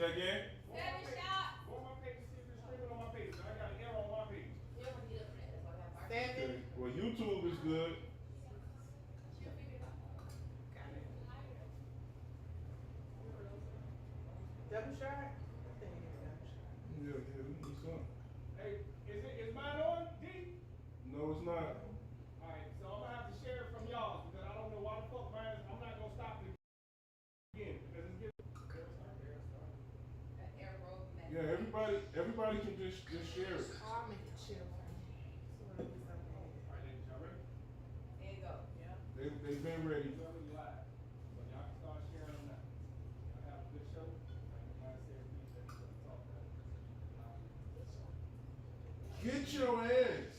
Say again? Go on my page and see if it's streaming on my page. I got an error on my page. Okay. Well, YouTube is good. Double shot? Yeah, we need some. Hey, is mine on, D? No, it's not. Alright, so I'm gonna have to share it from y'all because I don't know why the fuck mine is. I'm not gonna stop it again because it's getting. Yeah, everybody can just share it. I'll make it chill for me. So it'll be so bad. Alright, ladies, y'all ready? There you go. Yeah. They've been ready. So y'all can start sharing them now. Y'all have a good show. Get your ass.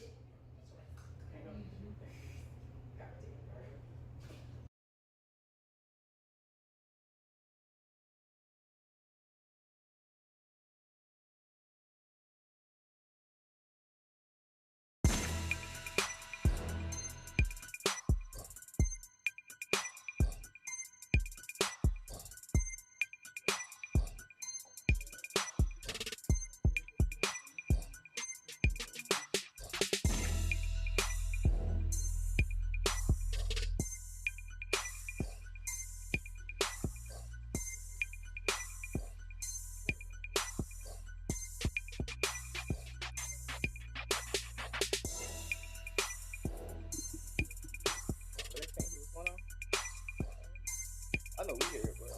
I know we hear it, but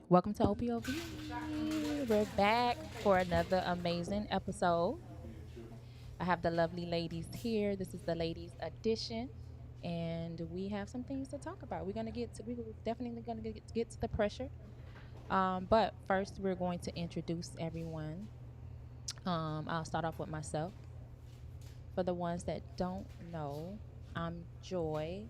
Welcome to OPOV. We're back for another amazing episode. I have the lovely ladies here. This is the ladies edition, and we have some things to talk about. We're definitely gonna get to the pressure. But first, we're going to introduce everyone. I'll start off with myself. For the ones that don't know, I'm Joy,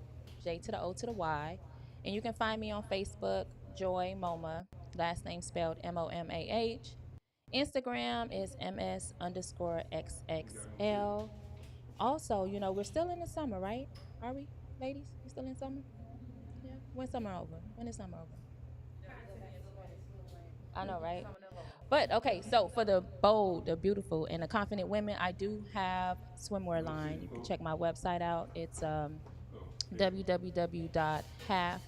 J to the O to the Y. And you can find me on Facebook, Joy Moma, last name spelled MOMAH. Instagram is MS underscore XXL. Also, we're still in the summer, right? Are we, ladies? We still in summer? Yeah. When summer over? When is summer over? I know, right? But okay, so for the bold, the beautiful, and the confident women, I do have swimwear line. You can check my website out. It's www.half half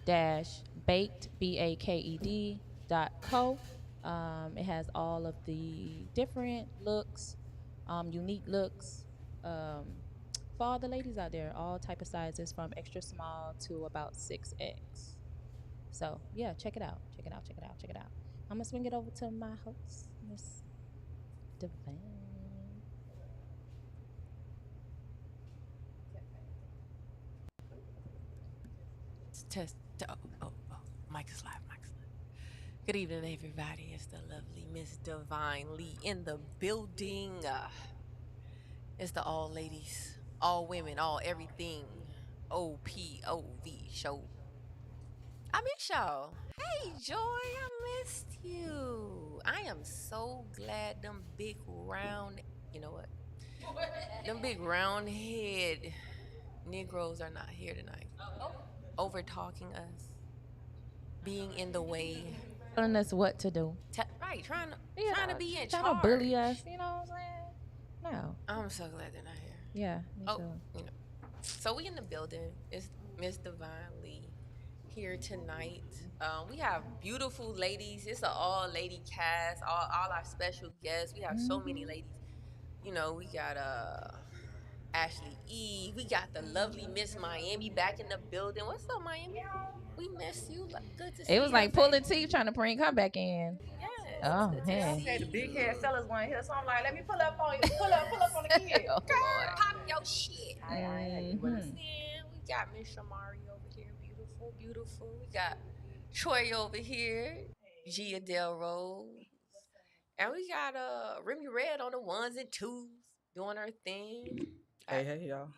dash baked baked.co. It has all of the different looks, unique looks, um, for all the ladies out there, all type of sizes from extra small to about 6X. So yeah, check it out. Check it out. Check it out. Check it out. I'm gonna swing it over to my host, Miss Divine. Test. Oh. Mike is live. Mike is live. Good evening, everybody. It's the lovely Miss Divine Lee in the building. It's the all ladies, all women, all everything. OPOV show. I miss y'all. Hey, Joy, I missed you. I am so glad them big round, you know what? Them big round head Negroes are not here tonight. Over talking us, being in the way. Telling us what to do. Right, trying to Yeah, trying to be in trying charge. to bully us. You know what I'm saying? No. I'm so glad they're not here. Yeah, me Oh, too. you know. So we in the building. It's Miss Divine Lee here tonight. We have beautiful ladies. It's an all lady cast. All our special guests. We have so many ladies. You know, we got Ashley E. We got the lovely Miss Miami back in the building. What's up, Miami? We miss you. Good to see you. It was like pulling teeth trying to bring her back in. Yes. Oh, Good to man. see Okay, the you. big hair sellers want to hear, so I'm like, let me pull up on you. Pull up on the kid. Oh, Lord. Pop your shit. Mhm. Then we got Miss Shamari over here. Beautiful, beautiful. We got Troy over here. Gia Del Rose. And we got Remy Red on the ones and twos doing her thing. Hey, y'all.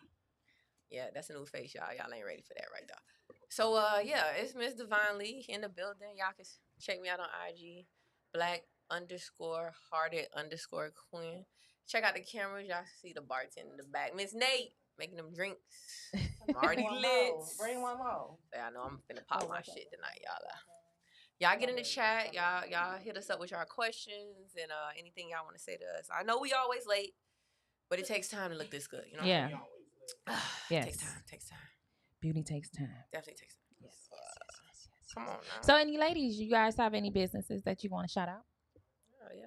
Yeah, that's a new face, y'all. Y'all ain't ready for that right now. So yeah, it's Miss Divine Lee in the building. Y'all can check me out on IG. Black_hearted_queen. Check out the cameras. Y'all see the bartender in the back. Miss Nate making them drinks. I'm already lit. Bring one more. So y'all know I'm finna pop my shit tonight, y'all. Y'all get in the chat. Y'all hit us up with y'all questions and anything y'all want to say to us. I know we always late, but it takes time to look this good. You know. Yeah. Yes. Takes time. Beauty takes time. Definitely takes time. Yes. Come on now. So, any ladies, you guys have any businesses that you want to shout out?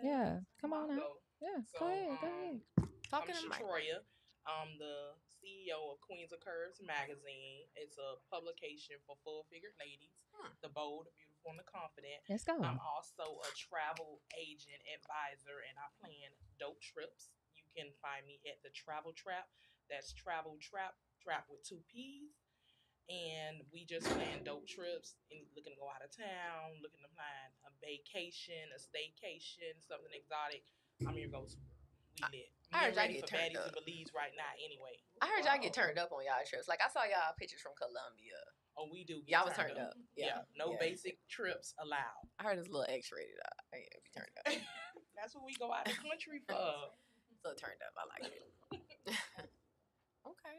Yeah. Come on now. Yeah. So, Go ahead. Talking I'm to Mike. Shatoria. I'm the CEO of Queens of Curves magazine. It's a publication for full-figured ladies, the bold, the beautiful, and the confident. Let's go. I'm also a travel agent advisor, and I plan dope trips. You can find me at the Travel Trap. That's Travel Trap with 2 P's. And we just plan dope trips and looking to go out of town, looking to plan a vacation, a staycation, something exotic. I'm your go-to. We lit. I heard y'all Ready get for turned baddies up. and Belize right now anyway. I heard y'all get turned up on y'all trips. Like I saw y'all pictures from Colombia. Oh, we do. Y'all was turned up. Yeah. No Yeah. basic trips allowed. I heard it's a little X-rated. I ain't be turned up. That's what we go out of the country for. It's a little turned up. I like it. Okay.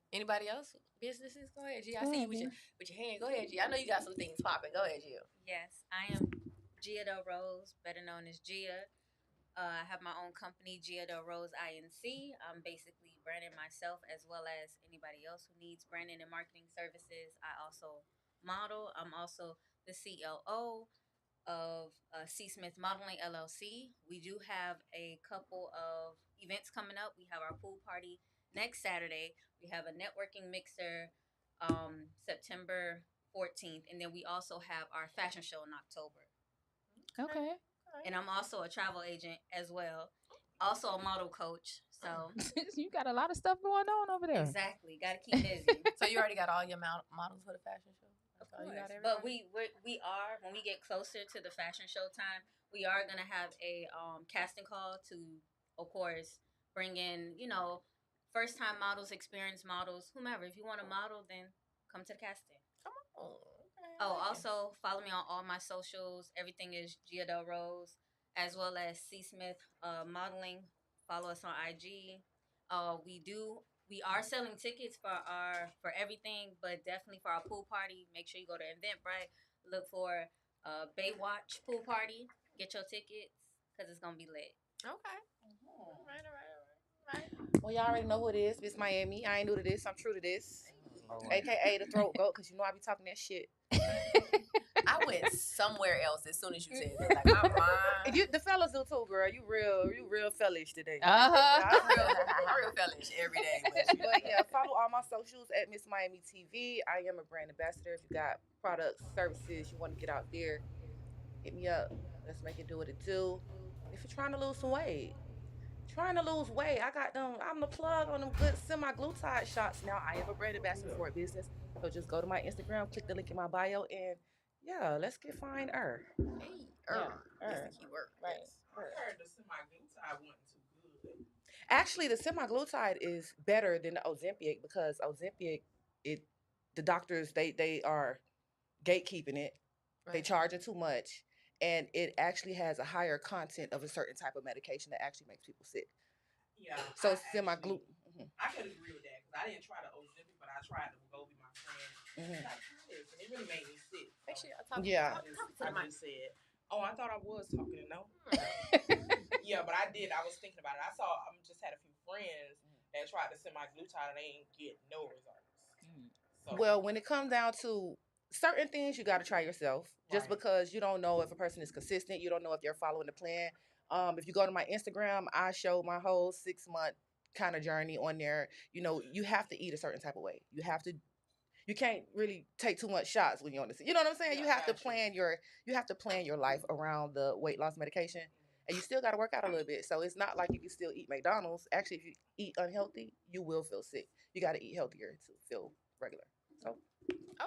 Anybody else? Businesses? Go ahead, G. I see you with your hand. Go ahead, G. I know you got some things popping. Go ahead, G. Yes, I am Gia Del Rose, better known as Gia. I have my own company, Gia Del Rose INC. I'm basically branding myself as well as anybody else who needs branding and marketing services. I also model. I'm also the CLO of C. Smith Modeling LLC. We do have a couple of events coming up. We have our pool party next Saturday. We have a networking mixer September 14th. And then we also have our fashion show in October. Okay. And I'm also a travel agent as well. Also a model coach. So you got a lot of stuff going on over there. exactly. Got to keep busy. So you already got all your models for the fashion show? Of course. But we are, when we get closer to the fashion show time, we are going to have a casting call to, of course, bring in, first-time models, experienced models, whomever. If you want to model, then come to the casting. Come on. Oh, also follow me on all my socials. Everything is Gia Del Rose, as well as C. Smith Modeling. Follow us on IG. We are selling tickets for everything, but definitely for our pool party. Make sure you go to Eventbrite. Look for Baywatch pool party. Get your tickets because it's gonna be lit. Okay. All right. Well, y'all already know who it is. Miss Miami. I ain't new to this. I'm true to this. AKA the throat goat, because you know I be talking that shit. I went somewhere else as soon as you said that. Like my mind. The fellas do too, girl. You real fellish today. I'm real fellish every day. But yeah, follow all my socials at Miss Miami TV. I am a brand ambassador. If you got products, services, you want to get out there, hit me up. Let's make it do what it do. If you're trying to lose some weight, I got them. I'm the plug on them good semi-glutide shots now. I am a brand ambassador for a business. So just go to my Instagram, click the link in my bio, and yeah, let's get fine. Hey, that's the key word. Right. I heard the semi-glutide wasn't too good. Actually, the semi-glutide is better than the Ozempic because Ozempic, the doctors they are gatekeeping it. Right. They charge it too much, and it actually has a higher content of a certain type of medication that actually makes people sick. Yeah. So semi-gluten. I could agree with that because I didn't try the Ozempic, but I tried the Wegovy, my friend. Mhm. Like, try this, and it really made me sick. Make sure y'all talk. Yeah. I just said, oh, I thought I was talking to no. Yeah, but I did. I was thinking about it. I just had a few friends that tried the semi-glutide and they didn't get no results. So, Well, when it comes down to certain things, you got to try yourself. Just Right. because you don't know if a person is consistent, you don't know if they're following the plan. If you go to my Instagram, I show my whole 6-month kind of journey on there. You know, you have to eat a certain type of way. You can't really take too much shots when you're on this. You know what I'm saying? Yeah, You have to gotcha. plan your life around the weight loss medication. And you still got to work out a little bit. So it's not like you can still eat McDonald's. Actually, if you eat unhealthy, you will feel sick. You got to eat healthier to feel regular. So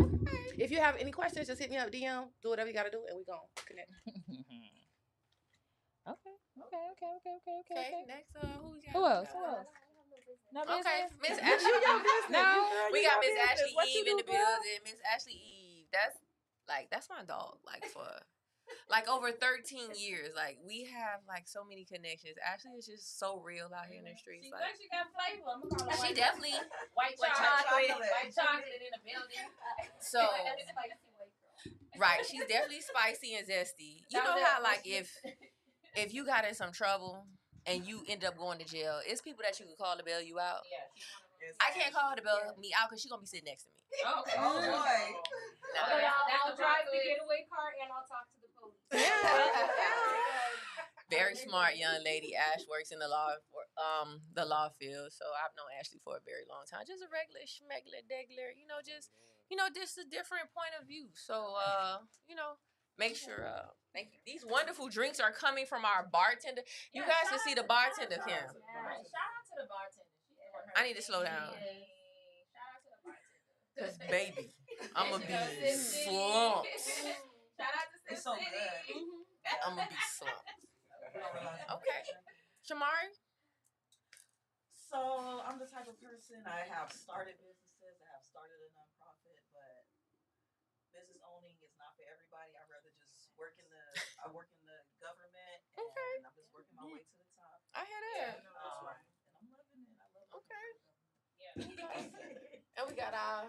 Okay. if you have any questions, just hit me up, DM, do whatever you got to do, and we gon' connect. Okay. Next, who we got? Who else? No Okay, business? Miss Ashley. No. We got Miss Ashley Eve in the building. Miss Ashley Eve. That's my dog. Like over 13 years. Like we have like so many connections. Ashley is just so real out here in the streets. Like She got flavor. I'm gonna call her she white definitely white chocolate. White chocolate in the building. so Spicy white girl. right. She's definitely spicy and zesty. You know how like if you got in some trouble and you end up going to jail, it's people that you can call to bail you out. Yeah. I can't call her to bail me out because she's gonna be sitting next to me. Okay. Oh boy. I'll drive the getaway car and I'll talk to the police. Very smart young lady. Ash works in the law field, so I've known Ashley for a very long time. Just a regular schmegular degler, just a different point of view. So make sure these wonderful drinks are coming from our bartender. You guys can see the bartender cam. Shout out to the bartender. I need to slow down. Shout out to the bartender. Cause baby, I'ma be slumped. Shout out to Sim It's so City. good. I'ma be slumped. Okay, Shamari. So I'm the type of person, I have started businesses, I have started a nonprofit, but business owning is not for everybody. I'd rather just work in the government, and Okay. I'm just working my way to the top. I hear that. And I'm loving it. I love it. Okay. Yeah. And we got our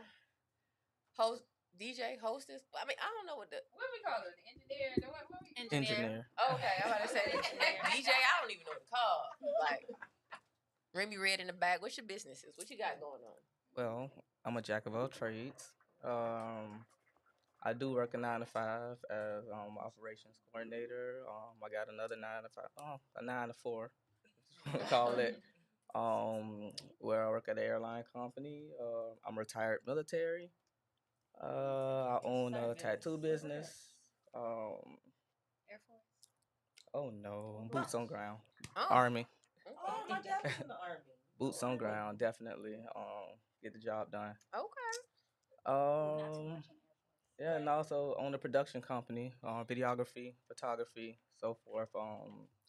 host, DJ, hostess. I mean, I don't know what the. What we call it? The engineer? What we? Engineer. Okay, I'm about to say engineer. DJ, I don't even know what to call. Like, Remy Red in the back. What's your businesses? What you got going on? Well, I'm a jack of all trades. I do work a 9 to 5 as operations coordinator. I got another 9 to 5, a 9 to 4, call it. Where I work at an airline company. I'm retired military. I own a tattoo business. Air Force. Oh no, boots on ground. Oh. Army. Oh, my dad was in the army. Boots on ground, definitely. Get the job done. Okay. Yeah, and also own a production company, videography, photography, so forth.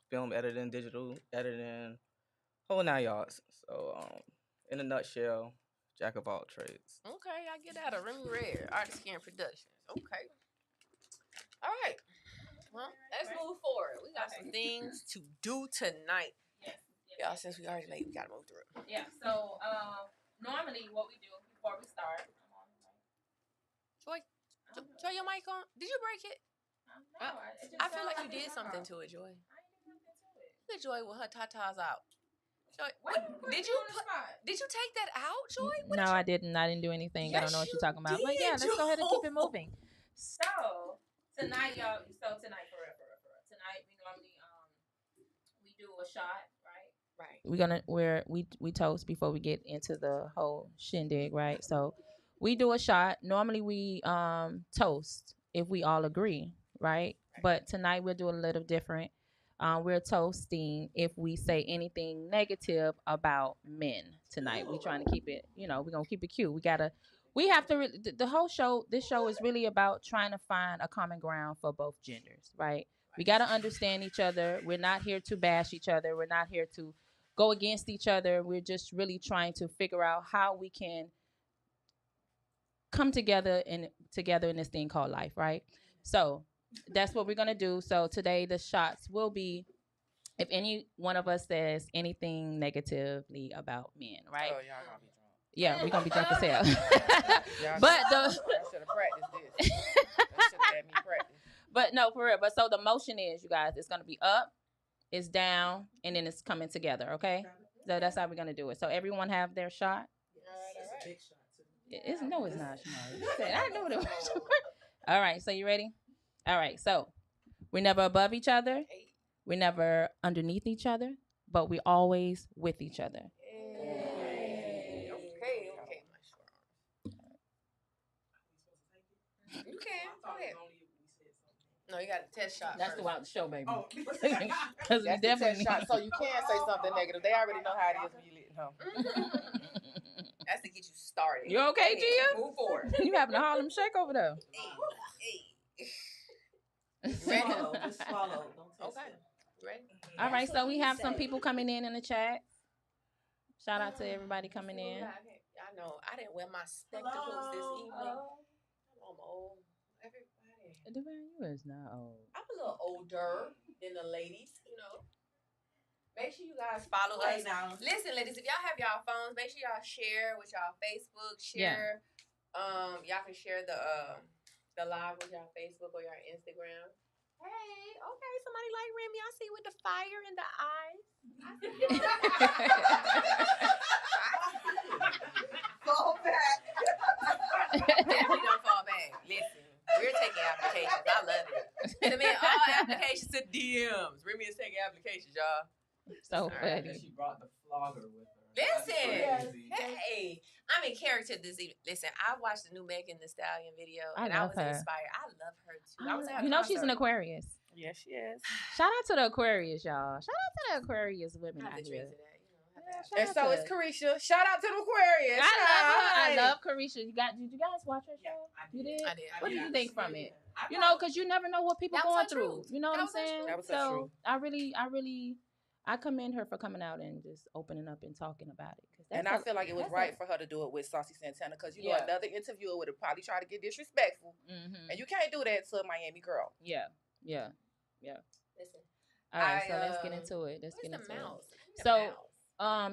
Film editing, digital editing, whole 9 yards. So, in a nutshell, jack of all trades. Okay, I get out of Remy Red, Artist and Productions. Okay. All right. Well, let's move forward. We got some things to do tonight. Yes. Y'all, since we already late, we gotta move through. Yeah. So normally what we do before we start. Joy, your mic on? Did you break it? I feel like you did something to it, Joy. Look at Joy with her tatas out. Joy, did you take that out, Joy? What No, did you... I didn't. I didn't do anything. I don't know what Yes, you're talking about. you But yeah, let's did, go ahead and keep it Joy. moving. So Tonight, y'all. So tonight, for real. Tonight, we normally we do a shot, right? Right. We toast before we get into the whole shindig, right? So we do a shot. Normally we toast if we all agree, right? But tonight we'll do a little different. We're toasting if we say anything negative about men tonight. We trying to keep it, we're gonna keep it cute. We have to. The whole show. This show is really about trying to find a common ground for both genders, right? We got to understand each other. We're not here to bash each other. We're not here to go against each other. We're just really trying to figure out how we can come together in this thing called life, right? So that's what we're gonna do. So today the shots will be if any one of us says anything negatively about men, right? Oh, y'all gonna be drunk. Yeah, we're gonna be drunk as hell. But I should have practiced this. That should have had me practice. But no, for real. But so the motion is, you guys, it's gonna be up, it's down, and then it's coming together. Okay, so that's how we're gonna do it. So everyone have their shot. It's a big shot too. It's not. Shamari. I know it was. All right, so you ready? All right, so we're never above each other. We're never underneath each other, but we always with each other. Okay. You can. Go ahead. No, you got a test shot. That's first. throughout the show, baby. Oh, Because we That's the definitely test shot, so you can say something negative. They already know how it is when you lit home. That's to get you started. You okay, Gia? Move forward. You having a Harlem Shake over there? Ready? Just swallow. Don't taste Okay. it. Ready? All right, so we have some people coming in the chat. Shout out to everybody coming in. I know. I didn't wear my spectacles this evening. I'm old. Everybody. Devin, you is not old. I'm a little older than the ladies, Make sure you guys follow us. Now. Listen, ladies, if y'all have y'all phones, make sure y'all share with y'all Facebook. Share. Y'all can share the live with y'all Facebook or y'all Instagram. Hey, okay, somebody like Remy. I see with the fire in the eyes. Fall back. Definitely don't fall back. Listen, we're taking applications. I love it. Submit all applications to DMs. Remy is taking applications, y'all. So funny. She brought the flogger with her. Listen, hey, I'm in character this evening. Listen, I watched the new Megan Thee Stallion video, and I was inspired. I love her too. I was at a she's an concert. Aquarius. Yes, she is. Shout out to the Aquarius, y'all. Shout out to the Aquarius women out here. And so it's Carisha. Shout out to the Aquarius. I love Carisha. Did you guys watch her show? Yeah, You did? I did. What did you think from it? I Because you never know what people That was going so through. true. You know what That I'm was so saying? true. That was so true. I commend her for coming out and just opening up and talking about it. And I feel like it was right for her to do it with Saucy Santana because, another interviewer would have probably tried to get disrespectful. Mm-hmm. And you can't do that to a Miami girl. Yeah. Listen. All right, so let's get into it. So,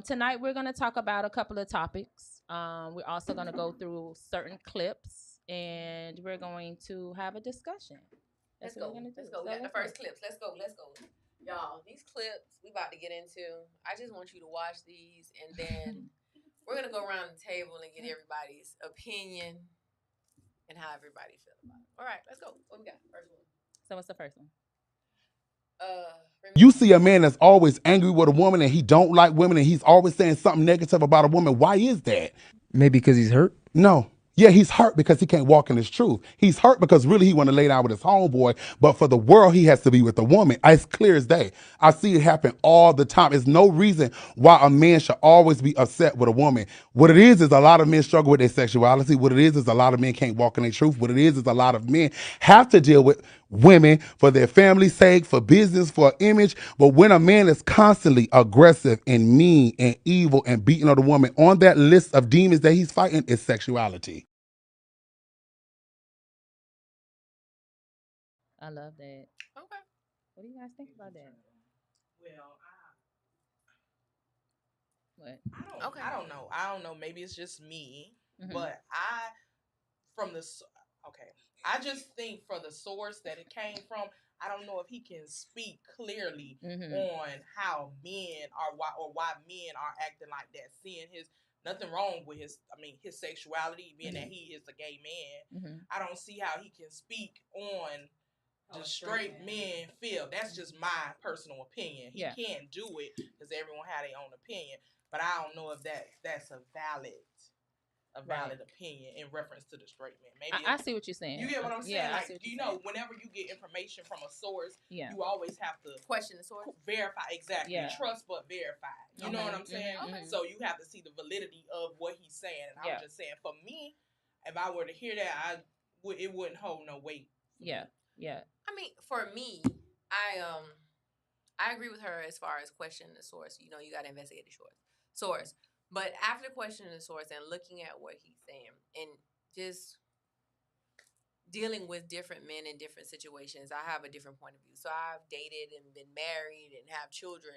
tonight we're going to talk about a couple of topics. We're also going to go through certain clips, and we're going to have a discussion. Let's go. We got the first clips. Let's go. Y'all, these clips we about to get into, I just want you to watch these, and then we're going to go around the table and get everybody's opinion and how everybody feel about it. All right, let's go. What we got? First one. So what's the first one? You see a man that's always angry with a woman and he don't like women and he's always saying something negative about a woman. Why is that? Maybe because he's hurt? No. Yeah, he's hurt because he can't walk in his truth. He's hurt because really he want to lay down with his homeboy, but for the world he has to be with a woman. It's clear as day. I see it happen all the time. There's no reason why a man should always be upset with a woman. What it is a lot of men struggle with their sexuality. What it is a lot of men can't walk in their truth. What it is a lot of men have to deal with women for their family's sake, for business, for image. But when a man is constantly aggressive and mean and evil and beating on the woman, on that list of demons that he's fighting is sexuality. I love that. Okay. What do you guys think about that? Well, What? I don't know. I don't know. Maybe it's just me, Mhm. but I just think for the source that it came from, I don't know if he can speak clearly on how men are why men are acting like that. Seeing nothing wrong with his sexuality, being that he is a gay man. I don't see how he can speak on just straight men feel. That's just my personal opinion. He can't do it because everyone had their own opinion. But I don't know if that's a valid opinion in reference to the straight man. Maybe I see what you're saying. You get what I'm saying? Yeah, like, I see what you you're know, saying. whenever you get information from a source, Yeah. you always have to question the source, verify exactly. Yeah. Trust but verify. You know what I'm saying? So you have to see the validity of what he's saying. And I was just saying, for me, if I were to hear that, it wouldn't hold no weight. Yeah. Yeah. I mean, for me, I agree with her as far as questioning the source. You know, you got to investigate the source. But after questioning the source and looking at what he's saying and just dealing with different men in different situations, I have a different point of view. So I've dated and been married and have children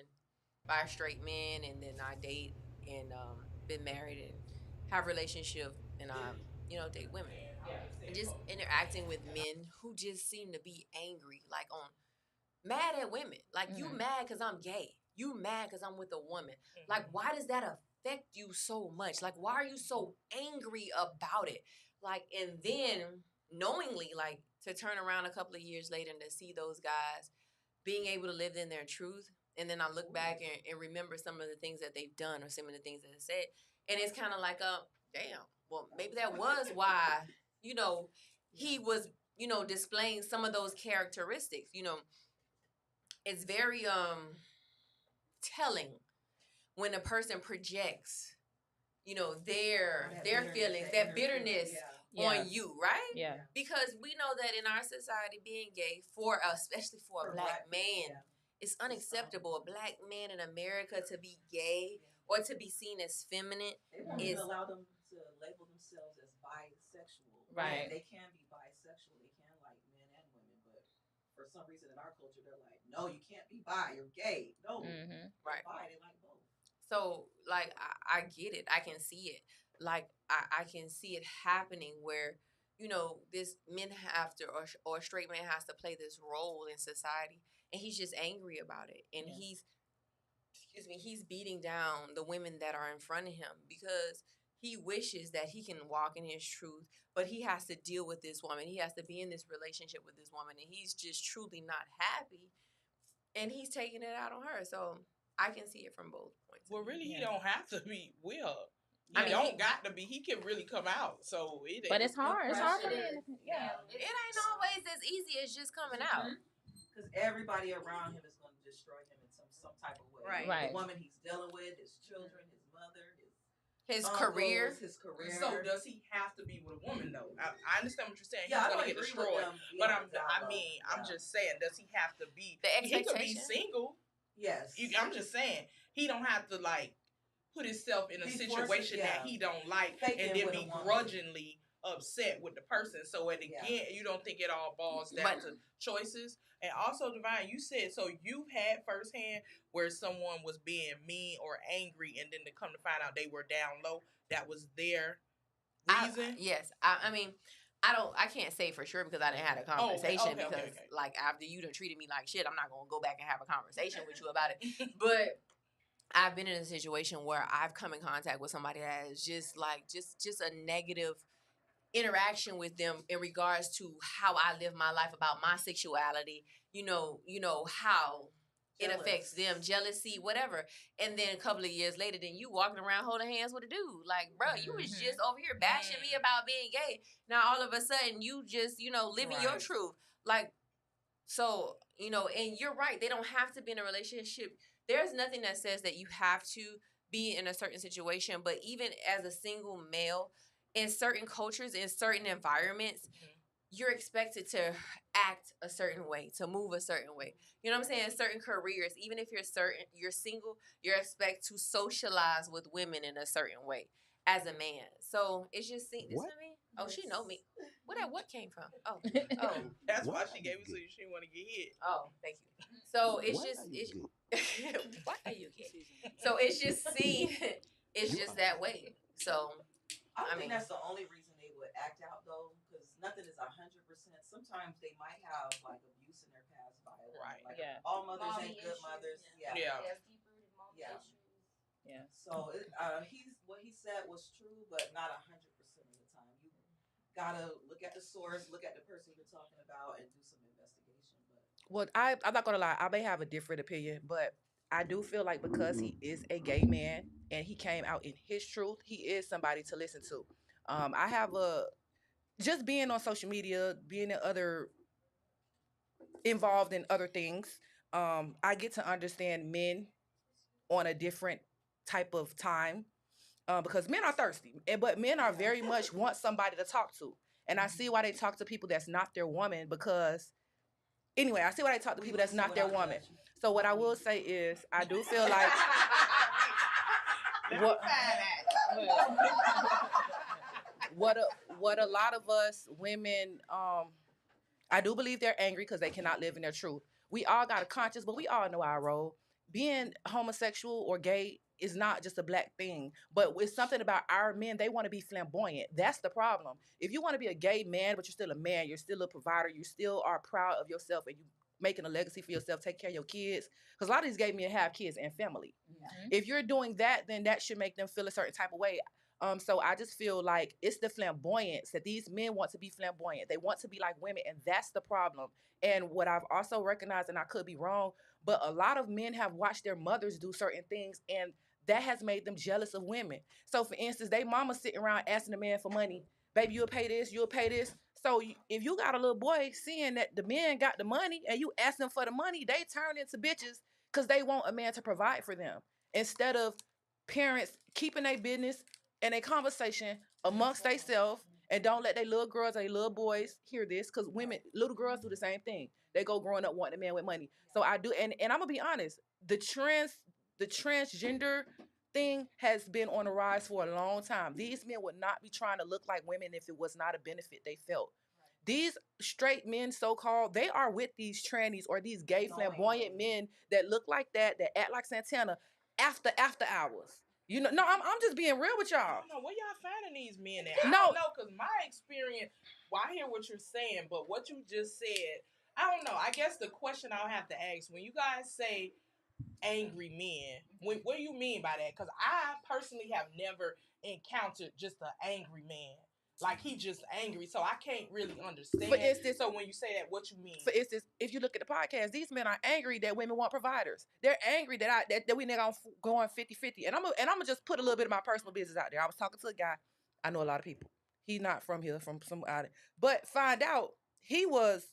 by straight men, and then I date and been married and have relationship, and I date women. And just interacting with men who just seem to be angry, like mad at women. Like, you mad because I'm gay. You mad because I'm with a woman. Like, why does that affect you so much? Like, why are you so angry about it? Like, and then knowingly, like, to turn around a couple of years later and to see those guys being able to live in their truth. And then I look back and remember some of the things that they've done or some of the things that they said. And it's kind of like, damn, well, maybe that was why, he was, displaying some of those characteristics. It's very telling when a person projects, their feelings, that bitterness on you, right? Yeah. Because we know that in our society, being gay, especially for a black man, it's unacceptable. A black man in America to be gay or to be seen as feminine They won't even allow them to label themselves as bisexual. Right. They can be bisexual. They can like men and women, but for some reason in our culture, they're like, no, you can't be bi. You're gay. No, right. Bi. They like both. So, like, I get it. I can see it. Like, I can see it happening where, this men have to, or a straight man has to play this role in society, and he's just angry about it. And he's beating down the women that are in front of him because he wishes that he can walk in his truth, but he has to deal with this woman. He has to be in this relationship with this woman, and he's just truly not happy, and he's taking it out on her. So I can see it from both points. Well, really, he don't have to be with her. I mean, don't got to be. He can really come out. So but it's hard. It's hard for men. Yeah. It ain't always as easy as just coming out. Because everybody around him is going to destroy him in some type of way. Right. The woman he's dealing with, his children, his mother, his uncles, career. His career. So does he have to be with a woman though? I understand what you're saying. Yeah, he's going to get destroyed. But I'm just saying, does he have to be? The expectation. He could be single. Yes. I'm just saying he don't have to like put himself in a situation that he don't like and then begrudgingly upset with the person. So at the end, you don't think it all boils down to choices. And also, Divine, you said so you've had firsthand where someone was being mean or angry, and then to come to find out they were down low. That was their reason. Yes, I mean, I can't say for sure because I didn't have a conversation like after you done treated me like shit, I'm not gonna go back and have a conversation with you about it. But I've been in a situation where I've come in contact with somebody that is just like just a negative interaction with them in regards to how I live my life, about my sexuality, how it affects them, jealousy, whatever. And then a couple of years later, then you walking around holding hands with a dude. Like, bro, you was just over here bashing me about being gay. Now all of a sudden you just, living your truth. Like, so, and you're right. They don't have to be in a relationship. There's nothing that says that you have to be in a certain situation. But even as a single male, in certain cultures, in certain environments, you're expected to act a certain way, to move a certain way. You know what I'm saying? Certain careers, even if you're single, you're expected to socialize with women in a certain way as a man. So it's just this to me. Oh, she know me. Where what came from? Oh. That's why she gave it to you. She didn't want to get hit. Oh, thank you. So it's why are you gay? So it's just it's just that way. So I think that's the only reason they would act out though, because nothing is 100%. Sometimes they might have like abuse in their past by it. Right. Like all mothers ain't good mothers. Yeah. So what he said was true, but not 100% of the time. You gotta look at the source, look at the person you're talking about, and do some investigation. Well, I'm not gonna lie. I may have a different opinion, but I do feel like because he is a gay man and he came out in his truth, he is somebody to listen to. I have a just being on social media, being in other involved in other things. I get to understand men on a different type of time because men are thirsty, but men are very much want somebody to talk to. And I see why they talk to people that's not their woman because anyway, I see why they talk to people that's not their woman. So what I will say is I do feel like what what a lot of us women I do believe they're angry because they cannot live in their truth. We all got a conscience, but we all know our role. Being homosexual or gay is not just a black thing, but it's something about our men. They want to be flamboyant. That's the problem. If you want to be a gay man, but you're still a man, you're still a provider, you still are proud of yourself, and you making a legacy for yourself, take care of your kids. Because a lot of these gay men have kids and family. Mm-hmm. If you're doing that, then that should make them feel a certain type of way. So I just feel like it's the flamboyance that these men want to be flamboyant. They want to be like women, and that's the problem. And what I've also recognized, and I could be wrong, but a lot of men have watched their mothers do certain things, and that has made them jealous of women. So, for instance, they mama sitting around asking the man for money. Baby, you'll pay this, you'll pay this. So if you got a little boy seeing that the man got the money and you ask them for the money, they turn into bitches because they want a man to provide for them instead of parents keeping their business and a conversation amongst themselves and don't let their little girls and their little boys hear this because women, little girls do the same thing. They go growing up wanting a man with money. So I do, and I'm gonna be honest, the transgender thing has been on the rise for a long time. These men would not be trying to look like women if it was not a benefit they felt. These straight men, so called, they are with these trannies or these gay flamboyant men that look like that act like Santana after hours. You know, no, I'm just being real with y'all. I don't know where y'all finding these men at. I No. don't know, because my experience, well, I hear what you're saying, but what you just said, I don't know. I guess the question I'll have to ask, when you guys say angry men, what do you mean by that? Because I personally have never encountered just an angry man. Like, he just angry, so I can't really understand. For instance, so when you say that, what you mean? For instance, if you look at the podcast, these men are angry that women want providers. They're angry that we nigga going 50-50. And I'm gonna just put a little bit of my personal business out there. I was talking to a guy. I know a lot of people. He's not from here, from some out, but find out he was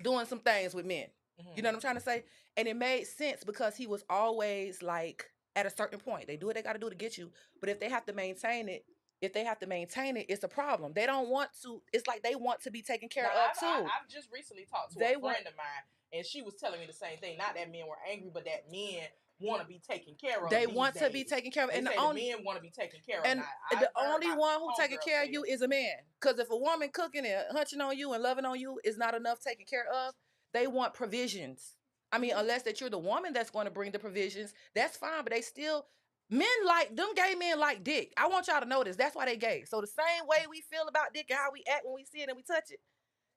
doing some things with men. Mm-hmm. You know what I'm trying to say? And it made sense because he was always like at a certain point. They do what they got to do to get you, but if they have to maintain it, it's a problem. They don't want to. It's like they want to be taken care of too. I've just recently talked to a friend of mine, and she was telling me the same thing. Not that men were angry, but that men want to be taken care of. They want to be taken care of, and the men want to be taken care of. And the only one who taking care of you is a man. Because if a woman cooking and hunching on you and loving on you is not enough taken care of, they want provisions. I mean, unless that you're the woman that's going to bring the provisions, that's fine. But they still. Men like, them gay men like dick. I want y'all to know this. That's why they gay. So the same way we feel about dick and how we act when we see it and we touch it,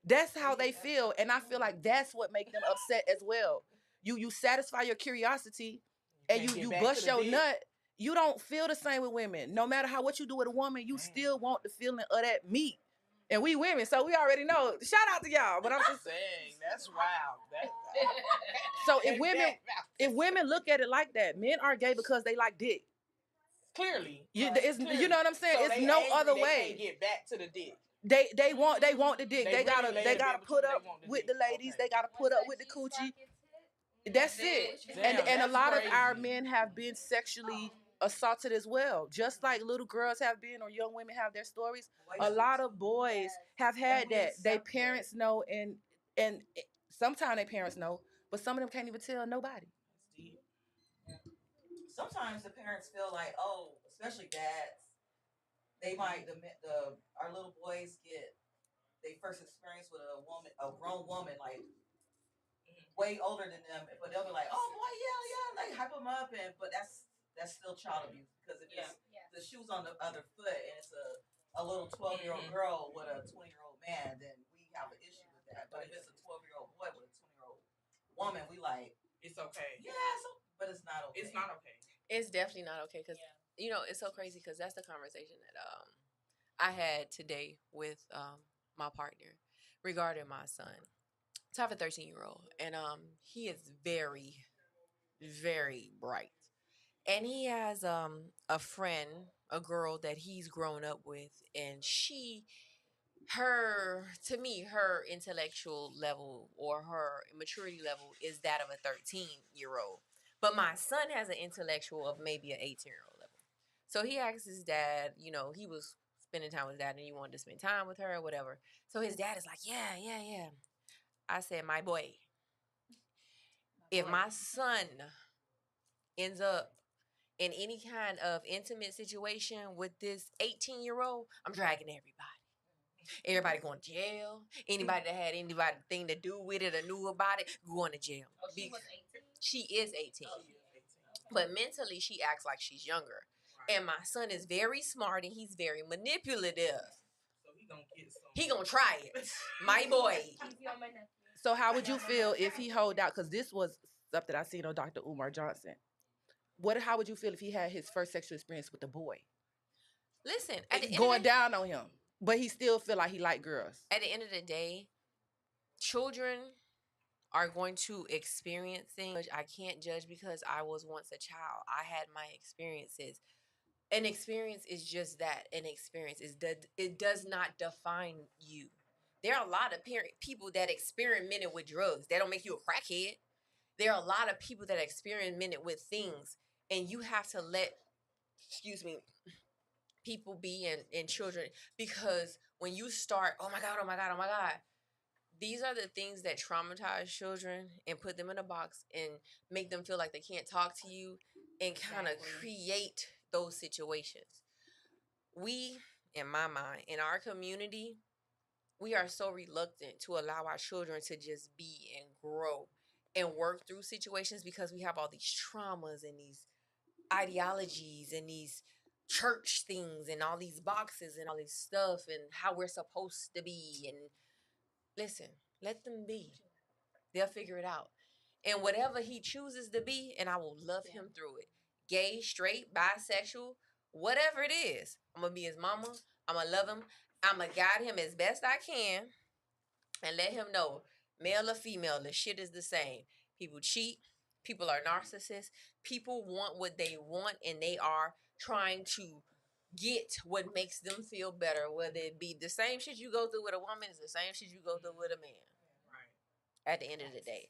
that's how they feel. And I feel like that's what makes them upset as well. You satisfy your curiosity and you bust your nut. You don't feel the same with women. No matter what you do with a woman, you still want the feeling of that meat. And we women, so we already know. Shout out to y'all. But I'm just saying, that's wild. So if women look at it like that, men are gay because they like dick. Clearly. You know what I'm saying? So it's no angry, other they way. Can't get back to the dick. They want the dick. They gotta put up with the ladies. Okay. They gotta put up with the coochie. That's it. Damn, and a lot crazy. Of our men have been sexually assaulted as well, just like little girls have been or young women have their stories. A lot of boys have had that. Their parents know, and sometimes their parents know, but some of them can't even tell nobody. Sometimes the parents feel like, oh, especially dads, they might our little boys get their first experience with a grown woman, like way older than them, but they'll be like, oh boy, yeah, like hype them up, but that's still child abuse because if the shoe's on the other foot and it's a little 12-year-old girl with a 20-year-old man, then we have an issue with that. But if it's a 12-year-old boy with a 20-year-old woman, we like it's okay. Yeah, but it's not okay. It's not okay. It's definitely not okay because you know it's so crazy because that's the conversation that I had today with my partner regarding my son. So I have a 13-year-old, and he is very, very bright. And he has a friend, a girl that he's grown up with, and to me, her intellectual level or her maturity level is that of a 13-year-old. But my son has an intellectual of maybe an 18-year-old level. So he asked his dad, he was spending time with his dad and he wanted to spend time with her or whatever. So his dad is like, yeah, yeah, yeah. I said, my boy, if my son ends up in any kind of intimate situation with this 18-year-old, I'm dragging everybody. Everybody going to jail. Anybody that had anything to do with it or knew about it, going to jail. Oh, she was 18? She is 18. But mentally, she acts like she's younger. And my son is very smart and he's very manipulative. So he gonna get some. He gonna try it. My boy. So how would you feel if he hold out? Because this was something I seen on Dr. Umar Johnson. How would you feel if he had his first sexual experience with a boy? Listen, Going down on him, but he still feel like he like girls. At the end of the day, children are going to experience things. I can't judge because I was once a child. I had my experiences. An experience is just that. An experience is that it does not define you. There are a lot of people that experimented with drugs. That don't make you a crackhead. There are a lot of people that experimented with things, and you have to let, people be and children, because when you start, oh my God, oh my God, oh my God, these are the things that traumatize children and put them in a box and make them feel like they can't talk to you and kind of create those situations. We, in my mind, in our community, we are so reluctant to allow our children to just be and grow and work through situations because we have all these traumas and these ideologies and these church things and all these boxes and all this stuff and how we're supposed to be. And listen, let them be. They'll figure it out. And whatever he chooses to be, and I will love him through it. Gay, straight, bisexual, whatever it is, I'm going to be his mama. I'm going to love him. I'm going to guide him as best I can and let him know, male or female, the shit is the same. People cheat. People are narcissists. People want what they want, and they are trying to get what makes them feel better, whether it be the same shit you go through with a woman is the same shit you go through with a man. Right. At the end of the day.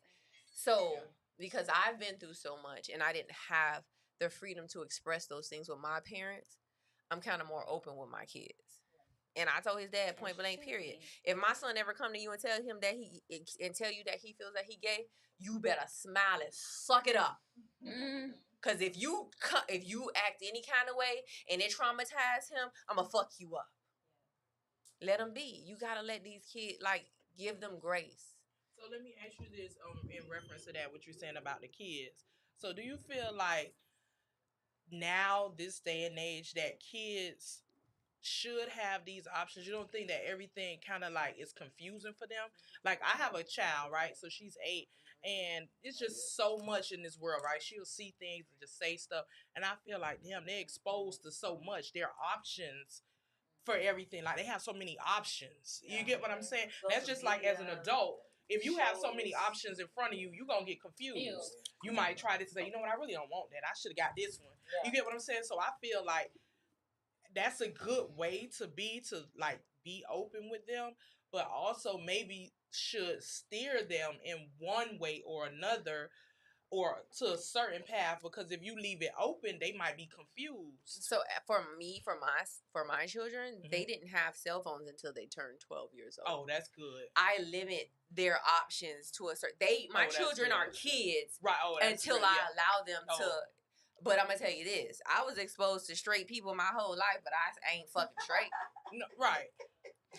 So, because I've been through so much and I didn't have the freedom to express those things with my parents, I'm kind of more open with my kids. And I told his dad point blank, period. If my son ever come to you and tell you that he feels that he gay, you better smile and suck it up. Cause if you act any kind of way and it traumatize him, I'ma fuck you up. Let him be. You gotta let these kids, give them grace. So let me ask you this, in reference to that, what you're saying about the kids. So do you feel like now, this day and age, that kids should have these options? You don't think that everything kind of is confusing for them? Like, I have a child, right? So she's 8, and it's just so much in this world, right? She'll see things and just say stuff, and I feel like, damn, they're exposed to so much. Their options for everything, like, they have so many options. You get what I'm saying? That's just like, as an adult, if you have so many options in front of you, you're gonna get confused. You might try to say, you know what, I really don't want that. I should have got this one. You get what I'm saying? So I feel like that's a good way to be open with them, but also maybe should steer them in one way or another, or to a certain path, because if you leave it open, they might be confused. So for my children, they didn't have cell phones until they turned 12 years old. Oh, that's good. I limit their options to a certain. My children are kids, right? Until I allow them to. But I'm gonna tell you this: I was exposed to straight people my whole life, but I ain't fucking straight. No, right.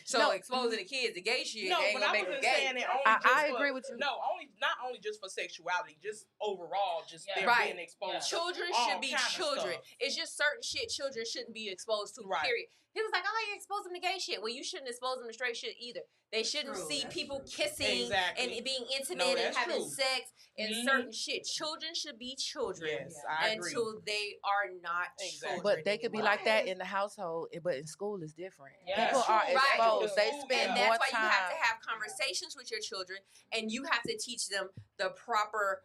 So exposing the kids to gay shit, no, they ain't but gonna I make them wasn't gay. saying it only I agree with you. No, not only just for sexuality, just overall, just them being exposed. Children should be children. It's just certain shit children shouldn't be exposed to. Right. Period. He was like, "Oh, you expose them to gay shit." Well, you shouldn't expose them to straight shit either. They shouldn't see people kissing and being intimate and having sex and certain shit. Children should be children until they are not children. But they could be anymore. like that in the household, but in school is different. Yeah. People are exposed. Right. They spend and more that's why time. you have to have conversations with your children, and you have to teach them the proper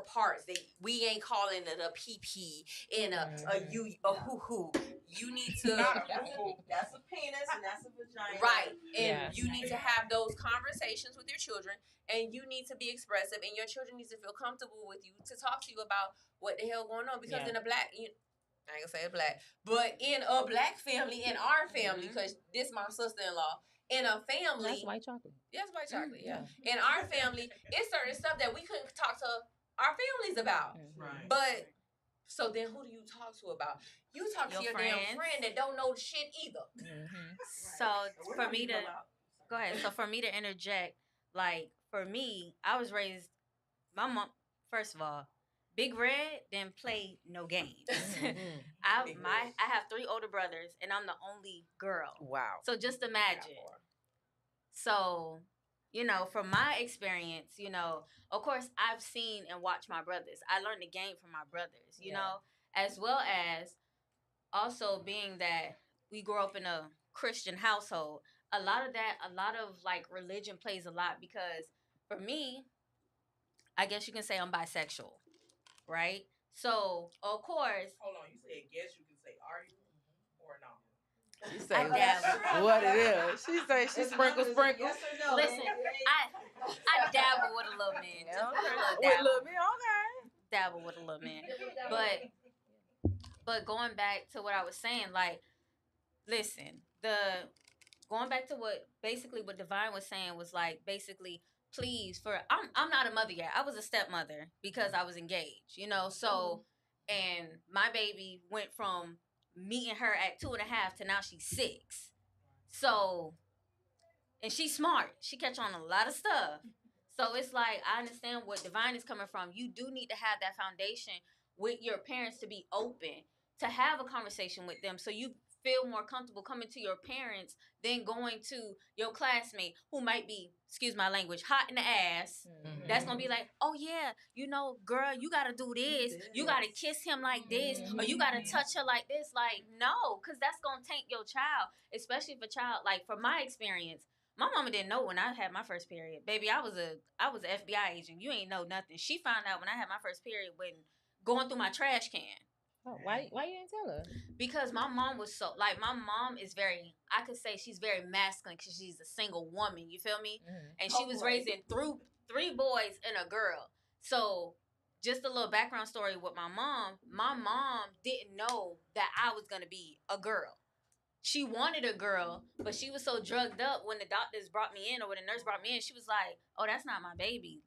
parts. We ain't calling it a pee and a hoo. You need to That's a penis and that's a vagina. right, and you need to have those conversations with your children, and you need to be expressive, and your children need to feel comfortable with you to talk to you about what the hell going on. Because in a black, I ain't gonna say a black, but in a black family, in our family, because this my sister-in-law. In a family, That's white chocolate. Yes, white chocolate. Yeah. In our family, it's certain stuff that we couldn't talk to our families about. Right. But so then, who do you talk to about? You talk to your damn friend that don't know shit either. So for me to go ahead. So for me to interject, like for me, I was raised. My mom, first of all, Big Red didn't play no games. I have 3 older brothers, and I'm the only girl. Wow. So just imagine. So, from my experience, of course, I've seen and watched my brothers. I learned the game from my brothers, you know, as well as also being that we grew up in a Christian household. A lot of like religion plays a lot, because for me, I guess you can say I'm bisexual, right? So, of course. Hold on, you said guess you can say are you or no? She say what it is. She say she sprinkles. Yes or no? Listen, I dabble with a little man. With little man, okay. Dabble with a little man. But going back to what I was saying, like, listen, going back to what Divine was saying was like, basically, please, I'm not a mother yet. I was a stepmother because I was engaged, so, and my baby went from meeting her at 2.5 to now she's 6. So, and she's smart. She catch on a lot of stuff. So it's like, I understand what Divine is coming from. You do need to have that foundation with your parents to be open, to have a conversation with them, so you feel more comfortable coming to your parents than going to your classmate who might be, excuse my language, hot in the ass. Mm-hmm. That's gonna be like, oh yeah, girl, you gotta do this. You gotta kiss him like this, or you gotta touch her like this. Like, no, because that's gonna taint your child, especially if a child, like, from my experience, my mama didn't know when I had my first period. Baby, I was an FBI agent. You ain't know nothing. She found out when I had my first period when going through my trash can. Oh, why you didn't tell her? Because my mom was my mom is very, I could say she's very masculine because she's a single woman, you feel me? Mm-hmm. And she was raising 3 boys and a girl. So just a little background story with my mom didn't know that I was going to be a girl. She wanted a girl, but she was so drugged up when the doctors brought me in or when the nurse brought me in, she was like, oh, that's not my baby.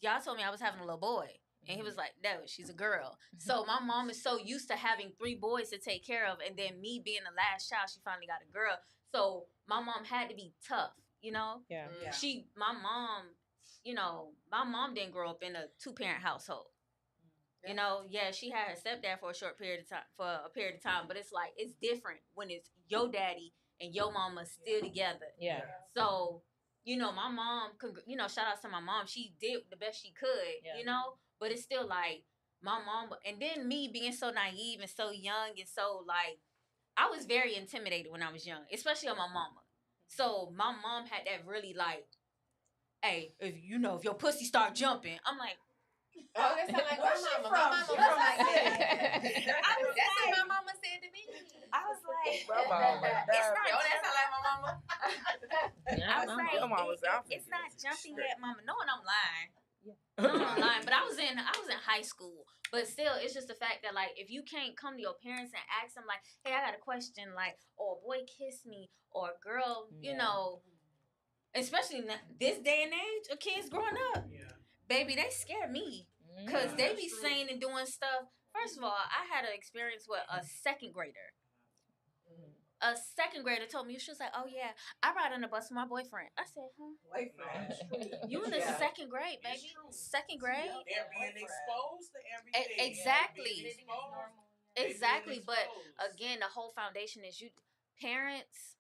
Y'all told me I was having a little boy. And he was like, no, she's a girl. So my mom is so used to having 3 boys to take care of. And then me being the last child, she finally got a girl. So my mom had to be tough, Yeah. My mom didn't grow up in a 2-parent household. Yeah. She had her stepdad for a period of time. But it's like, it's different when it's your daddy and your mama still together. Yeah. So, my mom, shout out to my mom. She did the best she could, But it's still like my mom, and then me being so naive and so young and so like, I was very intimidated when I was young, especially on my mama. So my mom had that really like, hey, if your pussy start jumping, I'm like, oh, that sound like my mama. My mama was like that. That's what my mama said to me. I was like, it's not. Oh, that sound like my mama. I was like, it's not jumping yet, mama. Knowing I'm lying. But I was in high school. But still, it's just the fact that, like, if you can't come to your parents and ask them, like, hey, I got a question, like, or a boy kiss me, or a girl, especially in this day and age of kids growing up, baby, they scare me. Because they be saying and doing stuff. First of all, I had an experience with a 2nd grader. A 2nd grader told me, she was like, oh, yeah, I ride on the bus with my boyfriend. I said, huh? Boyfriend. You in the 2nd grade, baby. 2nd grade? They're being exposed to everything. Exactly. Exactly, but exposed. again, the whole foundation is you parents.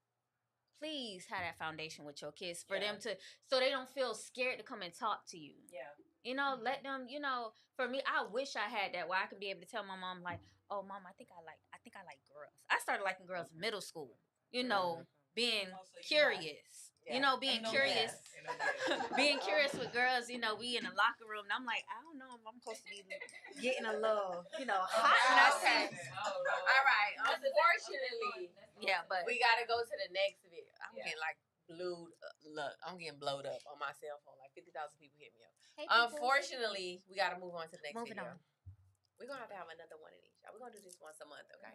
Please have that foundation with your kids for them to, so they don't feel scared to come and talk to you. Yeah. You know, let them. You know, for me, I wish I had that where I could be able to tell my mom like, "Oh, mom, I think I like girls." I started liking girls in middle school. You know, being curious. You know, being curious. Being curious with girls, you know, we in the locker room, and I'm like, I don't know if I'm supposed to be getting a little, you know, hot when I see. All right. Unfortunately, But we gotta go to the next video. I'm getting like blowed. Look, I'm getting blowed up on my cell phone. Like 50,000 people hit me up. Unfortunately, we gotta move on to the next Moving video. on. We're gonna have to have another one of these. We're gonna do this once a month, okay?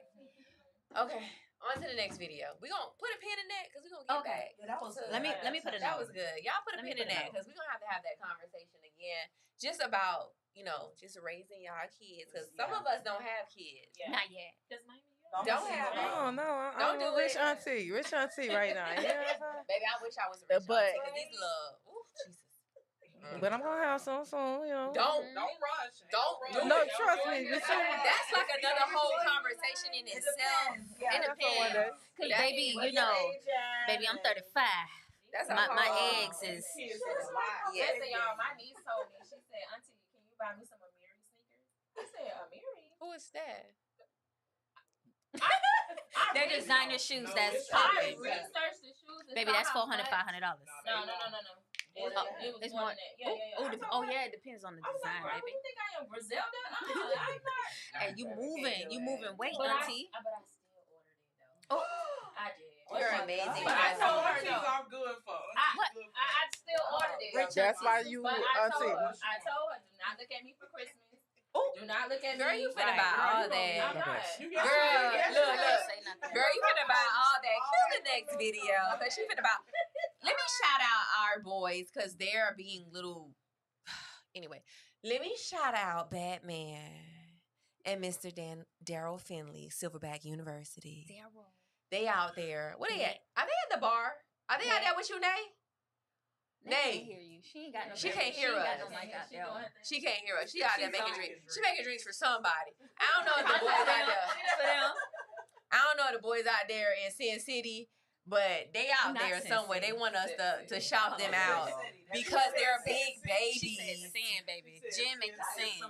Okay. On to the next video. We're gonna put a pin in that because we're gonna get back. Yeah, that was to- Let me put a That note. was good. Y'all put a pin in that because we're gonna have that conversation again. Just about, you know, just raising y'all kids. Because some of us don't have kids. Not yet. Don't have them. Oh no, Don't do rich it. rich auntie right now. You know what I'm saying? Baby, I wish I was a rich But- auntie, 'cause these little, ooh, Jesus. But I'm gonna have some soon, you know. Don't rush. Don't do No, it. trust me. That's like another whole conversation in itself. Yeah, It depends. Cause baby, you know, baby, I'm 35. That's My whole- eggs is. Yeah. Listen, y'all, my niece told me, she said, Auntie, can you buy me some Amiri sneakers? I said, Amiri? Who is that? They're designer shoes that's I popping. researched the shoes. Baby, that's $400, $500. No. It was It's more more. than that. Yeah. Oh yeah, it depends on the I was design, like, bro, baby. you think I am Griselda? I'm not. And you moving weight, But auntie. but I still ordered it though. Oh, I did. You're amazing. But I told her She's though. all good for. I still ordered it. That's why you But I told her, do not look at me for Christmas. Do not look at me. Girl, you finna buy all that. I'm not. Girl, look. Say nothing. Girl, you finna buy all that. Cue the next video. Because you finna buy. Let me shout out our boys because they're being little. Anyway, let me shout out Batman and Mr. Daryl Finley, Silverback University. They out there. What they at? Are they at the bar? Are they out there with you, Nay? They can't Nay. hear you. She ain't got no. She can't hear She us. ain't got no mic out there. She can't hear us. She out there making drinks. She making drinks for somebody. I don't know if the boys out there. For them. I don't know if the boys out there in Sin City, but they out Not there Sin somewhere. City. They want us to shout them out because they're big She said babies. sin, baby. Jen make the sin.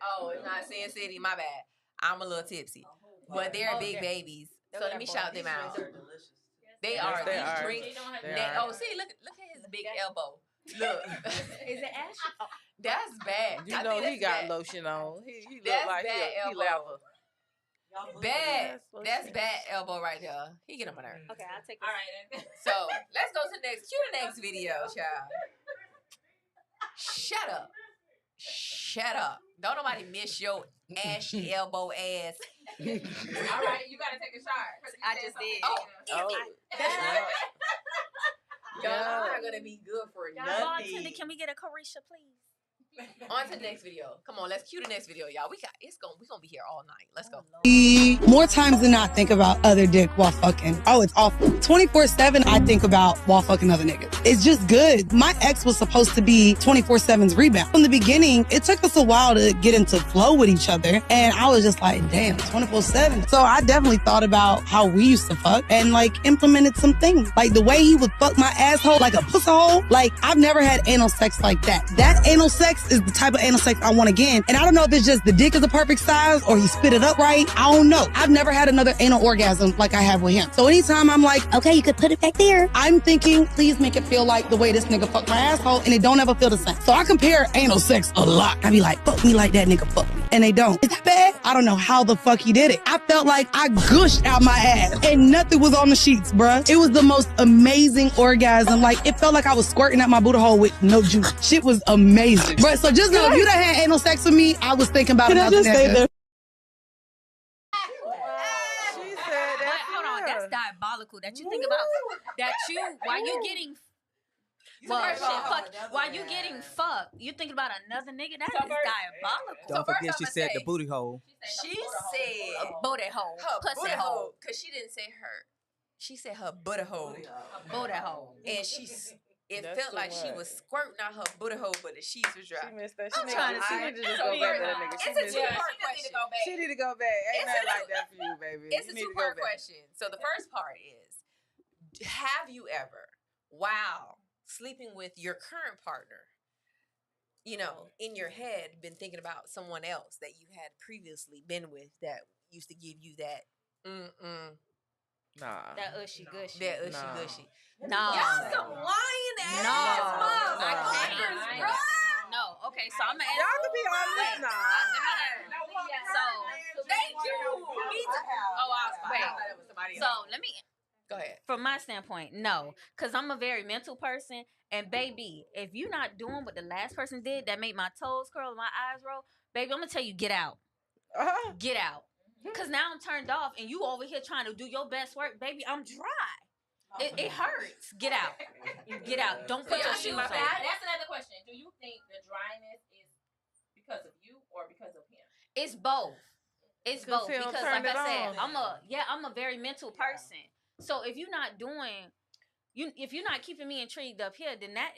Oh, it's not Sin City. My bad. I'm a little tipsy, but they're big babies. So let me shout them out. They are. they These are. drinks. They Oh, see, look at his big elbow. Look, Is it Ash? that's bad. You I know think he that's got bad. lotion on. He look That's like bad he elbow. level. Bad. That's That's bad elbow right there. He get on my nerve. Okay, I'll take it. All right. Then. So let's go to the next. Cue the next video, child. Shut up. Shut up. Don't nobody miss your ashy elbow ass. All right, you gotta take a shot. I just did. Oh, y'all are gonna be good for Bartender, nothing. can we get a Carisha, please? On to the next video. Come on, let's cue the next video, y'all. We gonna be here all night. Let's go. More times than not, think about other dick while fucking. Oh, it's awful. 24/7, I think about while fucking other niggas. It's just good. My ex was supposed to be 24/7's rebound. From the beginning, it took us a while to get into flow with each other. And I was just like, damn, 24/7. So I definitely thought about how we used to fuck and like implemented some things. Like the way he would fuck my asshole like a pussy hole. Like I've never had anal sex like that. That anal sex is the type of anal sex I want again. And I don't know if it's just the dick is the perfect size or he spit it up right. I don't know. I've never had another anal orgasm like I have with him. So anytime I'm like, okay, you could put it back there. I'm thinking, please make it feel like the way this nigga fucked my asshole and it don't ever feel the same. So I compare anal sex a lot. I be like, fuck me like that nigga fuck me. And they don't. Is that bad? I don't know how the fuck he did it. I felt like I gushed out my ass and nothing was on the sheets, bruh. It was the most amazing orgasm. Like it felt like I was squirting at my booty hole with no juice. Shit was amazing. Bruh, so just know if you done had anal sex with me, I was thinking about another nigga. She said But that. hold on, that's diabolical. That you think about that you while you getting while you getting fucked, you thinking about another nigga. That is diabolical. Don't forget she said the booty hole. She said Booty hole, her pussy booty hole, hole because she didn't say her. She said her booty hole, booty hole. and It That's felt too like she much. was squirting out her booty hole, but the sheets was dry. She missed that. I'm trying to She see. need to just go back to that nigga. She It's a missed two-part that. question. She need to go back. Ain't It's nothing a- like that for you, baby. It's You a need to go two-part back. question. So the first part is, have you ever, while sleeping with your current partner, in your head, been thinking about someone else that you had previously been with that used to give you that Nah. That ushy gushy. that ushy Nah. gushy? No. Y'all some lying ass Nah. motherfuckers, bro. No. Okay, so I'm gonna Y'all answer. can be honest. Wait. Nah. Thank you. Me too. Oh, I was Wait. thought it was somebody else. So let me. Go ahead. From my standpoint, no, because I'm a very mental person, and baby, if you're not doing what the last person did that made my toes curl and my eyes roll, baby, I'm gonna tell you, get out, get out, because now I'm turned off, and you over here trying to do your best work, baby. I'm dry. It hurts. Get out, get out. Don't put your shoes on. That's another question. Do you think the dryness is because of you or because of him? It's both. It's both he'll because, turn like I it said, on. I'm a very mental person. So if you're not doing, if you're not keeping me intrigued up here, then that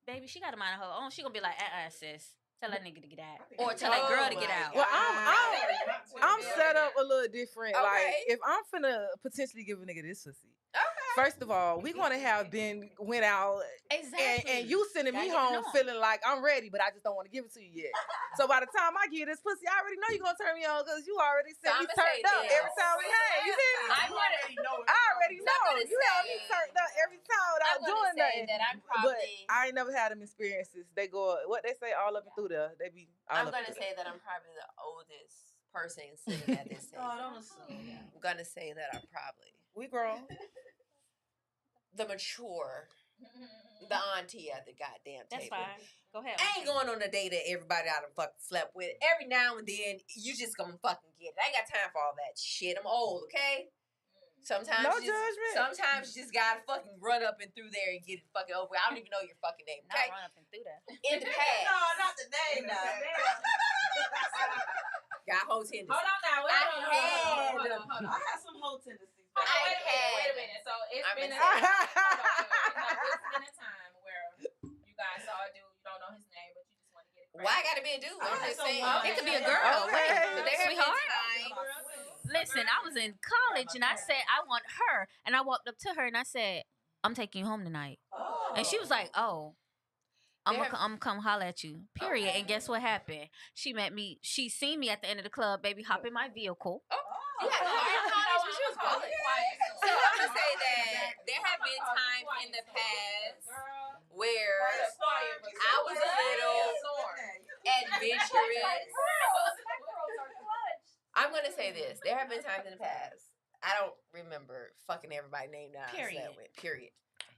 baby, she got a mind of her own. She gonna be like, sis, tell that nigga to get out, or tell that girl to get out. Well, I'm set up a little different. Okay. Like, if I'm finna potentially give a nigga this pussy, first of all, we gonna have went out, Exactly. and you sending me home feeling like I'm ready, but I just don't want to give it to you yet. So by the time I give you this pussy, I already know you gonna turn me on because you already sent me turned up every time we hang. You feel me? I already know. You have me turned up every time without doing nothing. that I'm But I ain't never had them experiences. They go, what they say, all up and through there. They be all I'm up and gonna through say that I'm probably the oldest person sitting at this table. don't assume that. I'm gonna say that I'm probably We grown. the mature, the auntie at the goddamn That's table. fine. Go ahead. I ain't going on a date that everybody I done fucking slept with. Every now and then, you just gonna fucking get it. I ain't got time for all that shit. I'm old, okay? Sometimes No you just, judgment. Sometimes you just gotta fucking run up and through there and get it fucking over with. I don't even know your fucking name, Not okay? run up and through that. In the past. No, not the name now. Got whole tendencies. Hold on now. Hold on. I have some whole tendencies. Wait a minute. So it's been a time where you guys saw a dude, you don't know his name, but you just want to get it. Why I gotta be a dude? I'm just saying. It could be a girl. Okay. Wait, There have been sweetheart. times. Listen, I was in college and I said I want her, and I walked up to her and I said, "I'm taking you home tonight," and she was like, "Oh." I'm gonna come holler at you. Period. And guess what happened? She met me. She seen me at the end of the club, baby, hop in my vehicle. You had college when she was calling. So I'm gonna say that there have been times in the past where I was a little adventurous. I'm gonna say this. There have been times in the past. I don't remember fucking everybody named down. Period. Period.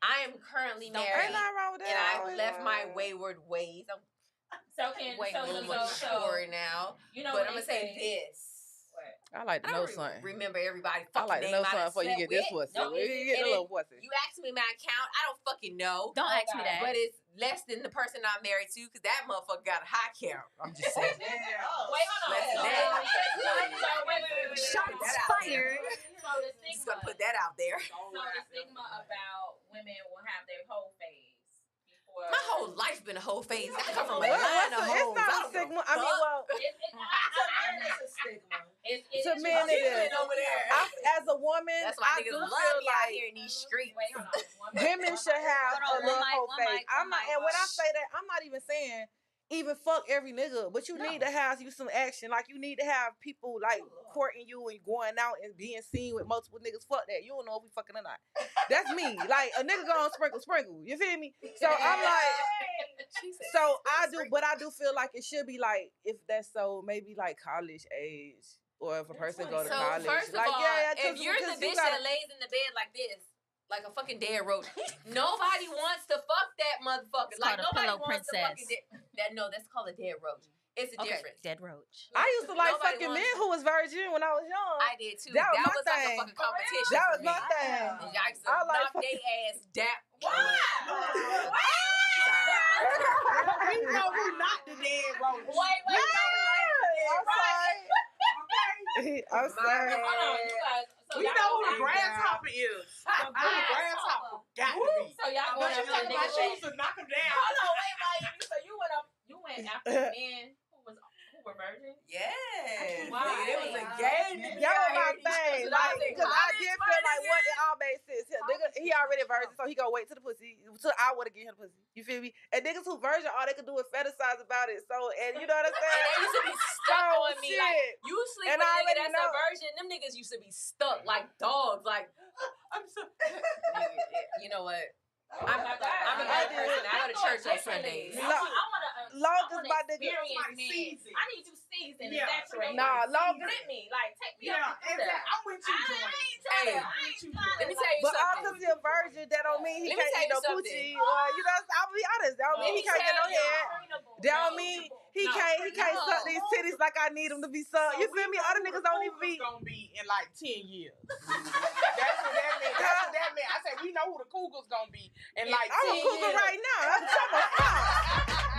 I am currently Ain't married, nothing wrong with that. and I've left my wayward ways. I'm way mature now. You know, But I'm gonna say this. I like to I know don't something. remember everybody I fucking like to name know I something done before you slept get this with. pussy. Don't- You get and a little it- pussy. You asked me my account. I don't fucking know. Don't ask me that. But it's less than the person I'm married to because that motherfucker got a high count. I'm just saying. Wait, hold on. Less than that. Wait. Shots fired. So the Just stigma. gonna put that out there. So the stigma about women will have their whole phase before. My whole life been a whole phase. I come from a Well, line of it's hoes. not I a don't give a stigma. I mean, fuck. well, It's a stigma. to men it is. over there. As a woman, That's why I niggas do love feel me out like here in these streets. Wait, hold on. women should have Hold on, a little one mic, whole one face. mic, I'm one not, mic. and when I say that, I'm not even saying even fuck every nigga, but you need to have you some action. Like you need to have people like courting you and going out and being seen with multiple niggas. Fuck that. You don't know if we fucking or not. That's me. Like a nigga gonna sprinkle. You feel me? So I'm like, so I do, but I do feel like it should be like if that's so maybe like college age. Or if a person go to So college, first of like all, yeah, if you're the bitch that lays in the bed like this, like a fucking dead roach, nobody wants to fuck that motherfucker. It's Like called a nobody pillow wants princess. to fucking that's called a dead roach. It's a difference. Dead roach. I used to like Nobody fucking wants men who was virgin when I was young. I did too. That was my like thing. a fucking competition. That for was my me. thing. And y'all used to I like knock their ass down. We know we not the dead roach. I'm sorry. Hold on, you guys. So We know who the grasshopper is. Who the grasshopper got to be. So y'all going up to knock my niggas shoes and knock them down. Hold on, wait, Miami. So you went after men who were virgins? Yes. Wow. Nigga, it was a Wow. game. That was my thing. Like, because I college, did my feel like what nigga. it all made sense. Nigga, he already virgin, so he gonna wait till the pussy. Till I would have given him the pussy. You feel me? And niggas who virgin, all they can do is fantasize about it. So, and you know what I'm saying? And they used to be stuck Oh, on me. shit. Like, you sleep And with I a nigga already that's know. a virgin. Them niggas used to be stuck like dogs. Like, I'm so. Nigga, you know what? I'm a bad person. I go to church on Sundays. Long as my nigga. Season. I need you seasoned and Yeah. saturated. Nah, long as. Grip me. Like, take me Yeah, up through exactly. that. I'm with you, Joy. Hey, let me tell you But all something. because he a virgin, that don't mean he Let me can't tell eat you no something. coochie. Or, you know, I'll be honest. That don't mean he can't get no head. That don't mean he can't suck these titties like I need him to be sucked. You feel me? Other niggas don't even be. Gonna be in like 10 years. That's what that meant. That's what that meant. I said we know who the cougar's gonna be in like 10 I'm a years. cougar right now. I'm a fox.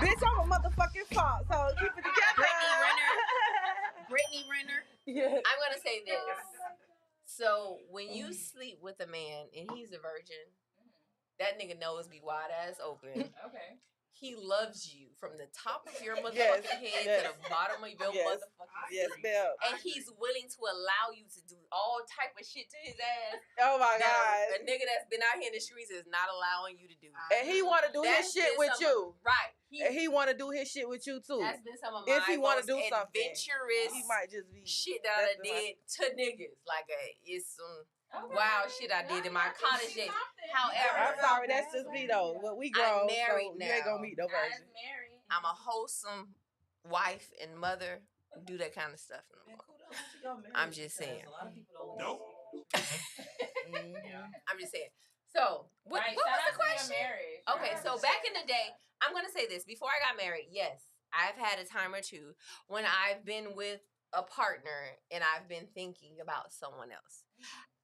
Bitch, I'm a motherfucking fox. So keep it together. Brittany Renner. Yeah. I'm gonna say this. So when you sleep with a man and he's a virgin, that nigga nose be wide ass open. Okay. He loves you from the top of your motherfucking head to the bottom of your motherfucking Yes, feet. ma'am. And he's willing to allow you to do all type of shit to his ass. Oh my that God. A nigga that's been out here in the streets is not allowing you to do. And he want to do his shit with you. Right. And he want to do his shit with you too. That's been some of my if he want to do something adventurous he might just be shit that I did to niggas. Like it's some wild shit I did in my college days. However, I'm sorry, that's just me though. But we grown, I'm married so now. you ain't gonna meet no virgin. I'm a wholesome wife and mother. Do that kind of stuff no more. I'm just saying. Nope. I'm just saying. So, what was the question? Okay, so back in the day, I'm going to say this. Before I got married, yes, I've had a time or two when I've been with a partner and I've been thinking about someone else.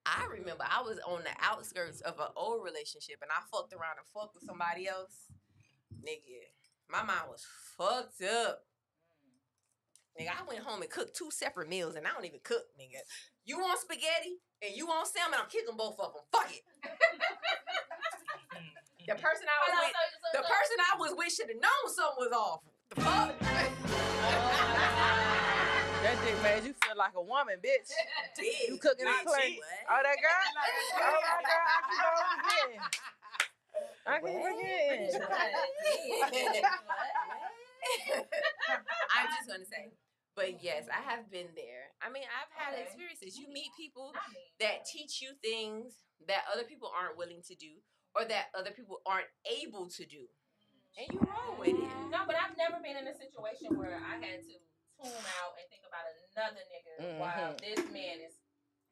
I remember I was on the outskirts of an old relationship and I fucked around and fucked with somebody else. Nigga, my mind was fucked up. Nigga, I went home and cooked 2 separate meals and I don't even cook, nigga. You want spaghetti and you want salmon, I'm kicking both of them. Fuck it. The person I was with should have known something was off. The fuck? That dick made you feel like a woman, bitch. You cooking the plate. Oh, that girl? Oh, my God. I keep forgetting. I'm just going to say. But yes, I have been there. I mean, I've had experiences. You meet people that teach you things that other people aren't willing to do or that other people aren't able to do. And you roll with it. No, but I've never been in a situation where I had to tune out and think about another nigga while this man is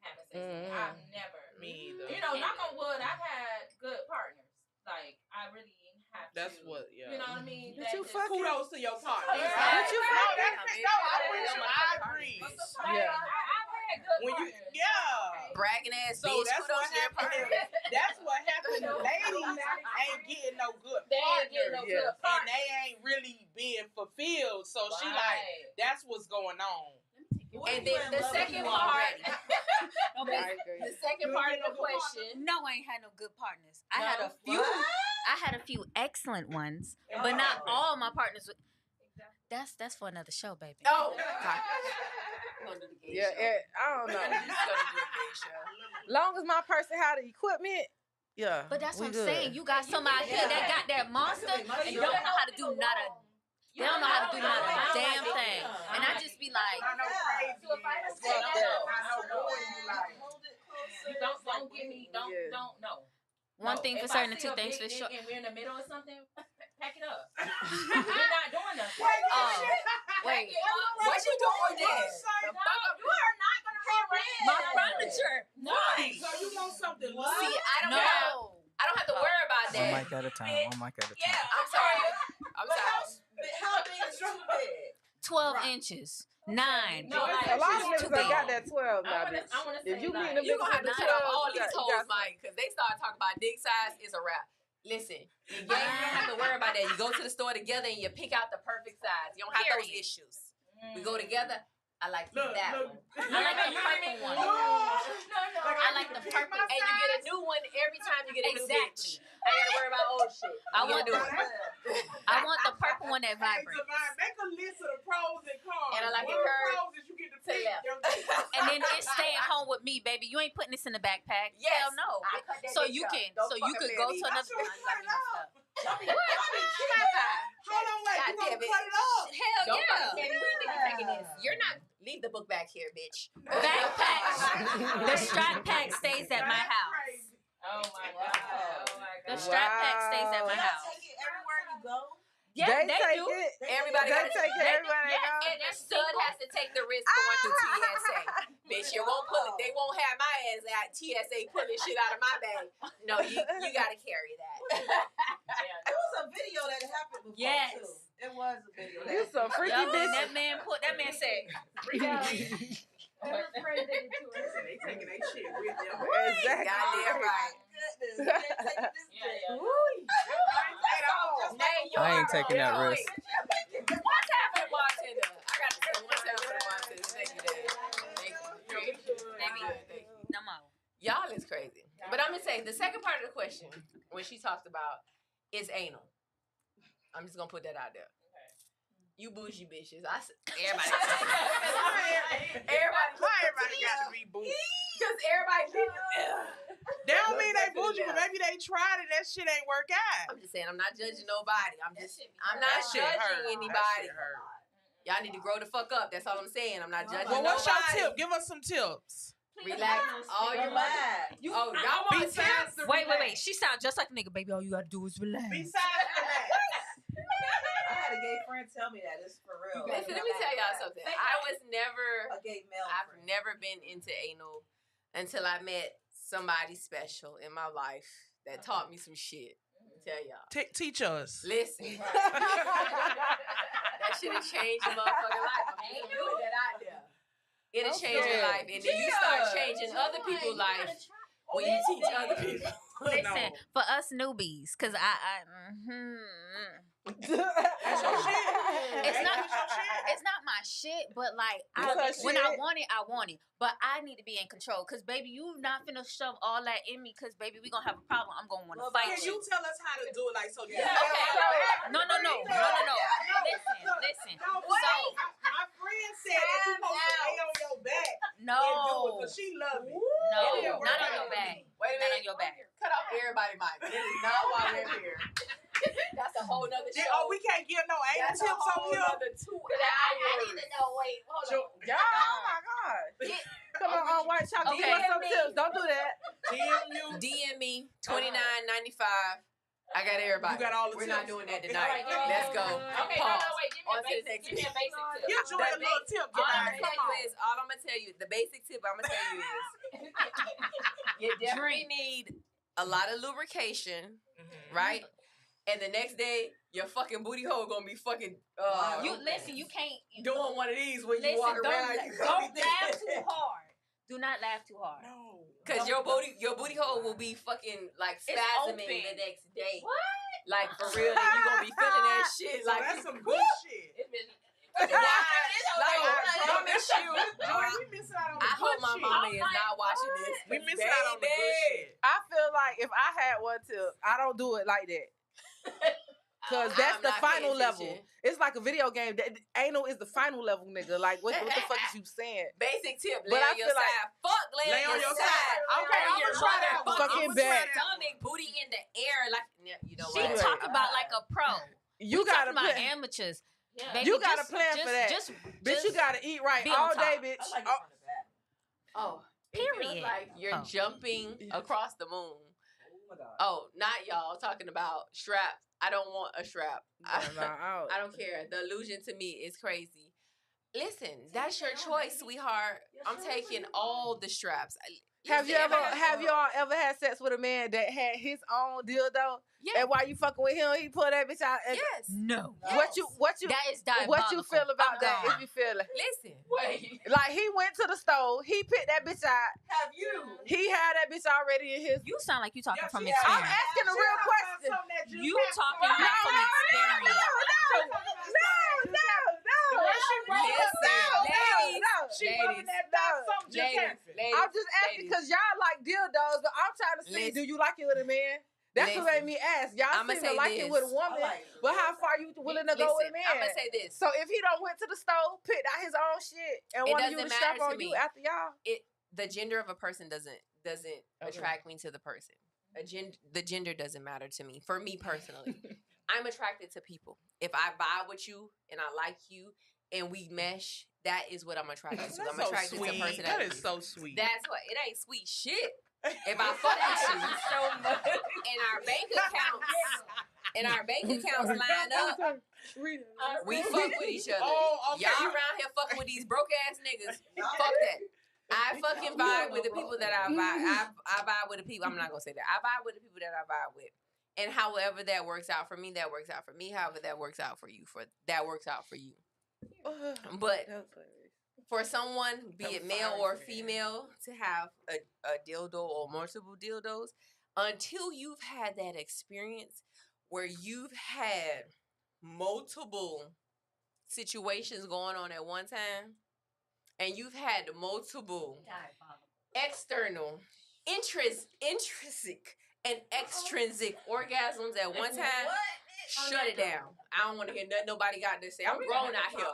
having sex with me. I've never. Me either. You know, knock on wood, I've had good partners. Like, I really have That's to. what, yeah. You know what I mean? But you fucking. Kudos to your partner. Yeah. Right? But you No, fucking. that's no, I'm with you. I agree. Yeah. I've had good When you, partners. yeah. Bragging ass So bitch. that's Kudos what to your happened. partner. That's what happened. The ladies ain't getting no good They ain't getting no partners, good and partners. they ain't really being fulfilled. So she like, that's what's going on. And then the second part, the second part of the question. No, I ain't had no good partners. I had a few excellent ones, but not all my partners. That's for another show, baby. Oh, God. We're gonna do the gay Yeah, show. I don't know. We're gonna do a gay show. Long as my person had the equipment, yeah. But that's we what I'm good. saying. You got somebody here that got that monster and don't know how to do not a. They don't know how to do not a damn thing. And I just be like, I know crazy. so if I don't say Fuck no, that. I know boy you like. you don't give me, don't no. One No. thing for If certain I and see two a things big for dick sure. and we're in the middle of something, pack it up. We're not doing nothing. Wait, what you doing there? You are not gonna rearrange My furniture. No. So you want something See, loose? I don't have to worry about One that. mic at a time. One mic at a time. Yeah, I'm sorry. I'm sorry. How big is your bed? 12 inches. 9. A No, lot of niggas ain't got that 12 now, I bitch. wanna If say, you like, meet them You're niggas gonna have with to the cut off 12, all you these got hoes, some. Mike, because they start talking about dick size, it's a wrap. Listen, you don't have to worry about that. You go to the store together and you pick out the perfect size. You don't have those issues. We go together. I like that one. I like the purple one. I like the purple. And you get a new one every time you get a new bitch. I ain't gotta worry about, oh, shit. I want do the it. I want the purple one that Hey, vibrates. Divine, make a list of the pros and cons. And I like One it of the curved pros is you get to to pick left. your dick. And then it's staying home with me, baby. You ain't putting this in the backpack. Yes. Hell no. I cut that So bitch you up. can, Don't so you fucking could go play to with me. another. Y'all should cut it off. Hold Hold on, wait. You God gonna damn it. cut it off? Hell Don't yeah. fucking tell me where you taking this. You're not. Leave the book back here, bitch. Backpack. The strap pack stays at my That's house. crazy. Oh my god. Oh my The strap pack stays at Do my y'all house. take it everywhere you go? Yeah, they take do. it. Everybody They gotta take it everybody Yes, go. And that stud has to take the risk going through TSA. Bitch, you won't pull it. They won't have my ass at TSA pulling shit out of my bag. No, you gotta carry that. It was a video that happened before Yes. too. It was a video. You some freaky Yup, bitch. and that man said, They taking their shit with them. Exactly. Goddamn right. Goodness, you ain't taking this dick. I ain't taking that risk. What's happening, bartender? I gotta say, what's happening, bartender? Thank you, Dave. Thank you. baby, Thank you. no more. Y'all is crazy. But I'm gonna say the second part of the question, when she talked about is anal. I'm just gonna put that out there. You bougie bitches. Everybody. Why everybody got to be bougie? Because everybody. They don't mean they bougie, but maybe they tried it. That shit ain't work out. I'm just saying, I'm not judging nobody. I'm not That shit judging hurt. anybody. That shit hurt. Y'all need to grow the fuck up. That's all I'm saying. I'm not judging Well, what's your nobody. tip? Give us some tips. Relax. All your Relax. Oh, y'all want Besides tips? the Wait. relax. She sound just like a nigga, baby. All you gotta do is relax. Besides relax. I had a gay friend tell me that. It's for real. Listen, let me tell y'all something. I was never, A gay male I've friend. never been into anal until I met somebody special in my life that taught me some shit. Let me tell y'all. Teach us. Listen. That shit has changed your motherfucking life. I'm just gonna put that out there. It'll change your life. And then you start changing other people's life when you teach other people. Listen, for us newbies, cause That's your shit. It's not. That's your shit. It's not my shit, but like It's her when I shit. want it, I want it. But I need to be in control, cause baby, you not finna shove all that in me, cause baby, we gonna have a problem. I'm gonna want to fight Can you tell us how to do it? Like, so Okay. No. Listen. No, So my friend said that you supposed to lay on your back and do it no, because she love it. no, It didn't work not on out your for back. me. Wait a Not minute. on your back. Cut off everybody's mic. This is not why we're here. That's a whole nother show. Oh, we can't give no anal That's a tips whole over here. nother 2 hours. I need to know. Wait, hold on. Y'all, oh my God. Come on, White Chalk. Give us some tips. Don't do that. DM me $29.95. I got everybody. You got all the We're tips. not doing that tonight. All right, Let's go. Okay, Pause. no, On to the next Give me a basic tip. Get you a little tip. All I'm Divine. gonna tell you is, the basic tip I'm gonna tell you is, you definitely need a lot of lubrication, right? And the next day, your fucking booty hole gonna be fucking. You listen. You can't doing one of these when you listen. walk around. Don't laugh too hard. Do not laugh too hard. No. Cause your booty hole will be fucking like It's spasming open. the next day. What? Like for real, and you gonna be feeling that shit. So Like that's some good shit. Like, I promise you. Joy, we missing out on the I hope good my shit. mama is not watching this. We missing out on the good shit. I feel like if I had one tip, I don't do it like that. Cause that's I'm the not final paying level. attention. It's like a video game. Anal is the final level, nigga. Like what the fuck is you saying? Basic tip, But lay I on your feel like- side. Fuck, lay on your side. Okay, Put I'ma your try that one. Fucking I'ma try back. that one. stomach, booty in the air, like you know She what? talking about like a pro. You We gotta talking about plan. amateurs. Baby, You gotta just- plan just- for that. Just, Bitch, you gotta eat right be on all top. day, bitch. I like it Oh, from the back. Oh, it feels Period. like you're Oh. jumping across the moon. Oh my God. Oh, not y'all talking about strap. I don't want a strap. I don't care. The illusion to me is crazy. Listen, that's your choice, sweetheart. I'm taking all the straps. Have you Listen, all ever had sex with a man that had his own dildo? Yeah. And while you fucking with him, he pulled that bitch out. And Yes. No. What you That is diabolical. what you feel about I'm that? gone. If you feel it, Listen. like he went to the stove, he picked that bitch out. Have you? He had that bitch already in his. You sound like you talking Yeah, from she I'm experience. asking a real question. You talking not from experience. No. She rubbing that thigh, something just happened. I'm just asking because y'all like dildos, but I'm trying to see, Listen. do you like it with a man? That's what made Listen. made me ask. Y'all I'ma seem say to like it with a this. woman, but how far you willing to go with a man? I'm gonna say this. So if he don't went to the store, picked out his own shit, and It wanted you to doesn't strap matter to on you me. after y'all, The gender of a person doesn't attract me to the person. The gender doesn't matter to me. For me personally, I'm attracted to people. If I vibe with you and I like you and we mesh, that is what I'm attracted to. I'm attracted to personality. That is so sweet. That's what. It ain't sweet shit. If I fuck with you so much, and our bank accounts line up, we fuck with each other. Oh, okay. Y'all around here fucking with these broke ass niggas. Fuck that. I fucking vibe with the people that I vibe. I vibe with the people. I'm not gonna say that. I vibe with the people that I vibe with. And however that works out for me, that works out for me. However that works out for you, that works out for you. But for someone, be it male or female, to have a dildo or multiple dildos, until you've had that experience where you've had multiple situations going on at one time, and you've had multiple external, intrinsic, and extrinsic orgasms at one time, shut it down. I don't want to hear nothing nobody got to say. I'm grown out here.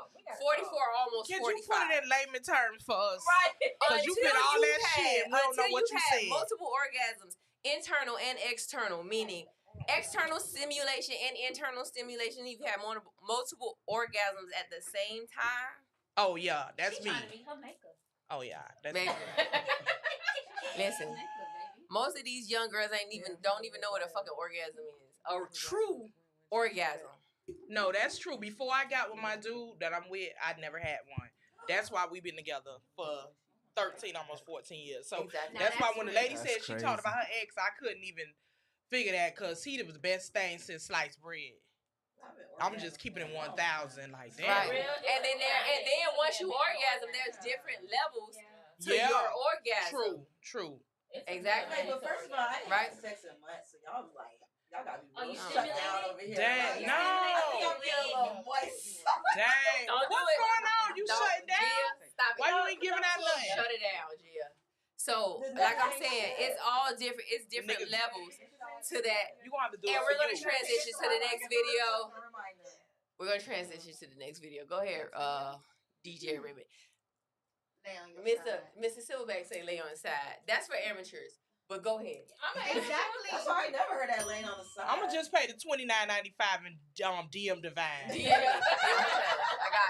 44, almost 45. Can you put it in layman terms for us? Right. Because you been all that shit. We don't know what you said. Multiple orgasms, internal and external, meaning external stimulation and internal stimulation. You've had multiple orgasms at the same time. Oh, yeah. That's me. Trying to be her makeup. Oh, yeah. That's me. Listen, most of these young girls don't even know what a fucking orgasm is. A true orgasm. No, that's true. Before I got with my dude that I'm with, I'd never had one. That's why we've been together for 13, almost 14 years. So exactly. that's why when the lady That's said she crazy. talked about her ex, I couldn't even figure that because he was the best thing since sliced bread. I'm just keeping it 1,000 like that. Right. And then once you orgasm, there's different levels to your orgasm. True. Exactly. Hey, but first of all, I ain't had sex in months, so y'all like, y'all gotta be real shut down over here. Dang, Like, no. y'all get a little moist. Dang. Don't do What's it. going on? You Don't, shutting down? Gia, stop it. Why you ain't giving out nothing? Shut it down, Gia. So, like I'm saying, it's all different. It's different levels to that. You gonna have to do And it we're for gonna you. transition to the next video. We're gonna transition to the next video. Go ahead, DJ Ribbit. Mr. Silverback say lay on the side. That's for amateurs. But go ahead. Exactly. That's why I never heard that laying on the side. I'm gonna just pay the $29.95 and DM Divine. I got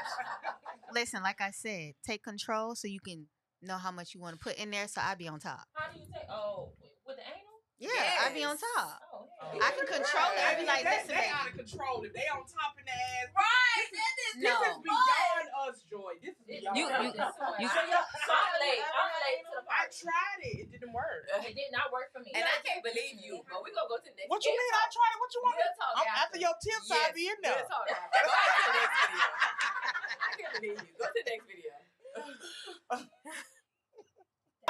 you. Listen, like I said, take control so you can know how much you want to put in there. So I be on top. How do you take? Oh, with the anal? Yeah, I be on Yes. top. Oh, I can control it. I be like, listen, they baby. out of control. If they on top in the ass, Right. this No. is beyond us, Joy. This is beyond You- us. you- I'm late to the I party. tried it. It didn't work. It did not work for me. And I can't believe you, but we're gonna go to the next What you video. mean? I tried it. What you want? We'll talk After your tips, Yes, I'll be in there. We'll talk after. Go ahead to the next video. I can't believe you. Go to the next video.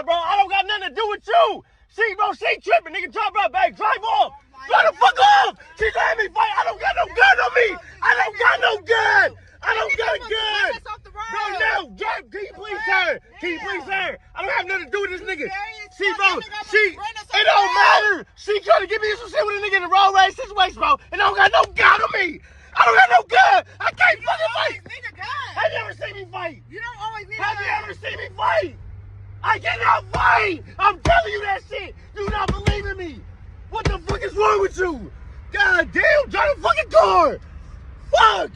Bro, I don't got nothing to do with you. She tripping, nigga. Drop her back. Drive off. Drive the fuck off. She let me fight. I don't got no gun on me. I don't got no gun. I don't got a gun. Bro, no. Drive. Can you please turn? Can you please turn? I don't have nothing to do with this nigga. It don't matter. She trying to get me some shit with a nigga in the road rage situation, bro. And I don't got no gun on me. I don't got no gun. I can't fucking fight. Have you ever seen me fight? You don't always need a gun. Have you ever seen me fight? I cannot fight! I'm telling you that shit! Do not believe in me! What the fuck is wrong with you? God damn, drive the fucking car! Fuck!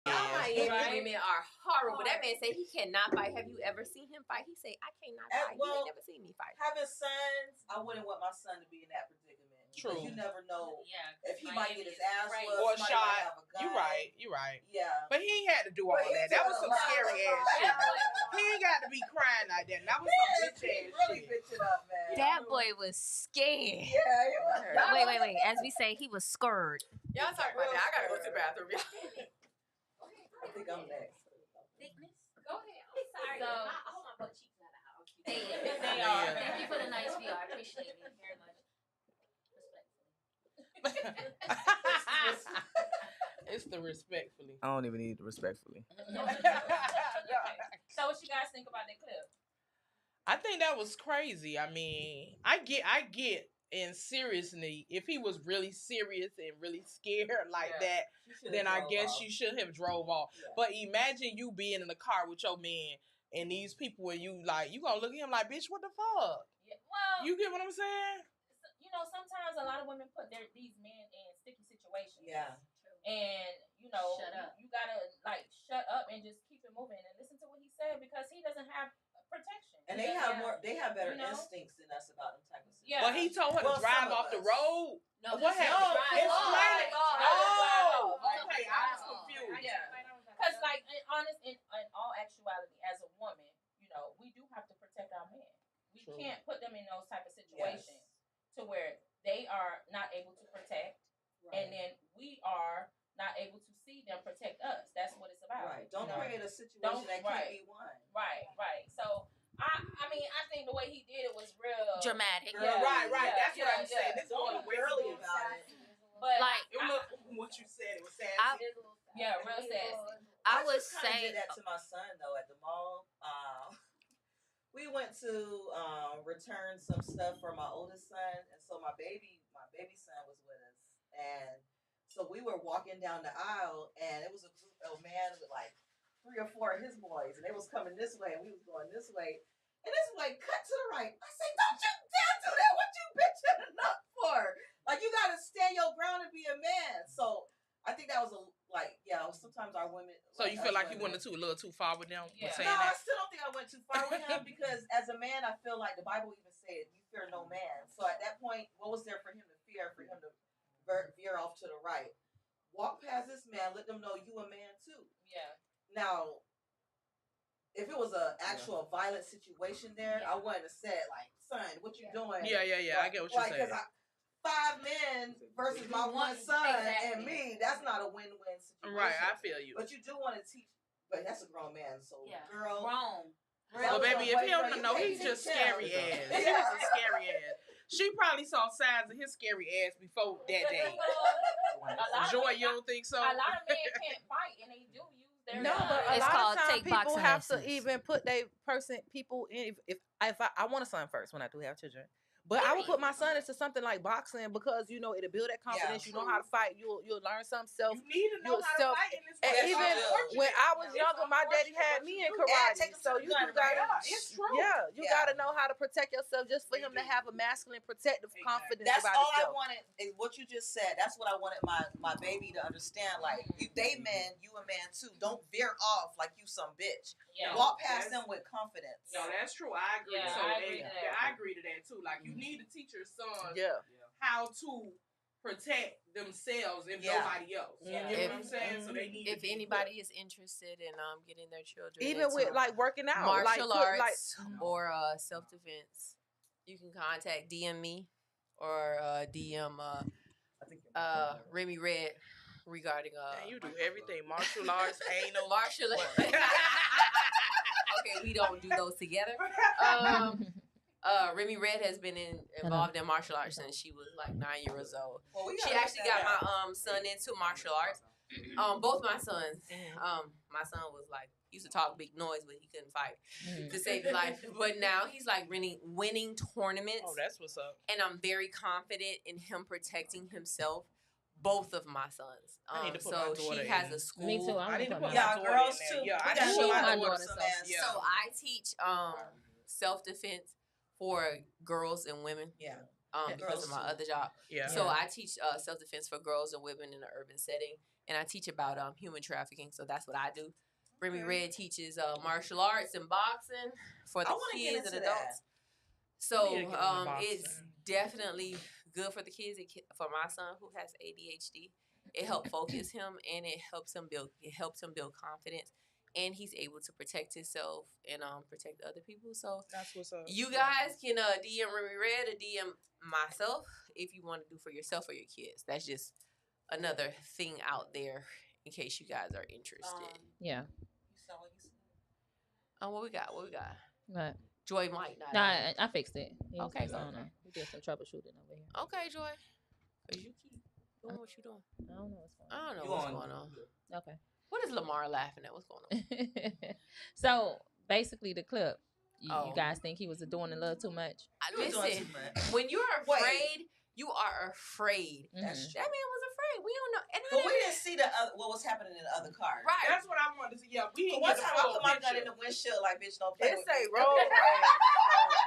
Women are horrible. That man say he cannot fight. Have you ever seen him fight? He say, I cannot fight. You ain't never seen me fight. Having sons, I wouldn't want my son to be in that predicament. True. You never know if he Miami might get his is ass crazy. whooped, Or somebody shot. might have a gun. You right. Yeah. But he ain't had to do all But he that. That was did some a lot scary of ass shit. He ain't got to be crying like that. That was some bitch ass Really shit. bitch it up, man. That boy was scared. Yeah, he was. Wait. As we say, he was scared. Y'all talk about that. I gotta go to the bathroom, y'all. I think I'm next. Thickness? Go ahead. I'm sorry. So- I hope my butt cheeks not out. They are. Yeah. Thank you for the nice view. I appreciate it very much. It's the respectfully. I don't even need to respectfully. So what you guys think about that clip? I think that was crazy. I mean, I get in seriously, if he was really serious and really scared like that, then I guess you should have drove off. Yeah. But imagine you being in the car with your man and these people, and you like, you gonna look at him like, bitch, what the fuck? Yeah. Well, you get what I'm saying? You know, sometimes a lot of women put these men in sticky situations. Yeah. And you know, you gotta like shut up and just keep it moving and listen to what he said, because he doesn't have protection. And they have better instincts than us about them type of situations. Yeah. But he told her to drive off the road. No, what happened? Explain it. Oh, okay. I was confused. Yeah. Because like in all actuality, as a woman, you know, we do have to protect our men. We can't put them in those type of situations to where they are not able to protect, and then we are not able to see them protect us. That's what it's about. Right. Don't create a situation that can't be won. Right. So I mean, I think the way he did it was real dramatic. Yeah, right. That's what I'm saying. This one girly about it. But like what you said, it was sad. Yeah, real sassy. I would say did that to my son though at the mall. We went to return some stuff for my oldest son, and so my baby son was with us, and so we were walking down the aisle, and it was a group of man with like 3 or 4 of his boys, and they was coming this way, and we was going this way, and this way cut to the right. I said, "Don't you dare do that! What you bitching up for? Like you gotta stand your ground and be a man." So I think that was sometimes our women. So you feel like you went a little too far with them? Yeah. No, I still don't think I went too far with him because as a man, I feel like the Bible even said, "You fear no man." So at that point, what was there for him to fear? For him to veer off to the right, walk past this man, let them know you a man too. Yeah. Now, if it was an actual violent situation there, I wouldn't have said like, "Son, what you doing?" Yeah. I get what you're saying. 5 men versus my one son and me, that's not a win-win situation. Right, I feel you. But you do want to teach, but that's a grown man, so girl. Grown. Well, baby, if he don't know, he's just scary ass. He's a scary ass. She probably saw signs of his scary ass before that day. Joy, you don't think so? A lot of men can't fight, and they do use their but a it's lot called of times take people boxing have lessons. to even put people in. If I want a son first when I do have children. But I would put my son into something like boxing because it'll build that confidence. You know how to fight. You'll learn some self. You need to know how to fight in this And world. even when I was younger, my daddy had me in karate. So you gotta, it's true. Yeah, you gotta know how to protect yourself just for him to have a masculine, protective confidence. That's about all himself. I wanted. Is what you just said. That's what I wanted my baby to understand. Like, if they man, you a man too. Don't veer off like you some bitch. Yeah. Walk past them with confidence. No, that's true. I agree. Yeah, So I agree to that too. Like, you need to teach your son how to protect themselves and nobody else. Yeah. You know what I'm saying? So they need. If anybody is interested in getting their children, Even with like working out, martial arts or self defense, you can DM me or DM Remy Red regarding Man, you do everything. Martial arts, anal. martial. Okay, we don't do those together. Remy Red has been involved in martial arts since she was like 9 years old. Well, She actually got my son into martial arts. Both my sons. My son was like, used to talk big noise, but he couldn't fight to save his life. But now he's like winning tournaments. Oh, that's what's up. And I'm very confident in him protecting himself. Both of my sons. I need to put so my daughter she has in. a school. Me too. I need to put my Yeah, daughter girls in there. too. Yeah, We I gotta need show to my put daughter some some ass. ass. Yeah. So I teach self-defense for girls and women. Yeah. Because of my other job. Yeah. So I teach self-defense for girls and women in an urban setting. And I teach about human trafficking. So that's what I do. Remy Red teaches martial arts and boxing for the kids and adults. So it's definitely good for the kids. For my son who has ADHD, it helps focus him and it helps him build confidence. And he's able to protect himself and protect other people. So that's what's up. You guys can DM Remy Red or DM myself if you want to do for yourself or your kids. That's just another thing out there in case you guys are interested. Yeah. What we got? What? Joy might not. Nah, I fixed it. Okay, I don't know. We did some troubleshooting over here. Okay, Joy. Cause you keep doing what you doing. I don't know what's going on. I don't know what's going on. Okay. What is Lamar laughing at? What's going on? So basically, the clip, You guys think he was doing a little too much? Listen, when you're afraid, you are afraid. That man was afraid. We don't know. And but we didn't see what was happening in the other car. Right. That's what I wanted to see. Yeah, we didn't One get time I put my gun in the windshield like, bitch, don't play with me. road rage.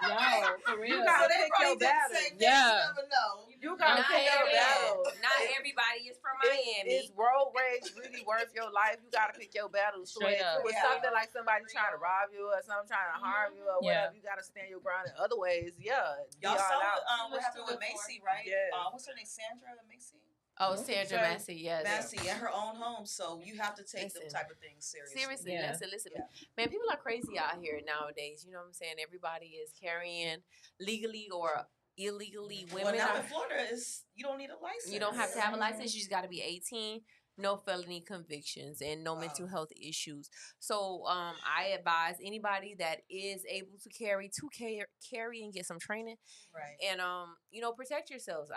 No, for real. You gotta So they pick probably your did the battle. same thing. Yeah. You never know. You gotta pick your battle. Not everybody is from Miami. Is road rage really worth your life? You gotta pick your battles. Straight up. If it was something like somebody trying to rob you or something trying to harm you or whatever, you gotta stand your ground. In other ways, y'all saw what happened with Macy, right? Yeah. What's her name? Sandra Macy. Oh, Sandra Massey, yes. Massey in her own home, so you have to take them type of things seriously. Seriously, listen. Yeah. Man, people are crazy out here nowadays. You know what I'm saying? Everybody is carrying legally or illegally. Women well, now in Florida, you don't need a license. You don't have to have a license. You just got to be 18. No felony convictions and no mental health issues. So I advise anybody that is able to carry and get some training. Right. And protect yourselves.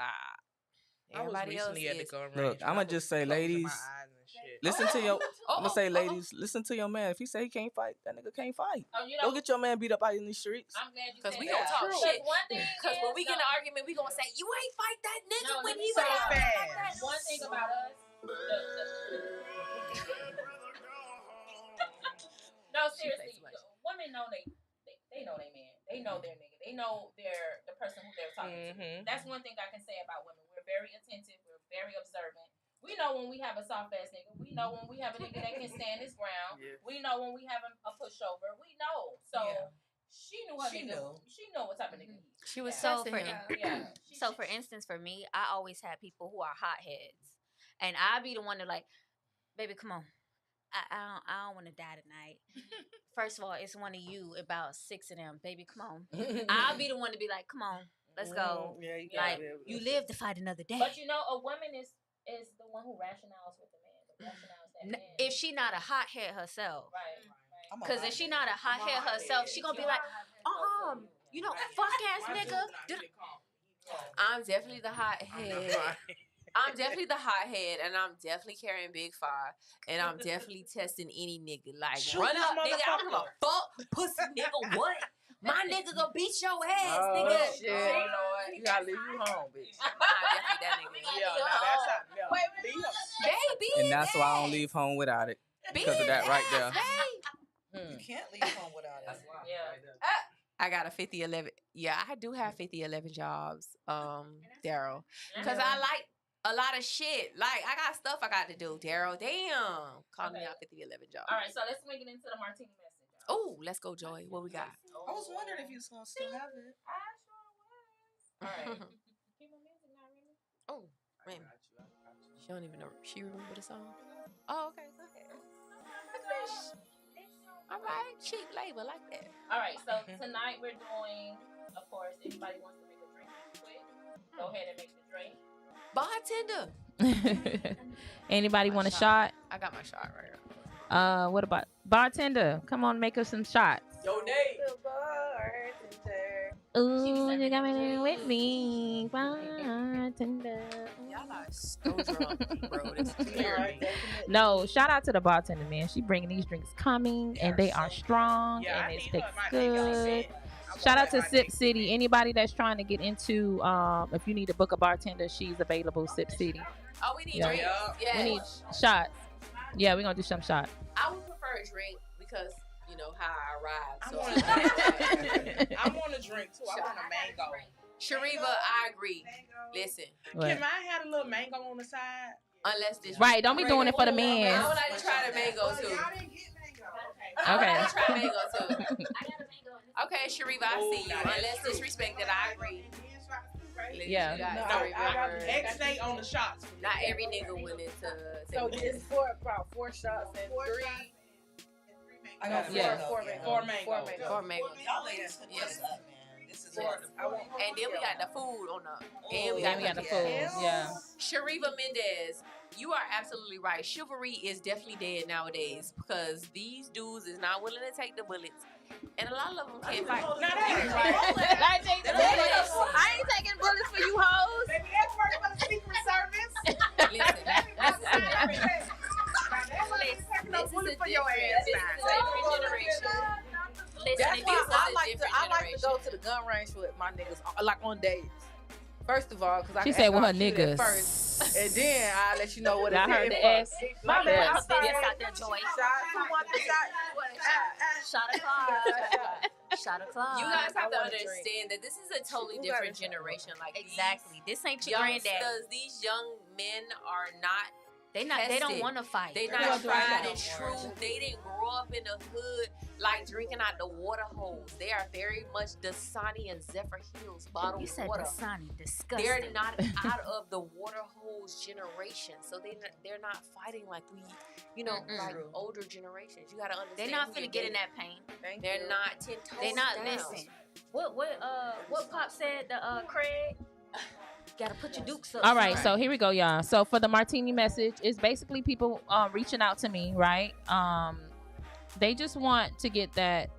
Everybody else is. Look, I'm gonna just say, ladies, listen to your. I'm gonna say, ladies, listen to your man. If he say he can't fight, that nigga can't fight. Don't get your man beat up out in these streets. I'm glad you because we said gonna talk shit. Because when we get in an argument, we gonna say you ain't fight that nigga when he so was fast. One thing about us. No, seriously, women know they know they man. They know their nigga. They know the person who they're talking to. That's one thing I can say about women. We're very attentive. We're very observant. We know when we have a soft ass nigga. We know when we have a nigga that can stand his ground. Yeah. We know when we have a pushover. We know. So she knew her nigga. She knew what type of nigga he is. She was so for for instance, for me, I always had people who are hotheads, and I be the one to like, baby, come on. I don't want to die tonight. First of all, it's one of you, about 6 of them. Baby, come on. I'll be the one to be like, come on, let's go. Yeah, you live to fight another day. But a woman is the one who rationales with the man. Rationales that man. If she not a hothead herself. Right. Because if she not a hothead herself, she gonna be like, fuck ass nigga. I'm definitely the hothead. I'm definitely the hothead, and I'm definitely carrying Big 5, and I'm definitely testing any nigga. Like, run up, nigga, I don't give a fuck, pussy nigga, what? My nigga gonna beat your ass, nigga. Shit, Lord. You gotta leave you home, bitch. Definitely that nigga. Yeah, that's not baby. And that's why I don't leave home without it. Because of that right there. You can't leave home without it. Yeah. I got a 50-11. Yeah, I do have 50-11 jobs, Daryl. Because I like a lot of shit. Like, I got stuff I got to do, Daryl. Damn. Call me out 50-11 jobs. All right, so let's make it into the Martini message. Oh, let's go, Joy. What we got? I was wondering if you was going to still have it. I sure was. All right. Keep my music, not really. Oh, man. She don't even know. She remember the song? Oh, okay. Go ahead. All right. Cheap labor like that. All right. So tonight we're doing, of course, anybody wants to make a drink quick, go ahead and make the drink. Bartender. Anybody want a shot? I got my shot right now. What about bartender? Come on, make us some shots. Yo, Nate. Ooh, you got me with me, bartender. Y'all are so drunk, bro. It's clear. No, shout out to the bartender, man. She bringing these drinks coming, and they are strong, and it tastes good. Shout out to Sip City. Anybody that's trying to get into, if you need to book a bartender, she's available. Sip City. Oh, we need drinks. Yeah. We need shots. Yeah, we're gonna do some shots. I would prefer a drink because you know how I ride. So I want a drink too. I want a mango. Shariva, I agree. Listen, can I have a little mango on the side? Unless this right, don't be doing it for the man. I would like to try the mango too. Okay. I would like to try mango too. Okay, Shariva, I see you. Unless disrespected, I agree. Yeah. I got X-Day on the shots. Not every nigga willing to. So it's about 4 shots and 3. I got 4 mangoes. 4 mangoes. Y'all ladies hook us up, man. This is and then we got the food on the. And we got the food. Yeah. Shariva Mendez, you are absolutely right. Chivalry is definitely dead nowadays because these dudes is not willing to take the bullets. And a lot of them can't fight. I ain't taking bullets for you hoes. Baby, that's work for the Secret Service. Listen, this is a different generation. Listen, if you was a niggas like on dates. First of all, because I She can said act with all her cute at niggas. first, and then I'll let you know what Y'all it's heard in the for. S? My bad, Yes. I'm sorry. Yes, out there, Joy. Shot, who want the shot? Shot o'clock. Shot o'clock. You guys have to want a drink. understand that this is a totally Who got different a shot? generation. Like Exactly. This ain't these your granddad. youngsters, these young men are not. They don't tested. want to fight. They They're not not doing tried that and no more. true. They didn't grow up in the hood like drinking out the water hose. They are very much Dasani and Zephyr Hills bottled You said water. Dasani, disgusting. They're not out of the water hose generation, so they're not fighting like we, like older generations. You gotta understand. They're not who finna you're get in dating. that pain. They're not 10 toes They not down. listen. What Pop said to Craig? Gotta put your dukes up. All right, so here we go, y'all. So for the Martini message, it's basically people reaching out to me, right? They just want to get that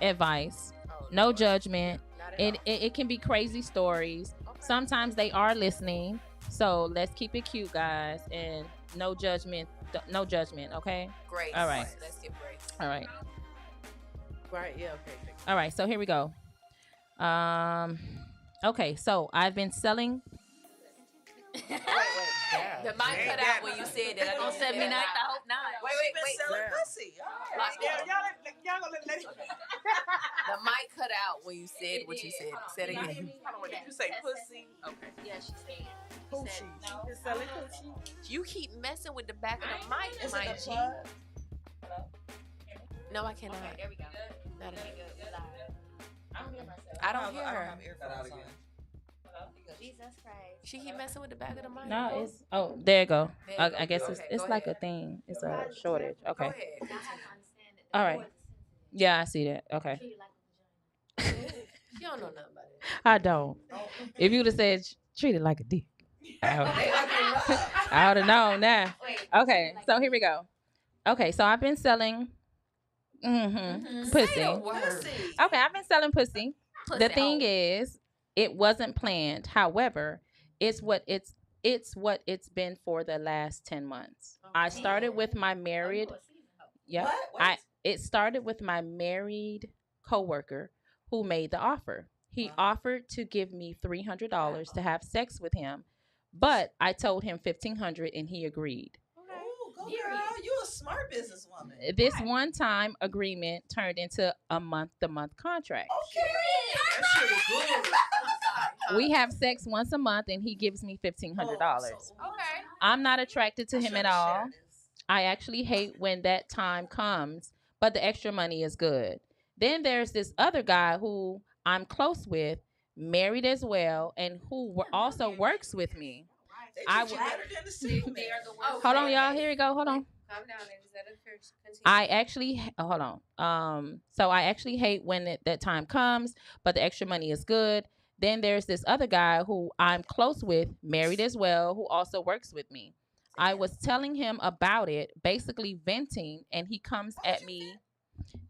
advice. No judgment. It can be crazy stories. Sometimes they are listening. So let's keep it cute, guys, and no judgment. No judgment, okay? Grace. All right. Let's get grace. All right. Right, yeah, okay. All right, so here we go. Okay, so I've been selling. The mic cut out when you said that. On 79th, I hope not. Wait. Selling pussy. Y'all gonna let it. The mic cut out when you said what you said. Say it again. Did you say pussy? Okay. Yeah, she said. Coochie. She's selling coochie. You keep messing with the back of the mic, Is Mike it G. the plug? No, I cannot. Okay, there we go. Not again. I'm hear myself. I don't hear I her. don't have earphones on. Jesus Christ. She keep messing with the back of the mic. No, it's there you go. There you go. I guess Okay, it's go like ahead. a thing. It's a shortage. Okay. Go ahead. All right. Yeah, I see that. Okay. You don't know nothing about it. I don't. If you'd have said treat it like a dick, I would have known now. Okay, so here we go. Okay, so I've been selling pussy. Say a word. Okay, I've been selling pussy. The Pussy. thing is, it wasn't planned. However, it's what it's been for the last 10 months. I started with my married. Yep. What? It started with my married coworker who made the offer. He offered to give me $300 to have sex with him, but I told him $1,500 and he agreed. Oh, go girl. You a smart businesswoman. This one-time agreement turned into a month-to-month contract. Okay. That shit was good. We have sex once a month and he gives me $1,500. Okay. I'm not attracted to him at all. I actually hate when that time comes, but the extra money is good. Then there's this other guy who I'm close with, married as well, and who also works with me. I better than the single man. Hold on, y'all. Here we go. Hold on. Calm down, ladies. Let her continue. I actually hold on. So I actually hate when that time comes, but the extra money is good. Then there's this other guy who I'm close with, married as well, who also works with me. I was telling him about it, basically venting, and he comes at me.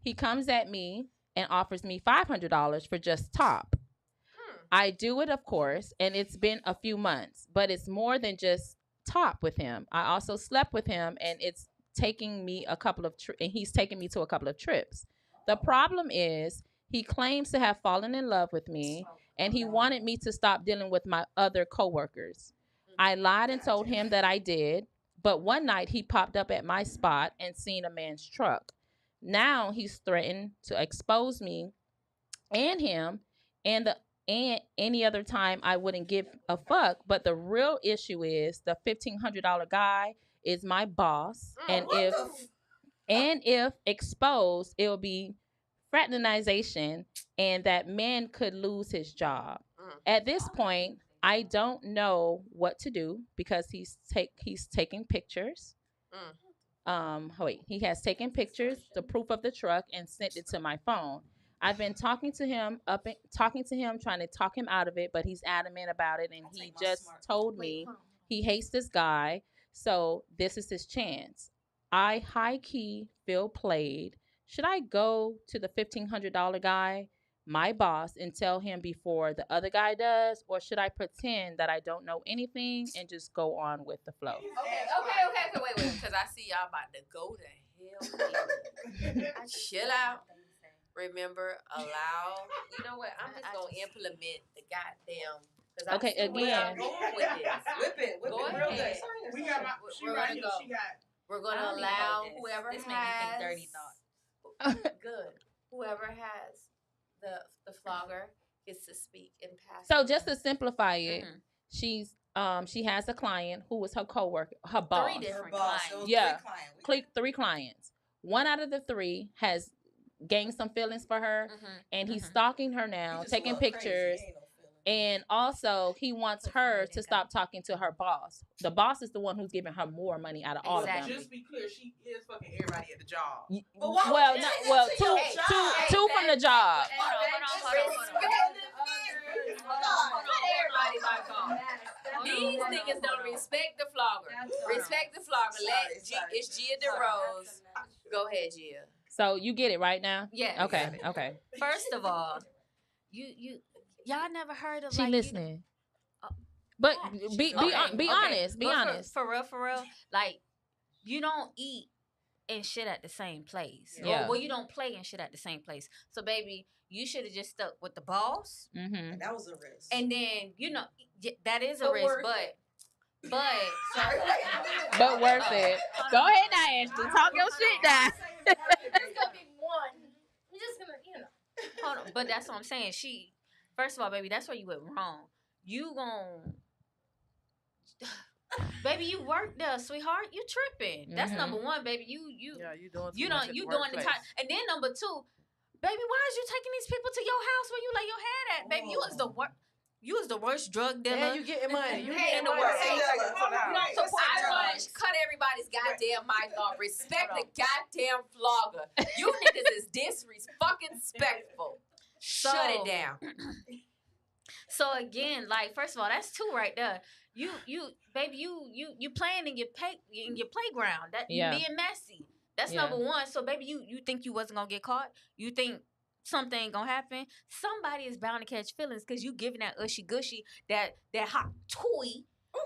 He comes at me and offers me $500 for just top. I do it, of course, and it's been a few months, but it's more than just top with him. I also slept with him, and it's taking me a couple of and he's taking me to a couple of trips. The problem is he claims to have fallen in love with me, and he wanted me to stop dealing with my other coworkers. I lied and told him that I did, but one night he popped up at my spot and seen a man's truck. Now he's threatened to expose me and him and any other time I wouldn't give a fuck. But the real issue is the $1,500 guy is my boss, and if exposed, it'll be fraternization, and that man could lose his job. At this point, I don't know what to do because he's taking pictures. He has taken pictures, the proof of the truck, and sent it to my phone. I've been talking to him, trying to talk him out of it, but he's adamant about it, and he just told me he hates this guy, so this is his chance. I high key feel played. Should I go to the $1,500 guy, my boss, and tell him before the other guy does, or should I pretend that I don't know anything and just go on with the flow? Okay, wait, because I see y'all about to go to hell. Chill out. Remember, allow. You know what? I'm just gonna implement the goddamn. Okay, again. Whip it Go real good. ahead. We got my, she right here. She got. We're gonna I don't even allow know this. whoever This has made me think dirty thoughts. good. Whoever has the flogger gets to speak and pass. So just to simplify it, Mhm. she has a client who was her coworker, her boss. 3 different boss. clients. So it was Yeah. 3 clients. 3 clients. One out of the 3 has gained some feelings for her, and he's stalking her now, taking pictures. And also, he wants her to stop talking to her boss. The boss is the one who's giving her more money out of all of them. Just be clear, she is fucking everybody at the job. Two from the job. These niggas don't respect the flogger. Respect the flogger. It's Gia DeRose. Go ahead, Gia. So you get it right now? Yeah. Okay. First of all, y'all never heard of She like listening. But be honest. Be But honest. For real, like you don't eat and shit at the same place. Yeah. Well, you don't play and shit at the same place. So, baby, you should have just stuck with the boss. Mm-hmm. That was a risk. And then that is a risk, but But worth it. Go ahead now, Ashley. Talk your shit now. It's gonna be one. I'm just gonna, hold on. But that's what I'm saying. First of all, baby, that's where you went wrong. Baby, you work there, sweetheart. You tripping. That's number one, baby. You doing the time. And then number 2, baby, why is you taking these people to your house where you lay your head at? Baby, you was the worst drug dealer. And you getting money. You in the world. I want to cut everybody's goddamn mic off. Respect the goddamn flogger. You niggas is disrespectful. Shut it down. So again, like, first of all, that's 2 right there. You playing in your playground. That you being messy. That's number 1. So baby, you think you wasn't gonna get caught? You think something ain't gonna happen? Somebody is bound to catch feelings because you giving that ushy gushy, that hot toy,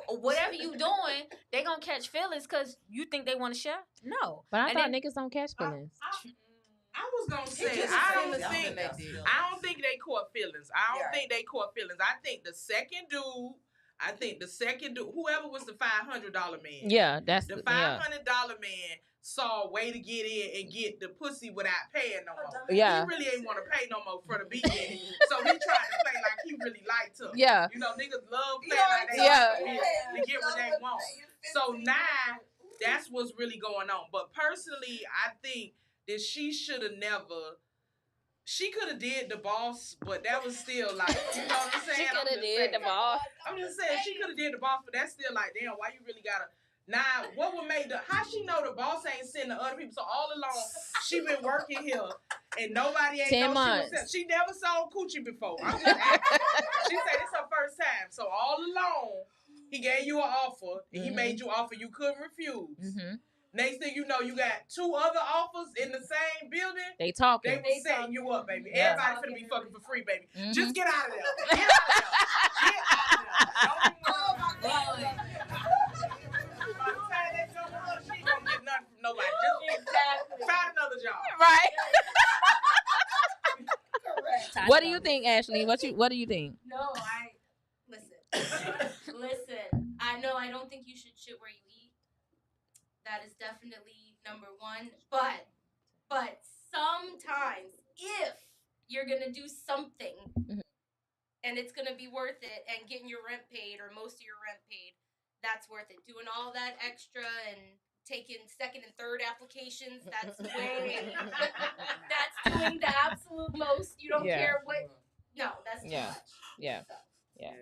or whatever you doing. They gonna catch feelings because you think they want to share. No, but I thought niggas don't catch feelings. I was gonna say I don't think they caught feelings. I don't think they caught feelings. I think the second dude, whoever was the $500 man. Yeah, that's the $500 man saw a way to get in and get the pussy without paying no more. Yeah. He really ain't want to pay no more for the beginning. So he tried to play like he really liked her. Yeah. You know, niggas love playing like they to get what they want. So now that's what's really going on. But personally, I think that she should have never. She could have did the boss, but that was still like, you know what I'm saying? She could have did the boss. I'm just saying she could have did the boss, but that's still like, damn, why you really gotta? Now, what would make how she know the boss ain't sending other people? So all along, she been working here, and nobody ain't 10 know months. she never sold coochie before. I'm just asking. She said it's her first time. So all along, he gave you an offer, and he made you offer you couldn't refuse. Mm-hmm. Next thing you know, you got 2 other offers in the same building. They talking. They were setting you up, baby. Yeah. Everybody finna be fucking for free, baby. Mm-hmm. Just get out of there. Get out of there. Get out of there. Oh my God. By the time they come with her, she ain't gonna get nothing from nobody. Just find another job. Right. Correct. What do you think, Ashley? What do you think? No, listen. I know I don't think you should shit where you eat. That is definitely number 1. But sometimes if you're gonna do something and it's gonna be worth it and getting your rent paid or most of your rent paid, that's worth it. Doing all that extra and taking 2nd and 3rd applications, that's that's doing the absolute most. You don't care what. No, that's too much. Yeah. So. Yeah.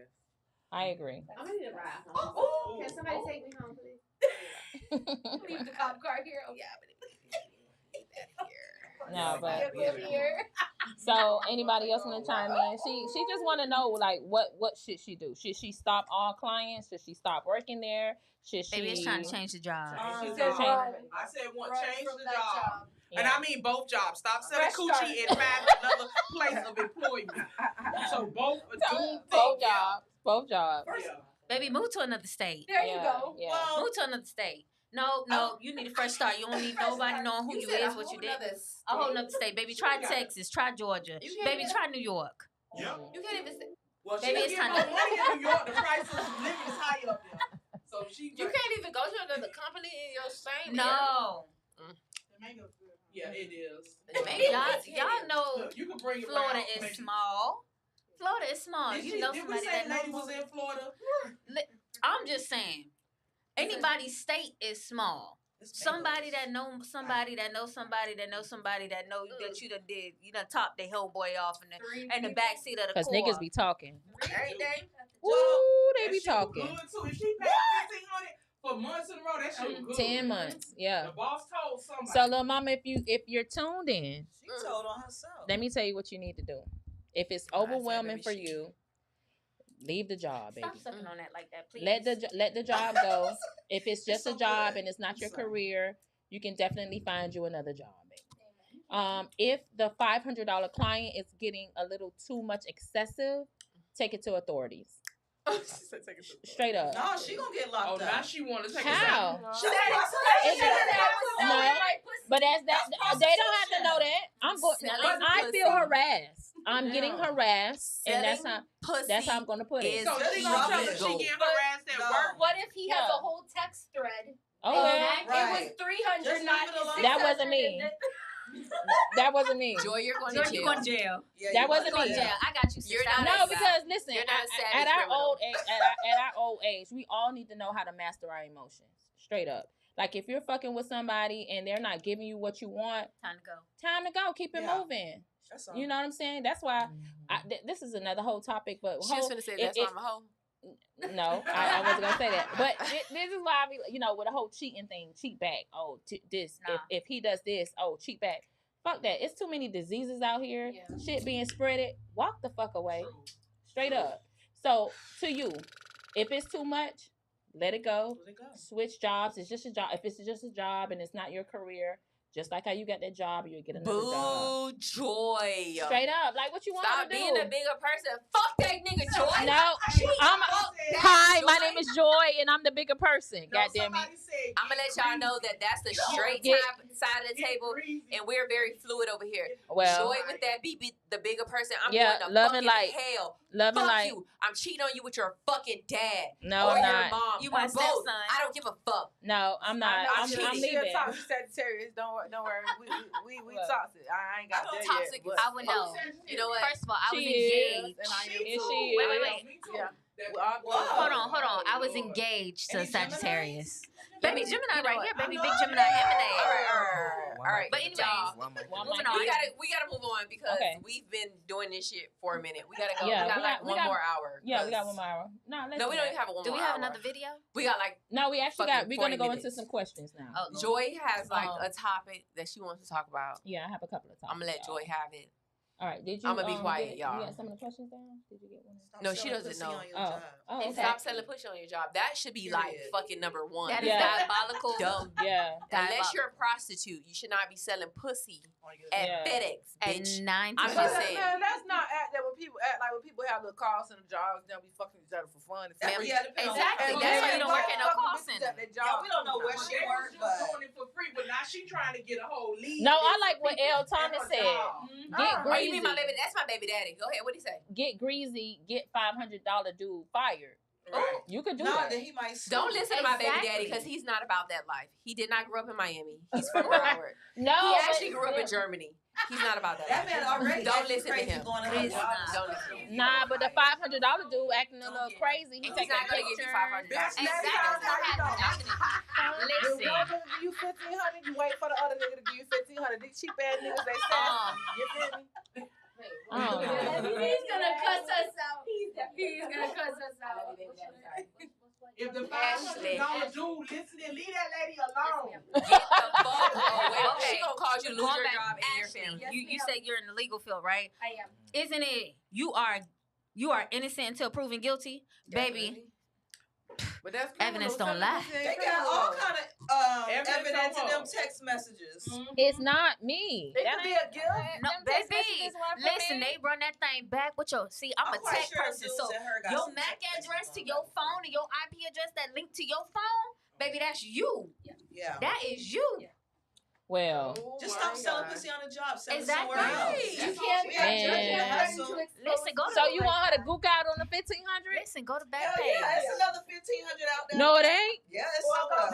I agree. I'm gonna need a ride home. Can somebody take me home, please? Leave the cop car here. Oh yeah, but No, but so anybody else want to chime in? She just want to know, like, what should she do? Should she stop all clients? Should she stop working there? Should she? Maybe it's trying to change the job. I said change the job. Yeah. And I mean both jobs. Stop selling coochie and find another place of employment. So both jobs. Yeah. Baby, move to another state. There you go. Yeah. Move to another state. No, you need a fresh start. You don't need nobody knowing who you is, what you did. A whole nother state, baby. Try Texas, try Georgia, baby. Try New York. Yep. You can't even say. Well, Baby, she it's get time more to- money in New York. The price of living is high up there. So she. You can't even go to another company in your same No. Yeah, it is. Y'all know Look, you can bring it Florida around, is make it- small. Florida is small. Did You she- know did we somebody say that the lady knows. was in Florida? I'm just saying. Anybody's state is small. Somebody that know somebody that knows somebody that knows somebody that know that you done topped their whole boy off in the back seat of the car. Because niggas be talking. Ain't they? Woo, they That be shit was talking. good too. If she paid $1,500 for months in a row, that shit was good. 10 months, yeah. The boss told somebody. So, little mama, if you're tuned in, She told on herself. let me tell you what you need to do. If it's overwhelming for you, leave the job, baby. Stop sucking on that like that, please. Let the job go. If it's just a job and it's not your career, you can definitely find you another job, baby. If the $500 client is getting a little too much excessive, take it to authorities. Straight up. No, she gonna get locked up. Oh, now she want to take How? it. She No, but they don't have to know that. I feel harassed. I'm getting harassed, and that's how I'm gonna put it. So she gonna tell her she getting harassed at work. What if he has a whole text thread? Oh, and right. it was 300, not That wasn't me. That wasn't me. Joy, you're going Joy, to you jail. going to jail. Yeah, That you wasn't going me. to jail. I got you. You're sister. not No, a- because listen, You're not a savvy at our criminal. old age, at our old age, we all need to know how to master our emotions. Straight up. Like if you're fucking with somebody and they're not giving you what you want, Time to go. Keep it Yeah. moving. That's all. You know what I'm saying? That's why this is another whole topic. But She was finna say that's why I'm a hoe. No, I wasn't gonna say that. But this is why I be, with the whole cheating thing, cheat back. Oh, this Nah. if he does this, oh, cheat back. Fuck that. It's too many diseases out here. Yeah. Shit being spreaded. Walk the fuck away. Straight up. So to you, if it's too much, let it go. Let it go. Switch jobs. It's just a job. If it's just a job and it's not your career, just like how you got that job, you get another job. Boo, Joy. Straight up, like what you want Stop to do. being a bigger person. Fuck that nigga, Joy. No, hi, my name is Joy, and I'm the bigger person. God damn it. I'm gonna let y'all know that that's the straight side of the table, and we're very fluid over here. Well, Joy with that be the bigger person. I'm yeah, going to love fucking and light. hell. Love and Fuck light. you. I'm cheating on you with your fucking dad. No, or I'm your not. mom. You or my both. stepson. I don't give a fuck. No, I'm not. I'm She'll leaving. talk to Sagittarius. Don't worry. We toxic. I ain't got I'm there toxic yet. as I would know. You know what? First of all, I was She is. engaged. And I am Yes, too. she is. Wait. Yeah. Hold on. I was engaged to Any Sagittarius. Geminis? Baby Gemini You know right what? here. Baby I Big know Gemini that. Emanate. All right. But anyways, moving on. We gotta move on because Okay. we've been doing this shit for a minute. We gotta go. Yeah, we got we like got- we one got- more hour. Yeah, we got 'cause- one more hour. No, No, we don't even have a one Do more we have hour. another video? We got like No, we actually fucking we're gonna 40 go into minutes. some questions now. Oh, Joy has like Um, a topic that she wants to talk about. Yeah, I have a couple of times. I'm gonna let Joy have it. All right, did you? I'ma be quiet, y'all. You got some of the questions down? Did you get one? No, she doesn't know. Oh, And okay. stop selling push on your job. That should be like Period. fucking number one. That is Yeah. diabolical. Dumb. Yeah. Unless you're a prostitute, you should not be selling pussy at Yeah. FedEx, bitch. At 9 to I'm 5. just saying. Man, that's not act that when people act like when people have little call center jobs, they'll be fucking each other for fun. And Ma'am, Yeah, depending on Exactly. what- That's why you Yeah, don't work at no fucking call bitches center. at their Yeah, job we don't know where sometimes. she They worked, was but just doing it for free, but now she trying to get a whole lead. No, I list like of what people L. at Thomas her said. job. Get Oh, you mean my greasy. baby? That's my baby daddy. Go ahead. What do you say? Get greasy. Get $500 dude fired. Right. You could do no, that. then he might sue. Don't listen to my baby Exactly. daddy because he's not about that life. He did not grow up in Miami. He's from Broward. No, He but- actually grew up in Germany. He's not about that. That life. man already Don't acting listen to crazy him. going to It's her job. not. Don't listen to him. Nah, but the $500 dude acting a little get it. crazy. He He's taking not gonna give you pictures. $500. Bitch, Exactly. next time, Listen. When one nigga give you 1,500, you wait for the other nigga to give you 1,500. These cheap ass niggas, they sassy. You feel me? Oh, no. He's gonna cuss us out. He's gonna cuss us out. If the Ashley. $500 dude listening, leave that lady alone. Get the fuck away. Okay. She gonna cause you to lose Going your back, job and your Ashley, family. you say you're in the legal field, right? I am. Isn't it you are innocent until proven guilty? Baby, But that's Evidence criminal. don't lie. Something They ain't got all criminal. kind of Evidence evidence in on them what? text messages. It's not me. It That could be ain't- a gift. no, them text baby. messages weren't for Listen, me. they run that thing back with your. See, I'm a quite tech sure person, dudes so and her got your some MAC text messages address on to them. your phone and your IP address that link to your phone, baby, that's you. Yeah. That is you. Well, Just stop selling pussy on the job. Sell it Exactly. somewhere else. You can't. Listen, go to. so you want her to gook out on the 1,500? Listen, go to Hell Backpage. yeah, it's another 1,500 out there. No, it ain't. Yeah, it's somewhere.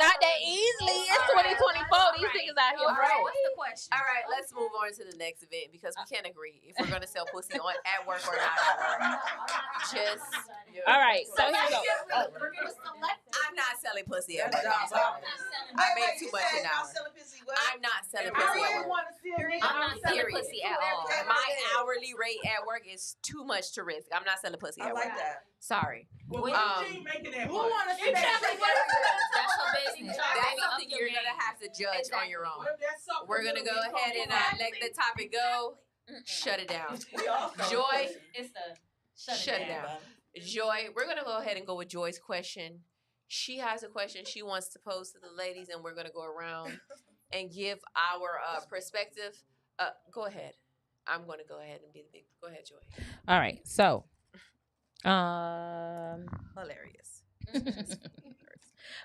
Not that easily. It's 2024. These niggas out here All right, broke. what's the question? All right, let's move on to the next event because we can't agree if we're gonna sell pussy on at work or not at work. Just All right, so here we go. We're gonna select. I'm not selling pussy at work. I'm sorry. I make too much an hour. I'm not selling pussy at work. I'm not selling pussy at all. My hourly rate at work is too much to risk. I'm not selling pussy at work. I like that. Sorry. Well, who making that Who want to see Exactly. that? That's her business. That's something you're gonna have to judge on your own. We're gonna go ahead and let the topic go. Shut it down. Joy, It's the shut it down. Joy, we're gonna go ahead and go with Joy's question. She has a question she wants to pose to the ladies, and we're gonna go around and give our perspective. Go ahead. I'm gonna go ahead and be the big. Go ahead, Joy. All right, so Hilarious.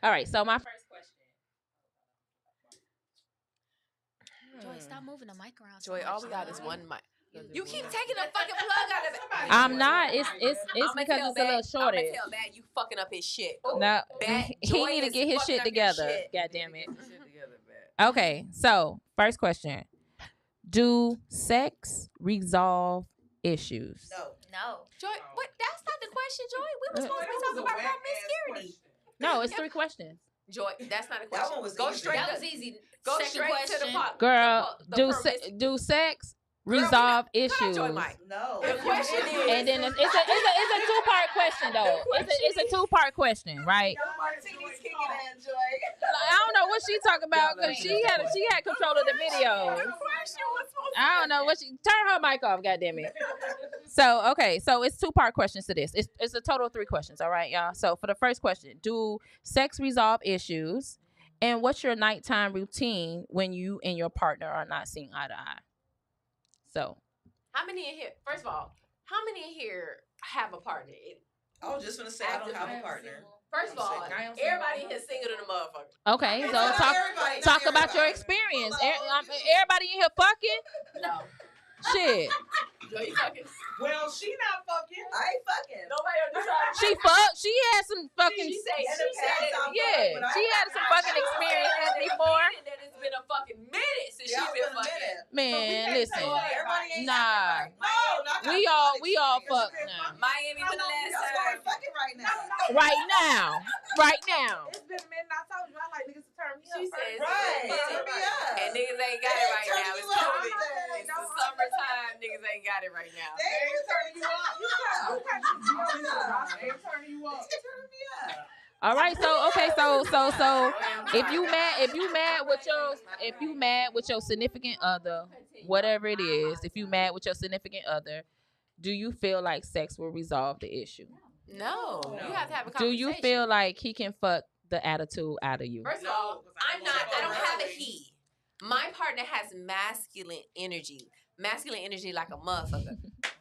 all right, so my first question. Joy, stop moving the mic around. Joy, all we got is one mic. You keep taking the fucking plug out of it. I'm not. It's I'ma because tell it's a little Bat- shortage. I'ma tell Matt you fucking up his shit. No, Bat, he Joy need to is get his fucking shit up your together. shit. God damn it. Okay, so first question: do sex resolve issues? No. Joy, what? That's not the question, Joy. We were supposed to be talking about promiscuity. No, it's 3 questions. Joy, that's not a That question. one was Go easy. straight. That to- was easy. Go Second straight to the question. pot. Girl, The do sex Girl, we resolve not- cut out issues? Joy mic. No. The question is. And then it's a 2-part question though. It's a 2-part question, right? Martini's kicking in, Joy. I don't know what she talking about because she had control of the video. I don't know what she turn her mic off. God damn it. So okay, so it's 2-part questions to this. It's a total of 3 questions. All right, y'all. So for the first question, do sex resolve issues? And what's your nighttime routine when you and your partner are not seeing eye to eye? So How many in here? First of all, how many in here have a partner? I was just gonna say I don't have a partner. First of all, everybody in here single than a motherfucker. okay, so Not talk everybody, talk not about your everybody. experience. Hello. Everybody in here fucking? No. Shit. Joy, you fucking. Well, she not fucking. I ain't fucking. Nobody on this side. She fucked. She had some fucking. She said In the past, it. I'm Yeah, fucking, but I she ain't had some fucking experiences before. That it's been a fucking minute since Yeah, she's it's been been a fucking. minute. Man, listen. Everybody ain't Nah. acting right. No, not We all fuck now. Miami for the last That's why I'm time. fucking right now. Right now. Right now. It's been a minute. I told you I like niggas to turn me up. She says, Right. Turn me up. and niggas ain't got it right now. It's COVID. It's the summertime. Niggas ain't got it right now. They ain't turning you up. You ain't turning you up. Turn me up. All right, so okay, so if you mad with your significant other, whatever it is, if you mad with your significant other, do you feel like sex will resolve the issue? No. You have to have a Do conversation. you feel like he can fuck the attitude out of you? First of all, I don't have a he. My partner has masculine energy like a motherfucker.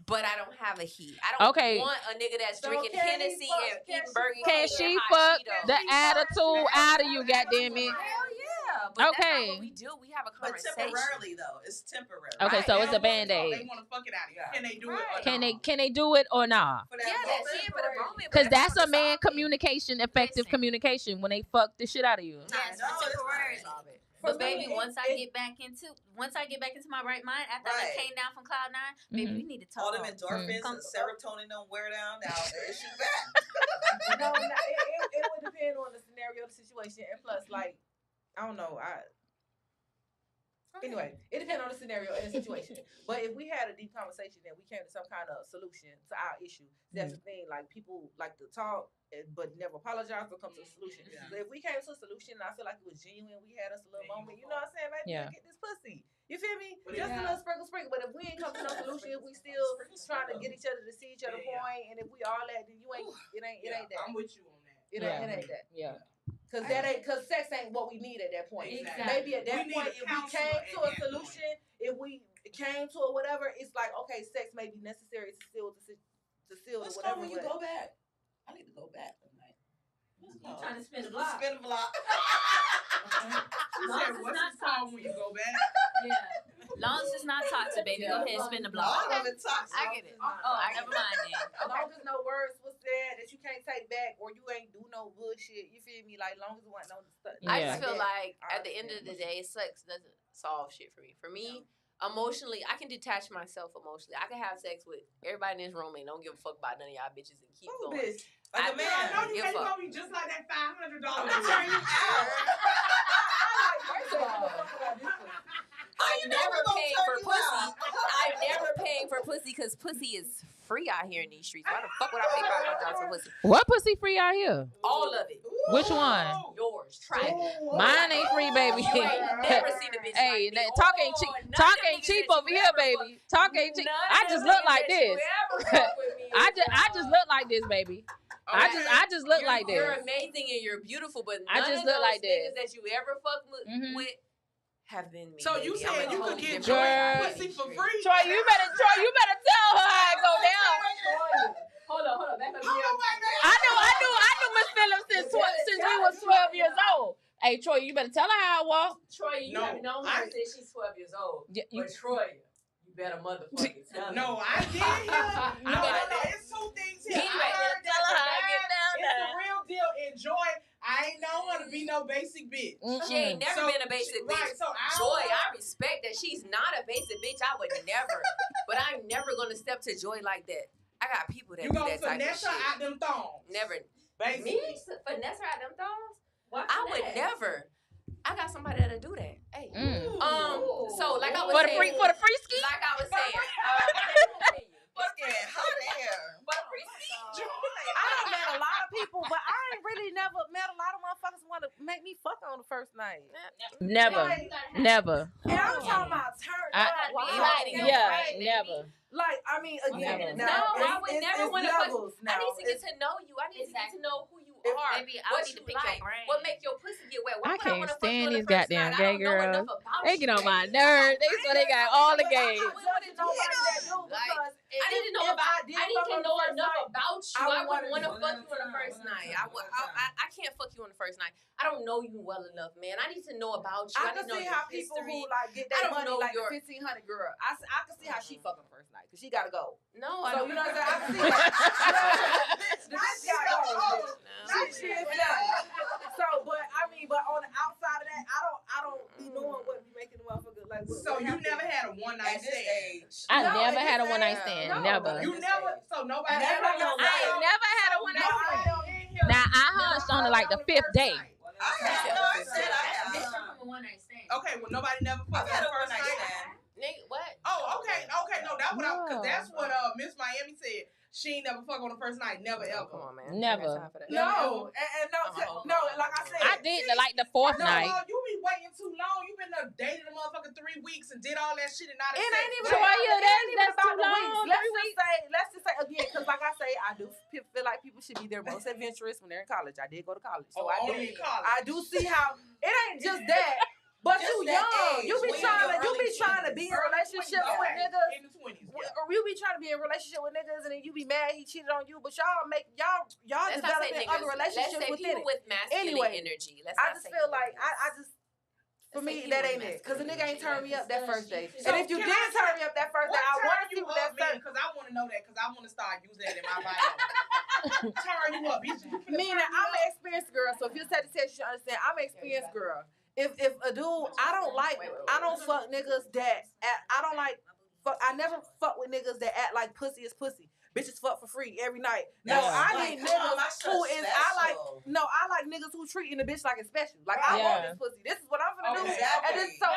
But I don't have a he. I don't Okay. want a nigga that's So drinking can he Hennessy fuck- and can eating she Burger fuck- King Can and she hot fuck Cheetos. the attitude out of you, goddammit? Hell yeah. But that's not Okay. what we do. We have a But conversation. temporarily though, it's temporary. Okay, so it's a They Band-Aid. want to fuck it out of you. Can they do it? Or Can not? they do it or not? For that Yeah, that's moment. it for the moment. but Because that's a not man solve it. communication, effective Listen. communication when they fuck the shit out of you. Yes, No, for it's temporarily. not. But For me, baby, once I get back into my right mind after I Right. came down from cloud 9, baby, Mhm. we need to All talk. them endorphins Come- and serotonin don't wear down. Now the issue back. No, it would depend on the scenario, the situation, and plus, like, I don't know. Anyway, it depends on the scenario and the situation. But if we had a deep conversation and we came to some kind of solution to our issue, that's the thing. Like, people like to talk, but never apologize or come to a solution. Yeah. So if we came to a solution and I feel like it was genuine, we had us a little moment, you know what I'm saying? Maybe Yeah. we'll get this pussy. You feel me? But Just a yeah. little sprinkle. But if we ain't come to no solution, if we still trying to get each other to see each other point, and if we all that, then it ain't that. I'm with you on that. It Yeah. ain't that. Yeah. Cause sex ain't what we need at that point. Exactly. Maybe at that We need point, a if we counselor came at to a that solution, if we came to a whatever, it's like, okay, sex may be necessary to seal Let's the go whatever. when you go back. I need to go back tonight. You trying to spin the block? Spin the block. She said, what's this called when you go back? Yeah. Long as it's not toxic, baby. Go ahead and spin the block. All of it toxic. I get it. Oh, never mind then. As long as no words was said that you can't take back or you ain't do no bullshit, you feel me? Like, long as it wasn't no stuff. I just feel like at the end of the day, sex doesn't solve shit for me. For me, emotionally, I can detach myself emotionally. I can have sex with everybody in this room and don't give a fuck about none of y'all bitches and keep going. Bitch. Like a man. I know you can't go be just like that $500. I'm turn you out. First of all, I never paying for pussy. I never paying for pussy because pussy is free out here in these streets. Why the fuck would I pay $500 for pussy? What pussy free out here? All of it. Which one? Yours. Try it. Mine ain't free, baby. You ain't never seen a bitch Hey, like me. talk ain't cheap. Talk ain't cheap over here, baby. Talk ain't cheap. I just look like this. I just look like this, baby. I just look like this. You're amazing and you're beautiful, but I none just of look those like this. niggas that you ever fuck with have been me. So you baby. saying I'm a you could totally get different pussy for free? Troy, you better tell her how it go down. Hold on, back up. I knew Miss Phillips since we was 12 years old. Hey, Troy, you better tell her how I walk. Troy, you have known her since she's 12 years old. Yeah, but Troy, you better motherfucking tell her. No, I did hear. No, it's two things here. Anyway, tell her how I get down there. It's the real deal. Enjoy. I ain't known her to be no basic bitch. She ain't never been a basic bitch. Right, so Joy, I respect that she's not a basic bitch. I would never. But I'm never going to step to Joy like that. I got people that do that type of shit. You gonna finesse her out them thongs. Never. Basic. Me? Finesse her out them thongs? I would never. I got somebody that'll do that. Hey. So like I was saying. For the free ski? Like I was saying. It's getting hot in here. I done met a lot of people, but I ain't really never met a lot of motherfuckers who want to make me fuck on the first night. Never. And I'm talking about turn up. Never. Like, I mean, again, no, I would never want to fuck. I need to get to know you. I need to get to know who you are. Baby, I need to pick your brain. What make your pussy get wet? I can't stand these goddamn gay girls. They get on my nerves. They swear they got all the gays. I need to know about. I need to know enough about you. I wouldn't want to fuck you on the first night. I can't fuck you on the first night. I don't know you well enough, man. I need to know about you. I can see how people who like get that money, like the 1,500 girl. I can see how she fucking first night because she gotta go. No, so you know what I'm saying. I can see that. This gotta go. She is not. So, but on the outside of that, I don't be knowing what be making the motherfucker like. So you never had a one night stand? I never had a one night stand. Never. You never. So nobody. I ain't never had a one night stand. Now I hunched on it like the 5th day. I said I had Okay, well nobody never fucked on the first night. Nigga, what? Oh, okay, no, that's what Miss Miami said. She ain't never fuck on the first night, never ever. Come on, man. Never. No, like I said, I did like the 4th night. No, you be waiting too long. You been dating a motherfucker 3 weeks and did all that shit and not. It ain't even that's too long. Let's just say again, because like I say, I do feel like people should be their most adventurous when they're in college. I did go to college, so I do see how it ain't just that. But you young, you be trying to be in relationships with niggas, or you be trying to be in a relationship with niggas, and then you be mad he cheated on you. But y'all developing other relationships within it. With masculine energy. I just feel like I just. For me, that ain't it. Because the nigga ain't turned me up that first day. And if you did turn me up that first day, I want to see what that first. Because I want to know that. Because I want to start using that in my bio. Turn you up, bitch. Meaning, I'm an experienced girl. So if you're Sagittarius, you should understand. I'm an experienced girl. If a dude, I don't fuck niggas that I never fuck with niggas that act like pussy is pussy. Bitches fuck for free every night. No, I need niggas who is I like niggas who treating the bitch like it's special. Like I want this pussy. This is what I'm gonna do. And this, that's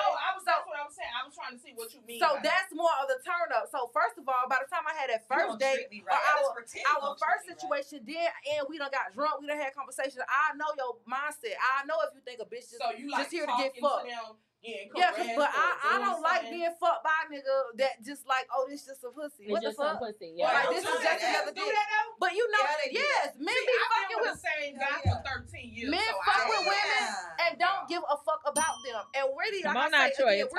what I was saying. I was trying to see what you mean. So that's more of the turn up. So first of all, by the time I had that first date, our first situation, and we done got drunk, we done had conversations. I know your mindset. I know if you think a bitch just here to get fucked. Yeah, but I don't like being fucked by a nigga that just like, oh, this just a pussy. What the fuck? Pussy, Like this is just another dick. But you know, yes, men be fucking with the same guy for 13 years. Men fuck with women and don't give a fuck about them. And really, like I say, again,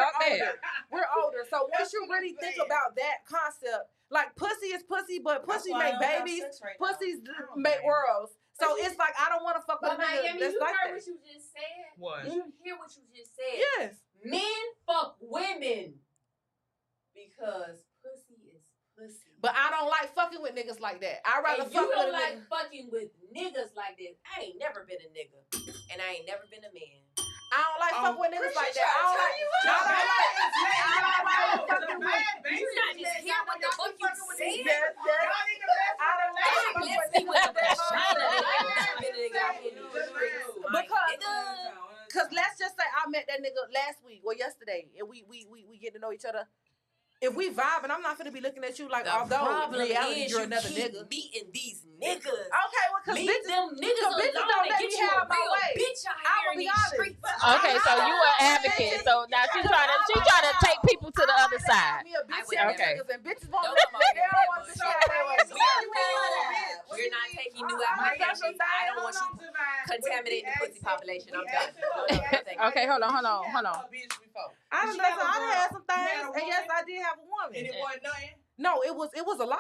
we're older. So once you really think about that concept, like pussy is pussy, but pussy make babies, pussies make worlds. So it's like I don't want to fuck with a nigga that's like that. What you just said. What? Did you hear what you just said? Yes. Men fuck women because pussy is pussy. But I don't like fucking with niggas like that. I rather And fuck you don't with a like nigga. fucking with niggas like this. I ain't never been a nigga, and I ain't never been a man. I don't like fucking with niggas like that. I don't like. fucking with. You not just hear what the fuck you saying? Yes. I don't like fucking Let's with see what the niggas. vagina Cause let's just say I met that nigga last week or yesterday, and we get to know each other. If we vibe, and I'm not gonna be looking at you like, The although problem in reality is you're you another keep nigga. meeting these niggas. Okay, well, cause Leave bitches, them niggas cause bitches alone don't and let get me you a have my real way. bitch out I'ma here in be these honest. streets. Okay, so you an advocate. So now she trying to take people to the other side. Me a bitch would have never. niggas and bitches won't Don't let come me. over They here don't with want that to have their way. We're not taking new applications. I don't want you contaminating the pussy population. I'm done. Okay, hold on. I done had some things, and yes, I did have a woman. And it wasn't nothing. No, it was a lot.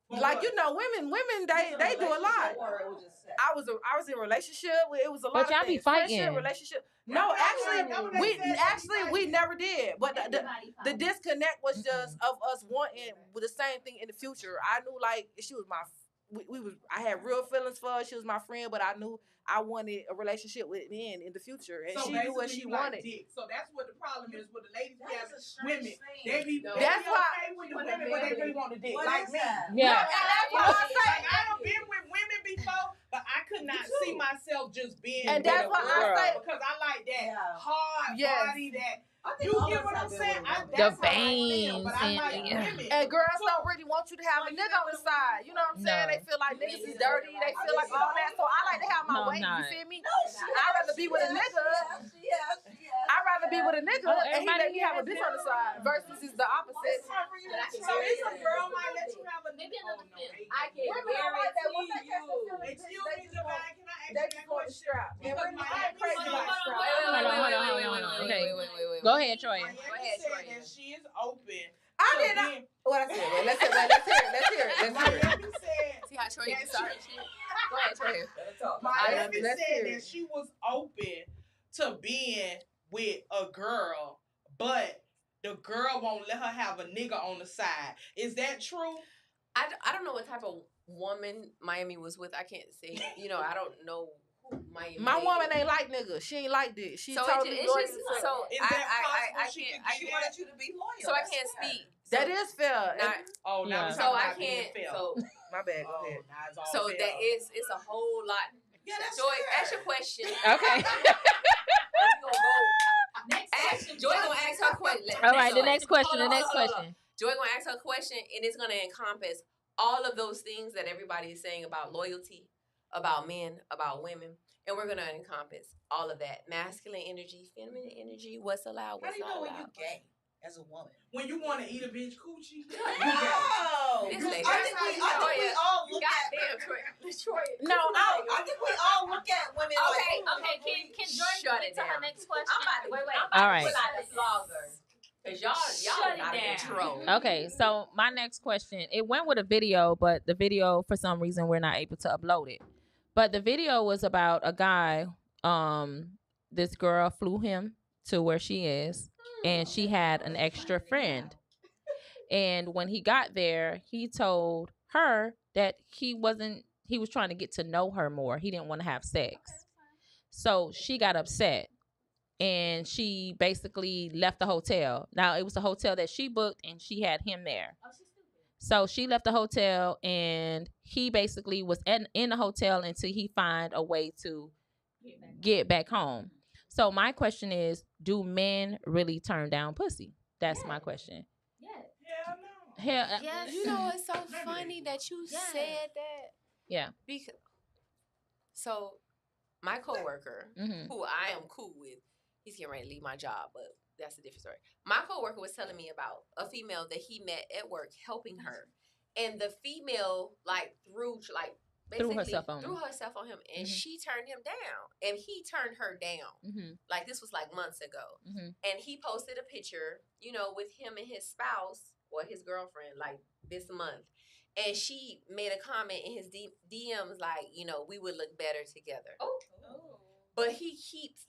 Like you know, women they do a lot. I was in a relationship. It was a lot But y'all of be things. Friendship, fighting. relationship. No, actually we never did. But the disconnect was just of us wanting with the same thing in the future. I knew like she was my. I had real feelings for her. She was my friend, but I knew I wanted a relationship with men in the future, and So she knew what she wanted. Dick. So that's what the problem is with the ladies. We have women. They be That's why okay with the women, but they really want the dick. Like me. Yeah. That's why I say. Like I done been with women before, but I could not see myself just being And with that's a why I girl say because I like that hard Yes. body that. You get what I'm saying? The That's how I feel, but I veins like and- women. And girls don't really want you to have a nigga on the side. You know what I'm saying? No. They feel like niggas is dirty. They feel like all that. So I like to have my No, way. not. You feel me? I'd rather be with a nigga. I'd rather be with a nigga Oh, and he let me everybody have a bitch on the side versus it's the opposite. So it's a girl might let you have a Maybe another film. I can Women don't like that. Once they catch guarantee their you. feelings, Excuse they me, just want- Javon, can I ask they you just that want the question? strap. And Because women, I ain't crazy about strap. Hold on. Okay. Go ahead, Troy. Miami said that she is open. I to did not. being- What I said? Wait, let's hear it. Miami said. See how Troy that gets started she- shit? Go ahead, Troy. Miami Let's said hear that it. she was open to being with a girl, but the girl won't let her have a nigga on the side. Is that true? I don't know what type of woman Miami was with. I can't say. I don't know who Miami. My dated. woman ain't like niggas. She ain't like this. She So totally it's loyal just to- so Is I that possible? I She can't. could I do can't. that? you to be loyal. So I That's can't fair. speak. That is fair. Not, Oh, now Yeah. we so talking I about being can't. fair. So My bad. Go ahead. Now it's all so fair. that is it's a whole lot. Yeah, that's Joy, fair. ask your question. Okay. We gonna go. Next question. Joy gonna ask her question. All right. The next question. Hold The on, next hold on, hold on. question. Joy gonna ask her question, and it's gonna encompass all of those things that everybody is saying about loyalty, about men, about women, and we're gonna encompass all of that: masculine energy, feminine energy, what's allowed, How what's do you not know when you allowed. gay as a woman? When you want to eat a bitch coochie, No. This lady. I think we all look at. Goddamn, Troy. No, I think we all look at women Okay, like. okay. Can Jordan Shut get it to her down. next question? I'm about to Wait. I'm about All to right. pull out the flogger. Cause y'all Shut it out of down. control. Okay, so my next question, it went with a video, but the video for some reason we're not able to upload it. But the video was about a guy. This girl flew him to where she is, and she had an extra friend. And when he got there, he told her that he was trying to get to know her more. He didn't want to have sex. So she got upset. And she basically left the hotel. Now, it was the hotel that she booked, and she had him there. So she left the hotel, and he basically was in the hotel until he find a way to get back home. So my question is, do men really turn down pussy? That's my question. Hell, Yes. You know, it's so funny that you Yes. said that. Yeah. Because so my coworker, Mhm. who I am cool with, he's getting ready to leave my job, but that's a different story. My coworker was telling me about a female that he met at work helping her, and the female threw herself on him. and Mhm. she turned him down, and he turned her down. Mm-hmm. This was months ago. Mm-hmm. And he posted a picture, with him and his spouse or his girlfriend, this month. And she made a comment in his DMs, we would look better together. Oh. But he keeps,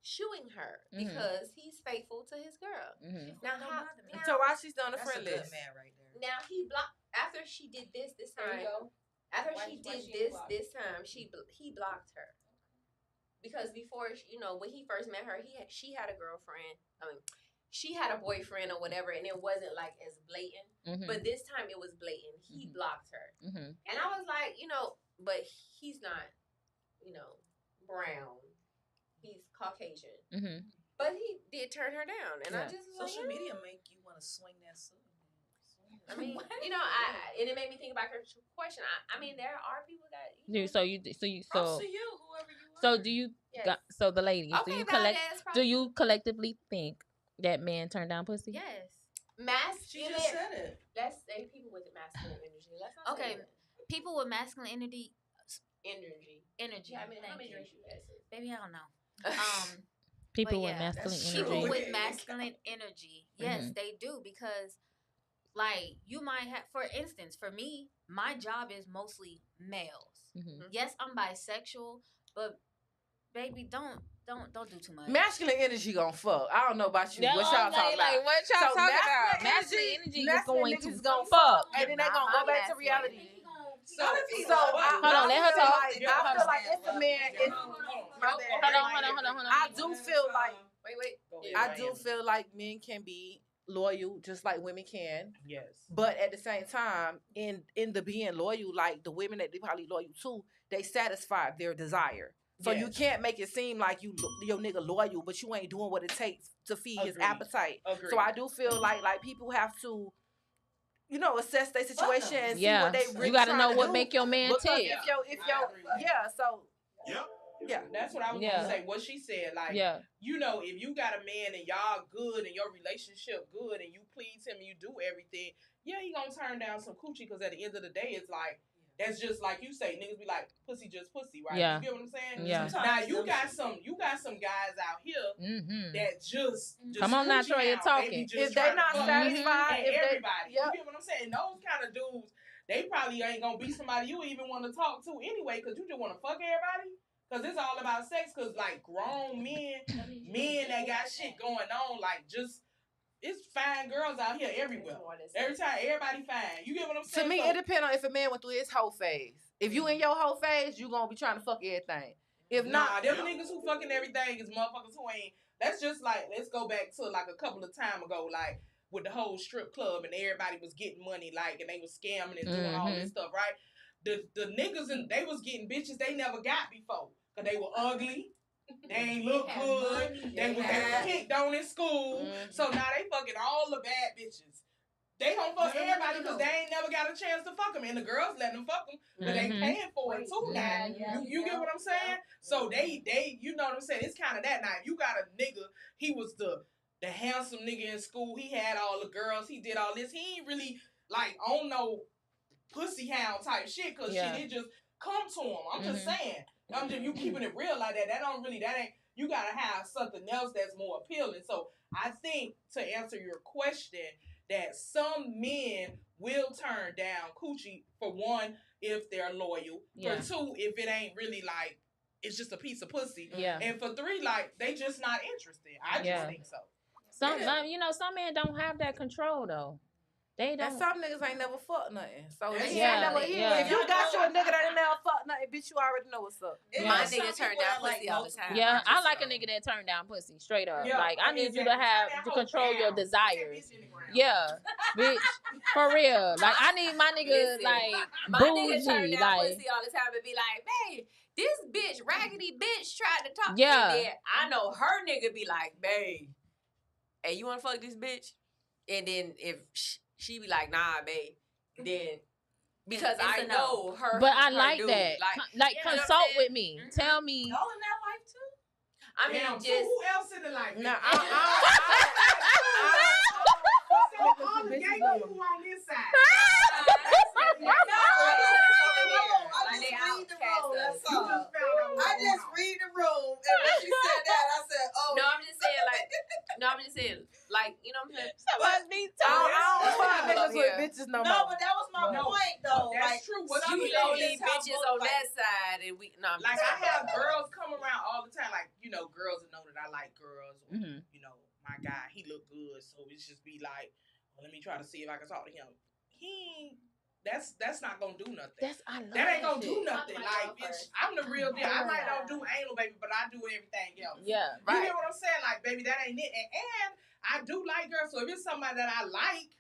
shooing her Mhm. because he's faithful to his girl. Mhm. Now, how, So why she's on the That's friend a good list? man right there. now he blocked after she did this There you time. go. After Why- she why did she this blocked? this time, he blocked her because before when he first met her, she had a girlfriend. I mean, she had a boyfriend or whatever, and it wasn't like as blatant. Mhm. But this time it was blatant. He blocked her, Mhm. and I was like, but he's not, brown. He's Caucasian, Mhm. but he did turn her down, and I Yeah. just was Social like, media make you want to swing that sword. I mean, What? and it made me think about her question. I mean, there are people that. Props to you, whoever you are. So do you? Yes. So the ladies, do Okay, you badass, do you collectively think that men turn down pussy? Yes. She Masculine. just said it. Let's say people with masculine energy. Let's not Okay, say that. people with masculine energy. Energy. Yeah, I mean, how Thank many you. drinks you had, sis? Baby, I don't know. People But with yeah, masculine that's energy. true. People with masculine energy, yes, Mhm. they do, because like you might have, for instance, for me, my job is mostly males. Mhm. Yes, I'm bisexual, but baby, don't do too much. Masculine energy gonna fuck. I don't know about you. Yeah, What y'all talking about? what y'all So talking about? masculine Masculine energy is masculine going niggas to gonna fuck. and then they Not gonna my go back to masculine reality. energy. Not if he So love I, you. Hold on, I let her feel talk. like, I feel like it's a man. It's, my bad. Hold on. I do feel like Wait. I do feel like men can be loyal just like women can. Yes. But at the same time, in the being loyal, like the women that they probably loyal to, they satisfy their desire. So you Yes. can't make it seem like your nigga loyal, but you ain't doing what it takes to feed his Agreed. appetite. Agreed. So I do feel like people have to, assess their situation and see Yeah. what they really You gotta trying know to what do. make your man Because tick. if your I agree with that. so Yep. yeah. That's what I was Yeah. gonna say. What she said, like, Yeah. if you got a man and y'all good and your relationship good and you please him and you do everything, yeah, he gonna turn down some coochie because at the end of the day, it's like that's just like you say, niggas be like, pussy just pussy, right? Yeah. You get what I'm saying? Yeah. Now you got some guys out here Mhm. that just Come on now, coochie Troy, you're hound. talking. They be just If they trying to not fuck satisfied, and if everybody, yep. you get what I'm saying? Those kind of dudes, they probably ain't gonna be somebody you even want to talk to anyway, because you just want to fuck everybody. Because it's all about sex. Because like grown men that got shit going on, like just it's fine girls out here everywhere. Every time, everybody fine. You get what I'm saying? To me, it depends on if a man went through his whole phase. If you in your whole phase, you gonna be trying to fuck everything. If not, them niggas who fucking everything is motherfuckers who ain't. That's just like, let's go back to like a couple of time ago, like with the whole strip club and everybody was getting money, like, and they was scamming and doing all this stuff, right? The niggas and they was getting bitches they never got before, cause they were ugly. They ain't look good. They was picked on in school. So now they fucking all the bad bitches. They don't fuck everybody because they ain't never got a chance to fuck them. And the girls letting them fuck them, but they paying for it too now. You get what I'm saying? So they you know what I'm saying? It's kind of that now. If you got a nigga, he was the handsome nigga in school. He had all the girls. He did all this. He ain't really like on no pussy hound type shit because shit, it just come to him. I'm just saying. I'm just, you keeping it real like that. That ain't, you gotta have something else that's more appealing. So I think to answer your question, that some men will turn down coochie, for one, if they're loyal. Yeah. For two, if it ain't really like, it's just a piece of pussy. Yeah. And for three, like, they just not interested. I just think so. Some men don't have that control though. They don't. And some niggas ain't never fucked nothing. So If he ain't never. yeah. If you got you a nigga that ain't never fucked nothing, bitch, you already know what's up. My nigga turned down pussy all the time. Yeah, I like a nigga that turn down pussy straight up. Yeah, like I need you to exactly. to control your desires. Yeah, bitch, for real. Like I need my nigga like my nigga turn bougie, down like pussy all the time and be like, babe, this bitch, raggedy bitch, tried to talk Yeah. to me. Then I know her nigga be like, babe, hey, you wanna fuck this bitch? And then if she be like, nah, babe, then because I know her. But I her like dude. that. Like you know what I'm consult saying? with me. Tell me. Y'all in that life too? I mean, Damn, so just who else in the life? Nah, all the gay people on this side. I just read the room, and when she said that, I said, "Oh." No, I'm just saying, like, you know what I'm saying? I don't fuck niggas with bitches no more. No, but that was my point though. That's like, true. What You I'm lonely saying is how bitches on both, that side, and we no. I'm like just I kidding. have girls come around all the time. Like girls that know that I like girls. Or, Mhm. My guy, he look good, so it's just be like, well, let me try to see if I can talk to him. That's not gonna do nothing. I love That ain't gonna shit. do nothing. Like, bitch, I'm the real deal. I might not do anal, baby, but I do everything else. Yeah, You get what I'm saying? Like, baby, that ain't it. And I do like girls, so if it's somebody that I like,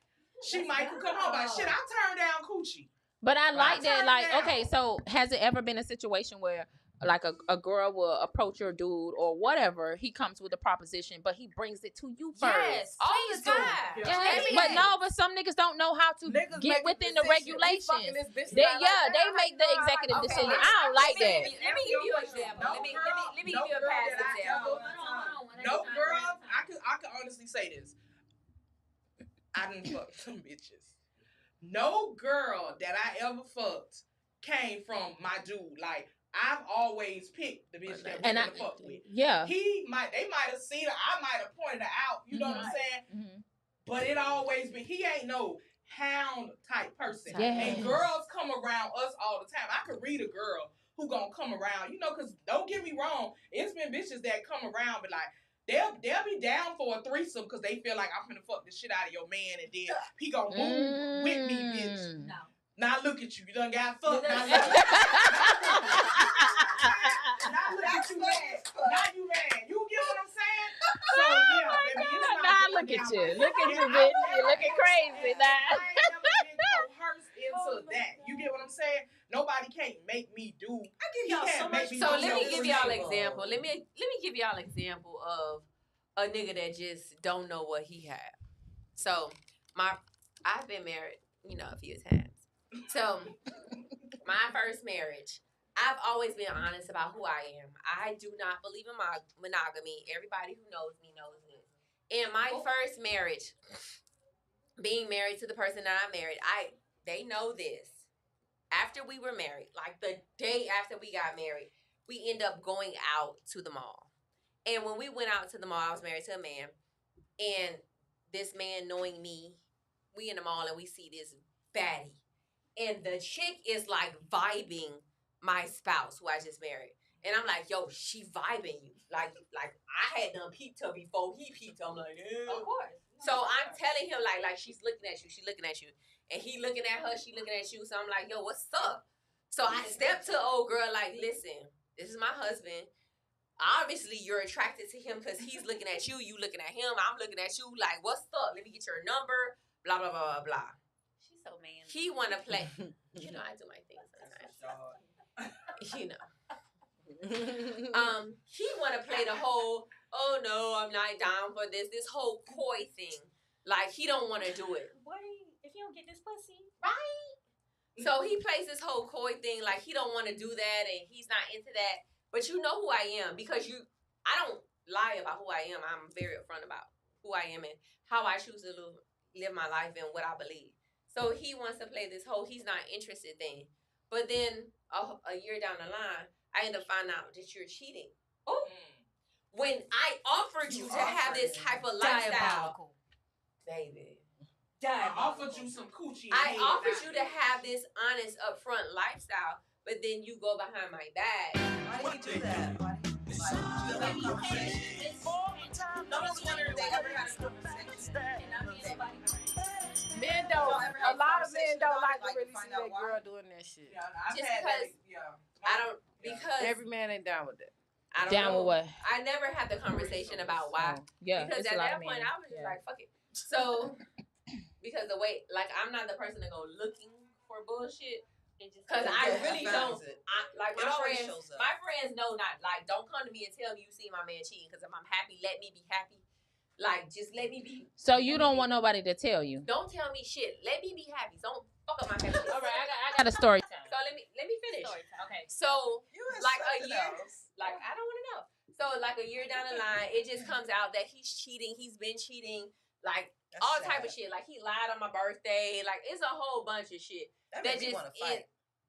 she might could come home. But shit, I turn down coochie. But I like that. turn Like, down. okay, so has it ever been a situation where like a girl will approach your dude or whatever, he comes with a proposition, but he brings it to you first? Yes, all the time. Yes, Every but day. no, but some niggas don't know how to Niggas get make a within the decision. We fucking regulations. this bitch They, tonight yeah, like they that. make the executive Okay, decision. let I don't like me that. Let me give you an example. Let me give you a past example. No girl, I could honestly say this. I done fucked some bitches. No girl that I ever fucked came from my dude. Like, I've always picked the bitch that we're gonna fuck with. Yeah. They might have seen her, I might have pointed her out, you know what I'm saying? Mm-hmm. But it always been, he ain't no hound type person. Yes. And girls come around us all the time. I could read a girl who gonna come around, cause don't get me wrong, it's been bitches that come around, but like, they'll be down for a threesome because they feel like I'm finna fuck the shit out of your man and then he gonna move with me, bitch. No. Now look at you. You done got fucked. Now look at you mad. Now you mad. You get what I'm saying? So yeah, baby, it's not Nah, going look at down you. like Look that. at you, Yeah, bitch. I You're looking crazy now. I ain't never been coerced into that. You get what I'm saying? Nobody can't make me do. I give y'all so much. So let me give y'all an example. Let me give y'all an example of a nigga that just don't know what he have. So I've been married, a few times. So my first marriage, I've always been honest about who I am. I do not believe in monogamy. Everybody who knows me knows this. In my first marriage, being married to the person that I married, they know this. After we were married, like the day after we got married, we end up going out to the mall. And when we went out to the mall, I was married to a man. And this man knowing me, we in the mall and we see this baddie. And the chick is like vibing my spouse who I just married. And I'm like, yo, she vibing you. Like I had done peeped her before he peeped her. I'm like, yeah. Of course. So I'm telling him like she's looking at you. And he looking at her, she looking at you. So I'm like, yo, what's up? So I stepped to old girl like, listen, this is my husband. Obviously, you're attracted to him because he's looking at you. You looking at him. I'm looking at you. Like, what's up? Let me get your number. Blah, blah, blah, blah, blah. She's so manly. He want to play. I do my things sometimes. He want to play the whole, oh, no, I'm not down for this whole coy thing. Like, he don't want to do it. Wait, if you don't get this pussy. Right? So he plays this whole coy thing. Like, he don't want to do that, and he's not into that. But you know who I am because I don't lie about who I am. I'm very upfront about who I am and how I choose to live my life and what I believe. So he wants to play this whole he's not interested thing. But then a year down the line, I end up finding out that you're cheating. Oh. When I offered you to have this type of lifestyle. Baby. I offered you some coochie. I offered you to have this honest, upfront lifestyle, but then you go behind my back. Why did he do that? Why did he No one's wondering if they ever had a conversation. Men don't. A lot of men don't like to really see that girl doing that shit. Just because I don't. Because every man ain't down with that. I don't Down know. with what? I never had the conversation about why. Yeah, Because it's at a lot that of point, men. I was just like, fuck it. So, because the way, like, I'm not the person to go looking for bullshit. Because I really don't. My friends know not, like, don't come to me and tell me you see my man cheating. Because if I'm happy, let me be happy. Like, just let me be. So you don't want nobody to tell you? Don't tell me shit. Let me be happy. Don't fuck up my happiness. All right, I got a story time. So let me finish. Story time. Okay. So like a year, like I don't want to know. So like a year down the line, it just comes out that he's cheating. He's been cheating, like all type of shit. Like he lied on my birthday. Like it's a whole bunch of shit that just is,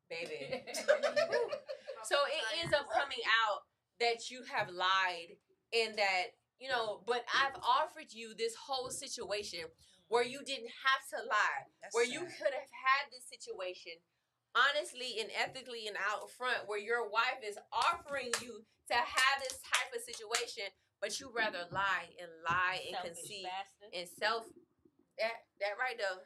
baby. So it ends up coming out that you have lied and that. But I've offered you this whole situation where you didn't have to lie, where you could have had this situation honestly and ethically and out front, where your wife is offering you to have this type of situation, but you rather lie and conceive and that right there.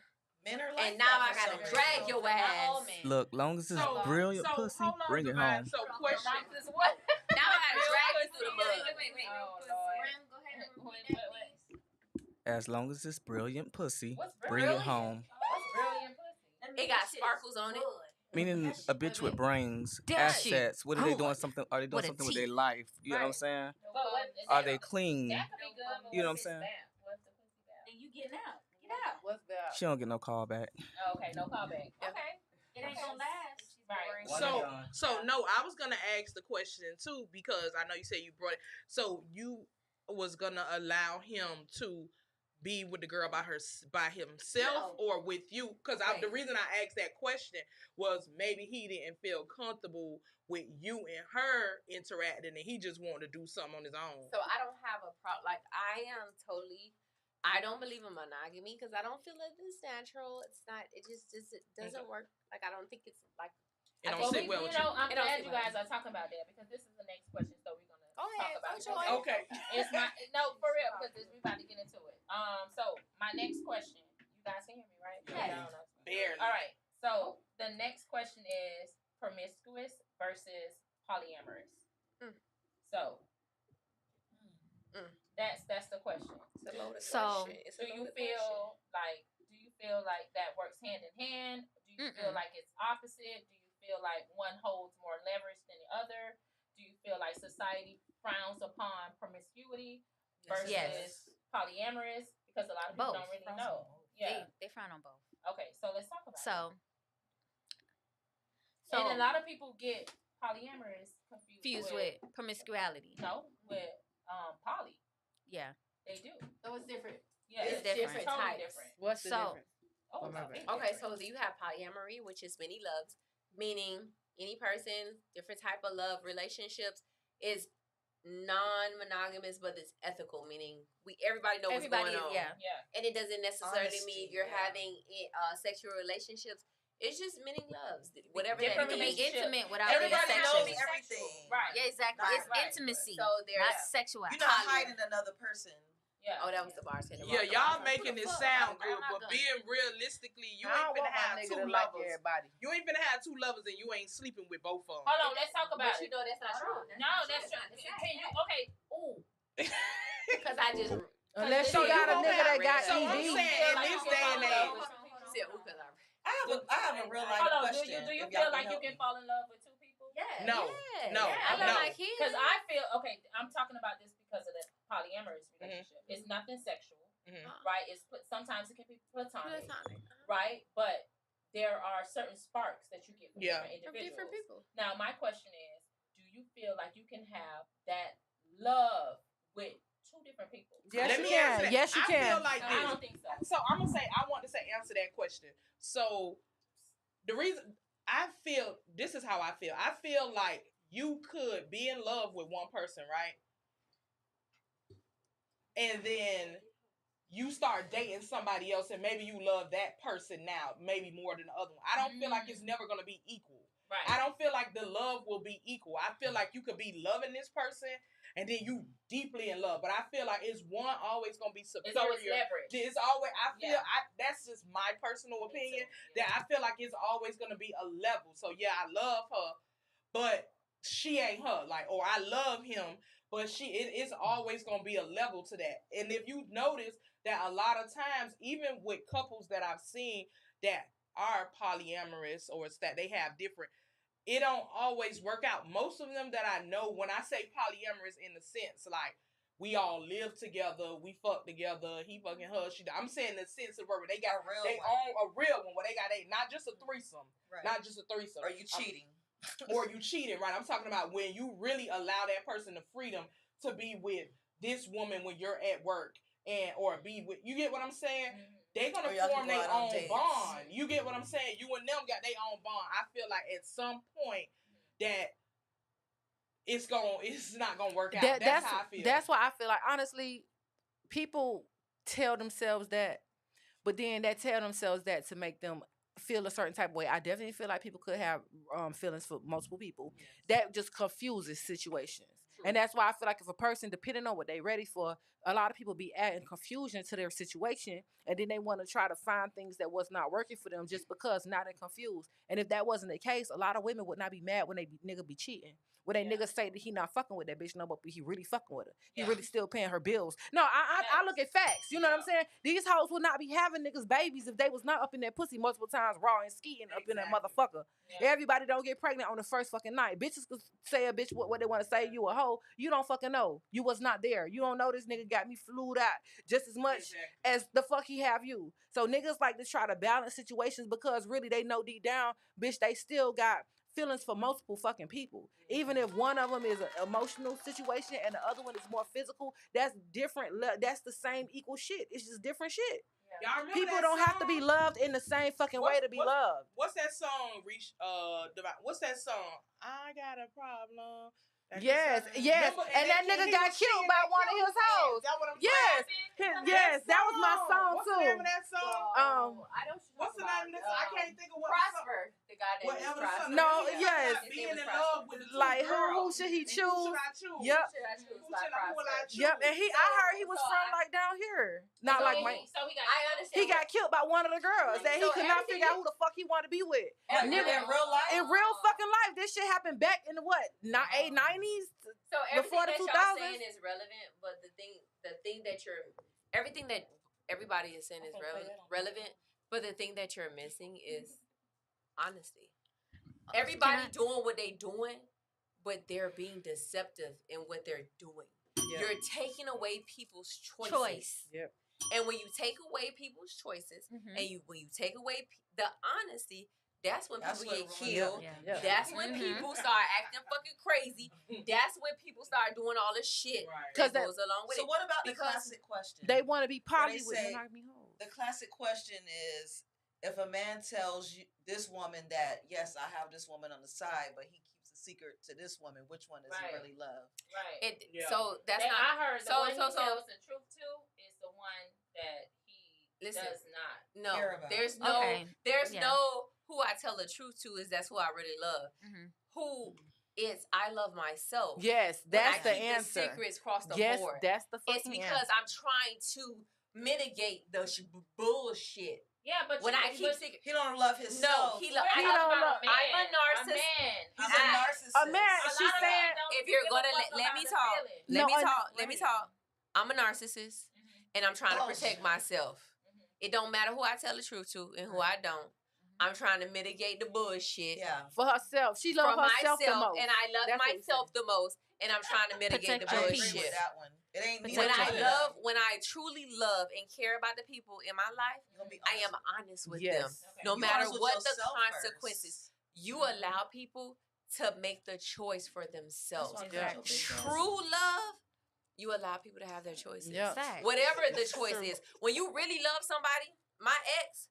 Men are like and now I that for gotta some drag reason. your ass. Look, long as it's brilliant pussy, hold on, bring it Divine. home. So question. Now I gotta drag you through the mud. Wait. Oh, Rim, go ahead and repeat that, please. As long as it's brilliant pussy, What's bring it brilliant? home. What's brilliant pussy? It got sparkles on it. Meaning a bitch with brains, That shit assets. What are they doing? good. Something? Are they doing With a something with T. their life? You know what I'm saying? But what is Are that? they clean? That could be good, but You know what I'm what's saying? bad? What's the pussy bad? And you getting out. Get out. What's that? She don't get no call back. Oh, okay, no callback. Okay. It ain't gonna last. Right. So no, I was gonna ask the question too, because I know you said you brought it. So you was gonna allow him to be with the girl by himself or with you? Because the reason I asked that question was maybe he didn't feel comfortable with you and her interacting, and he just wanted to do something on his own. So I don't have a problem. Like I don't believe in monogamy because I don't feel that it's natural. It's not. It doesn't work. Like I don't think it's like. It don't sit well with you. I'm glad you guys are talking about that because this is the next question. So we're gonna talk about it. Okay. It's my for real because we about to get into it. So my next question. You guys can hear me, right? Yeah. Barely. All right. So the next question is promiscuous versus polyamorous. So that's the question. So do you feel like that works hand in hand? Do you feel like it's opposite? Do you feel like one holds more leverage than the other? Do you feel like society frowns upon promiscuity versus polyamorous? Because a lot of people don't really know. Yeah, they frown on both. Okay, so let's talk about it. So And a lot of people get polyamorous confused with promiscuity. No, with poly. Yeah, they do. So it's different. Yeah, it's different. Totally different. What's the difference? Oh, Okay, so you have polyamory, which is many loves, meaning any person, different type of love relationships is non-monogamous, but it's ethical, meaning everybody knows what's going on. Yeah. And it doesn't necessarily mean you're having sexual relationships. It's just many loves, whatever that can means. be intimate without Everybody being knows sexual. everything. Right. Yeah, exactly. Right, It's right. intimacy, So there's not sexuality. You're not hiding another person. Yeah. Oh, that was the bartender. Yeah, y'all making it sound good, but being realistically, you ain't finna have two lovers. You ain't finna have two lovers and you ain't sleeping with both of them. Hold on, let's talk about But it. you know that's not true. No, that's true. Can you? Okay. Ooh. Because I just. Unless you got a nigga that got So I'm ED. saying in this day and age. I have a real life Hold on. question. Do you if feel y'all like can you can fall in love with two people? Yeah. No. Because I feel I'm talking about this because of the polyamorous relationship. It's nothing sexual, right? Sometimes it can be platonic, right? But there are certain sparks that you get from different individuals. Now, my question is, do you feel like you can have that love with two different people? Yes, Let me you can. answer that. Yes, you I can. feel like I don't think so. So I'm gonna say I want to answer that question. So the reason I feel this is how I feel. I feel like you could be in love with one person, right? And then you start dating somebody else, and maybe you love that person now, maybe more than the other one. I don't feel like it's never gonna be equal. Right. I don't feel like the love will be equal. I feel like you could be loving this person and then you deeply in love. But I feel like it's one always gonna be superior. It's always leverage. It's always that's just my personal opinion. That I feel like it's always gonna be a level. So yeah, I love her, but she ain't her. Like, or I love him, but it's always gonna be a level to that. And if you notice that a lot of times, even with couples that I've seen that are polyamorous or it's that they have different, it don't always work out. Most of them that I know, when I say polyamorous in the sense like we all live together, we fuck together, he fucking her, I'm saying the sense of where they got they own a real one where they got not just a threesome, not just a threesome. Or you cheating. Or you cheating, right? I'm talking about when you really allow that person the freedom to be with this woman when you're at work or be with, you get what I'm saying? They gonna form their own bond. You get what I'm saying? You and them got their own bond. I feel like at some point that it's not gonna work out. That's how I feel. That's why I feel like honestly, people tell themselves that, but then that tell themselves that to make them feel a certain type of way. I definitely feel like people could have feelings for multiple people. That just confuses situations. And that's why I feel like if a person, depending on what they ready for, a lot of people be adding confusion to their situation, and then they want to try to find things that was not working for them just because now they're confused. And if that wasn't the case, a lot of women would not be mad when nigga be cheating. When they niggas say that he not fucking with that bitch no, but he really fucking with her. He really still paying her bills. No, I look at facts. You know what I'm saying? These hoes would not be having niggas babies if they was not up in that pussy multiple times raw and skeeting up in that motherfucker. Everybody don't get pregnant on the first fucking night. Bitches could say a bitch what they want to say. You a hoe. You don't fucking know. You was not there. You don't know this nigga got me flued out just as much as the fuck he have you. So niggas like to try to balance situations because really they know deep down, bitch, they still got feelings for multiple fucking people. Even if one of them is an emotional situation and the other one is more physical, that's different. That's the same equal shit. It's just different shit. Y'all remember People that don't song? have to be loved in the same fucking way to be loved. What's that song? What's that song? I got a problem. Yes. Remember, and that nigga got killed by one of his hoes. Yes, that was my song What's too. the name of that song? What's the name of this? I can't think of what Prosper. The guy that whatever the Prosper. song. No, He yes. got being in love with the two Like girls. who should he And choose? Who should I choose? Yep. Who will I choose? Yep, and I heard he was from like down here. Not like my. So he got. I understand. He got killed by one of the girls that he So could not everything figure out who the fuck he wanted to be with. Like, Nigga, in real life? in real fucking life, this shit happened back in the what? 90s? So Before everything the that y'all 2000s? saying is relevant, but the thing that everything that everybody is saying is relevant, but the thing that you're missing is honesty. Everybody doing what they doing, but they're being deceptive in what they're doing. Yep. You're taking away people's choices. Yep. And when you take away people's choices, and when you take away the honesty, that's when people get killed. Yeah. That's when people start acting fucking crazy. That's when people start doing all this shit that goes along with it. So what about the classic question? They want to be poly with say, monogamy hoes. The classic question is, if a man tells you this woman that, yes, I have this woman on the side, but he keeps a secret to this woman, which one does he really love? Right. So that's and not. I heard the one he tells the truth to is the one that he does not care about. There's no who I tell the truth to is that's who I really love. Who is I love myself. Yes, that's the keep answer. The secrets cross the yes, board. That's the fucking It's because answer. I'm trying to mitigate the bullshit. Yeah, but when I keep secret, he don't love himself. No, he don't love. I'm a narcissist. He's a narcissist. A man. She's saying if you're gonna let me talk, let me talk. I'm a narcissist, and I'm trying to protect myself. It don't matter who I tell the truth to and who I don't. I'm trying to mitigate the bullshit. For herself. She loves herself the most. And I love myself the most. And I'm trying to mitigate the bullshit. I agree with that one. It ain't when I truly love and care about the people in my life, I am honest with them. No matter what the consequences. You allow people to make the choice for themselves. True love, you allow people to have their choices. Whatever the choice is. When you really love somebody, my ex,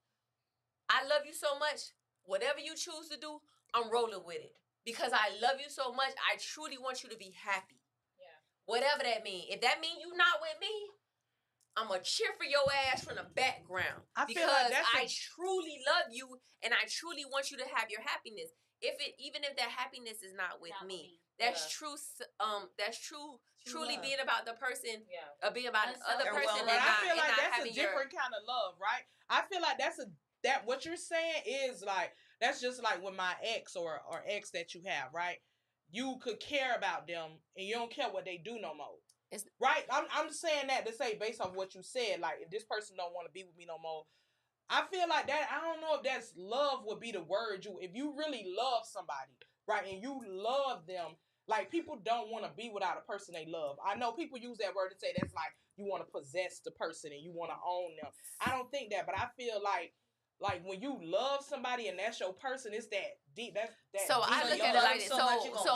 I love you so much. Whatever you choose to do, I'm rolling with it. Because I love you so much, I truly want you to be happy. Yeah. Whatever that means. If that means you not with me, I'm going to cheer for your ass from the background. Because I truly love you and I truly want you to have your happiness. Even if that happiness is not with me. That's true. Truly being about the person, being about the other person. But I feel like that's a different kind of love, right? I feel like that what you're saying is like, that's just like with my ex or ex that you have, right? You could care about them and you don't care what they do no more. Right? I'm saying that to say based on what you said, like if this person don't want to be with me no more, I feel like that, I don't know if that's love would be the word. If you really love somebody, right, and you love them, like people don't want to be without a person they love. I know people use that word to say that's like you want to possess the person and you want to own them. I don't think that, but I feel like when you love somebody and that's your person, it's that deep. That's that. So I look at it like this. So my look so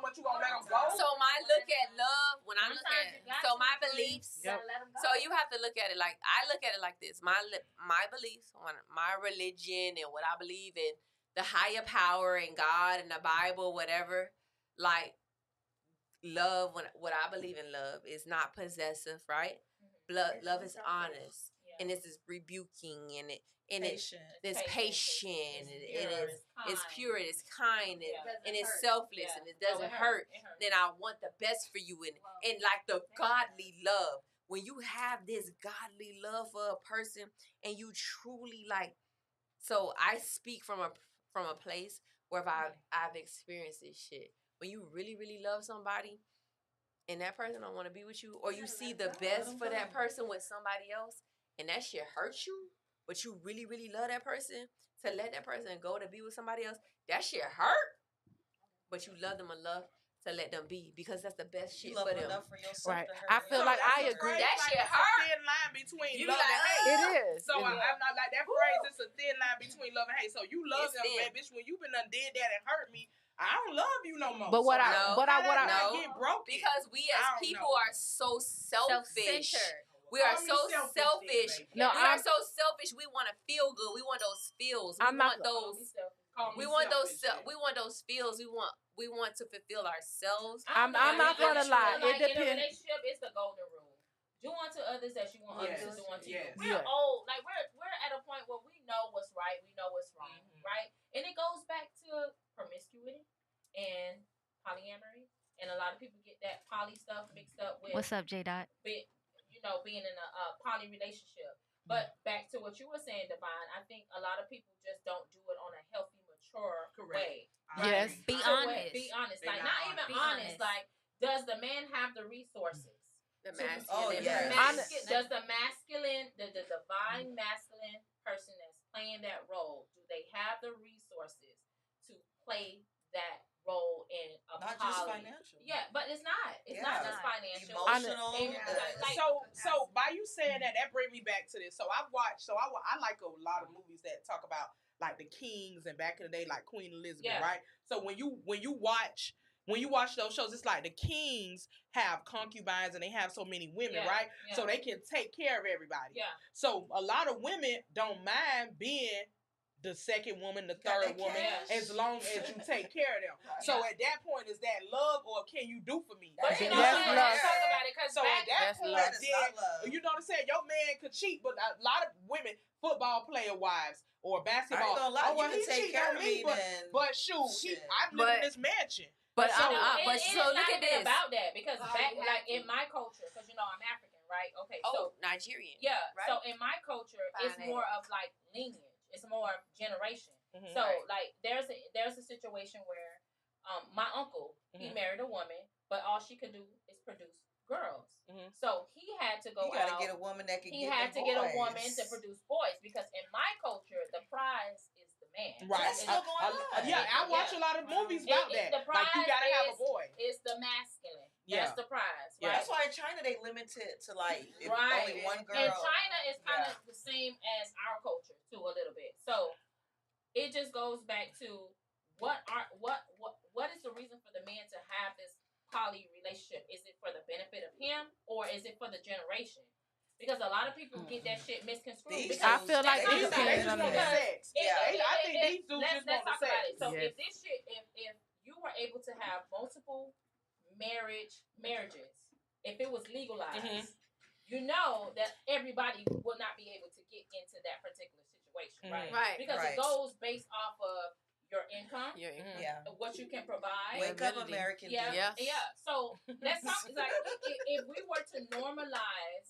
much you gonna let them go. So my look at love when I look at my beliefs. So you have to look at it like I look at it like this. My beliefs, my religion, and what I believe in, the higher power and God and the Bible, whatever. Like love, what I believe in love is not possessive, right? love is honest, and it's rebuking, and it's patient, and it's pure, and it's kind, and it's selfless, and it doesn't hurt. Then I want the best for you, and like the godly love. When you have this godly love for a person, and you truly like, so I speak from a place where I've experienced this shit. When you really, really love somebody, and that person don't want to be with you, or you see the best for that person with somebody else, and that shit hurts you, but you really, really love that person, to let that person go to be with somebody else, that shit hurt, but you love them enough to let them be, because that's the best shit for them. Enough for yourself Right. to hurt I feel like I agree. That shit hurt. It's a thin line between You love and hate. It is. So I'm not like that phrase. It's a thin line between love and hate. So you love them, man, bitch. When you been done did that and hurt me, I don't love you no more. But what I get broken, because we as people are so selfish. We are so selfish. We are so selfish. We want to feel good. We want those feels. We want those feels. We want to fulfill ourselves. I'm not gonna lie. Like, it depends. in a relationship, it's the golden rule. Do unto others as you want others to do unto you. We're Yeah. old. Like we're at a point where we know what's right. We know what's wrong. Right? And it goes back to promiscuity and polyamory. And a lot of people get that poly stuff mixed up with What's up, J. Dot? Being in a poly relationship. But back to what you were saying, Divine, I think a lot of people just don't do it on a healthy, mature way. Yes. Be honest. Be honest. They Like, not not even honest. Like, does the man have the resources? The Oh, masculine. yes. Does the masculine, the divine masculine person that's playing that role, do they have the resources to play that role in a Not poly? just financial. Yeah, but it's not. It's not just financial. Emotional. So by you saying that brings me back to this. So I like a lot of movies that talk about like the kings and back in the day, like Queen Elizabeth, right? So when you watch those shows, it's like the kings have concubines and they have so many women, right? Yeah. So they can take care of everybody. Yeah. So a lot of women don't mind being the second woman, the third woman, as long as you take care of them. So at that point, is that love or can you do for me? But you know, That's let's love. talk about it, because So at that point, That is not love. you know what I'm saying? Your man could cheat, but a lot of women, football player wives or basketball, I ain't gonna lie, well, you he can take cheat care on of me, me then. but shoot, I'm living in this mansion. But so look at this. About that, because back like in my culture, because you know I'm African, right? Okay, so Nigerian. yeah, right? so in my culture, it's more of like lineage. It's more of generation. Mm-hmm. So like there's a situation where my uncle, he married a woman, but all she could do is produce girls. Mm-hmm. So he had to go You gotta out. get a woman that can He get had the to get a boys. woman to produce boys, because in my culture, the prize is the man. Right. That's still going on. Yeah, I watch a lot of movies about that. The prize Like you gotta have a boy. It's the masculine. Yeah. That's the prize. Yeah. Right? That's why in China they limit it to like if Right. only one girl. And China is kind of the same as our culture too, a little bit. So it just goes back to what is the reason for the man to have this poly relationship? Is it for the benefit of him, or is it for the generation? Because a lot of people get that shit misconstrued. I feel like it They depends just on want the the sex. I think these dudes just want the talk about sex. it. So if this shit, if you were able to have multiple marriages, if it was legalized, you know that everybody will not be able to get into that particular situation, right? Right. Because it goes based off of your income, what you can provide. Wake up, American. Yeah. So let's talk. Like if we were to normalize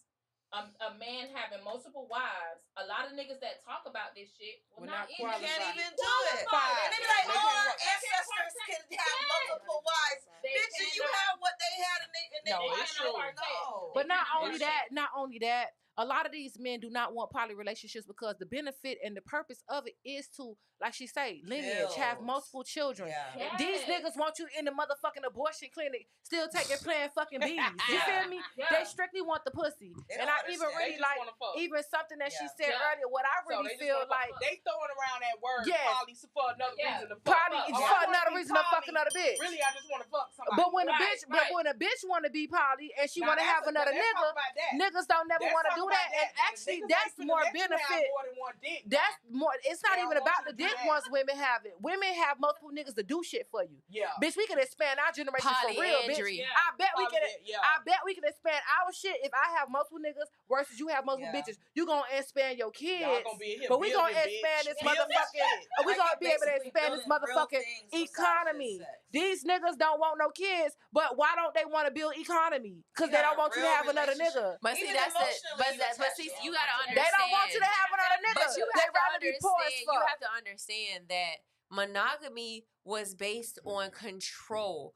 a man having multiple wives, a lot of niggas that talk about this shit will not even can't even do it. qualify. And they be like, "Oh, our ancestors can have multiple wives." Bitch, you have what they had, and they No, it's true. No. But not only that, a lot of these men do not want poly relationships because the benefit and the purpose of it is to, like she say, lineage, have multiple children. Yeah. These niggas want you in the motherfucking abortion clinic, still taking playing fucking bees. You feel me? Yeah. They strictly want the pussy. They And don't I even understand. really They just like, wanna fuck. even something that she Yeah. said earlier, what I So really they just feel wanna like, fuck. They throwing around that word Yes. poly for another reason to fuck. poly Oh, I for wanna another be reason to fuck poly. another bitch. Really, I just want to fuck somebody. But when Right, a bitch want to be poly and she Now, want to that's have another let's talk nigga, about that. niggas don't never Let's want to talk do that, and actually, that's more benefit. More than one dick. That's more. It's not even about the dick. Once women have it, women have multiple niggas to do shit for you. Yeah, bitch, we can expand our generation for real, bitch. Yeah. I bet we can. I bet we can expand our shit if I have multiple niggas versus you have multiple bitches. You gonna expand your kids, but we gonna expand this motherfucking. We gonna be able to expand this motherfucking economy. These niggas don't want no kids, but why don't they want to build economy? Because they don't want you to have another nigga. But see, that's it. But see, you gotta understand. They don't want you to have another nigga. But you they have to rather be poor as understand. fuck. You have to understand that monogamy was based on control.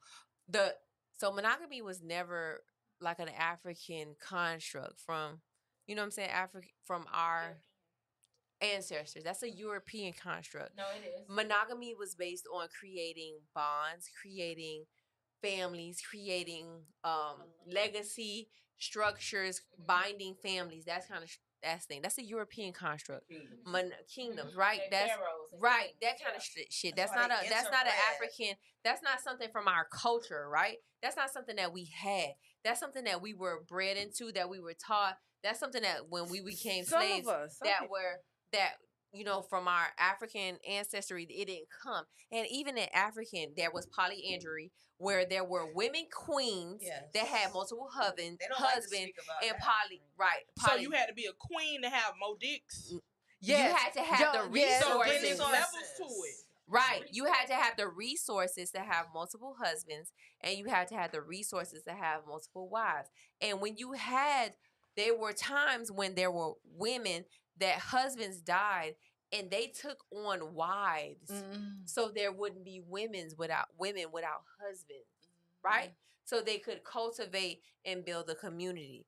So monogamy was never like an African construct from, you know what I'm saying, from our ancestors. That's a European construct. No, it is. Monogamy was based on creating bonds, creating families, creating legacy structures, binding families. That's kind of that's thing. That's a European construct. Kingdoms, right? That's right. That kind of shit. That's not an African. That's not something from our culture, right? That's not something that we had. That's something that we were bred into, that we were taught. That's something that when we became slaves, you know, from our African ancestry, it didn't come. And even in African, there was polyandry, where there were women queens that had multiple husbands and So you had to be a queen to have more dicks. You had to have the resources. So there's levels to it. Right. You had to have the resources to have multiple husbands, and you had to have the resources to have multiple wives. And when you had, there were times when there were women that husbands died and they took on wives, so there wouldn't be women without husbands, right? So they could cultivate and build a community.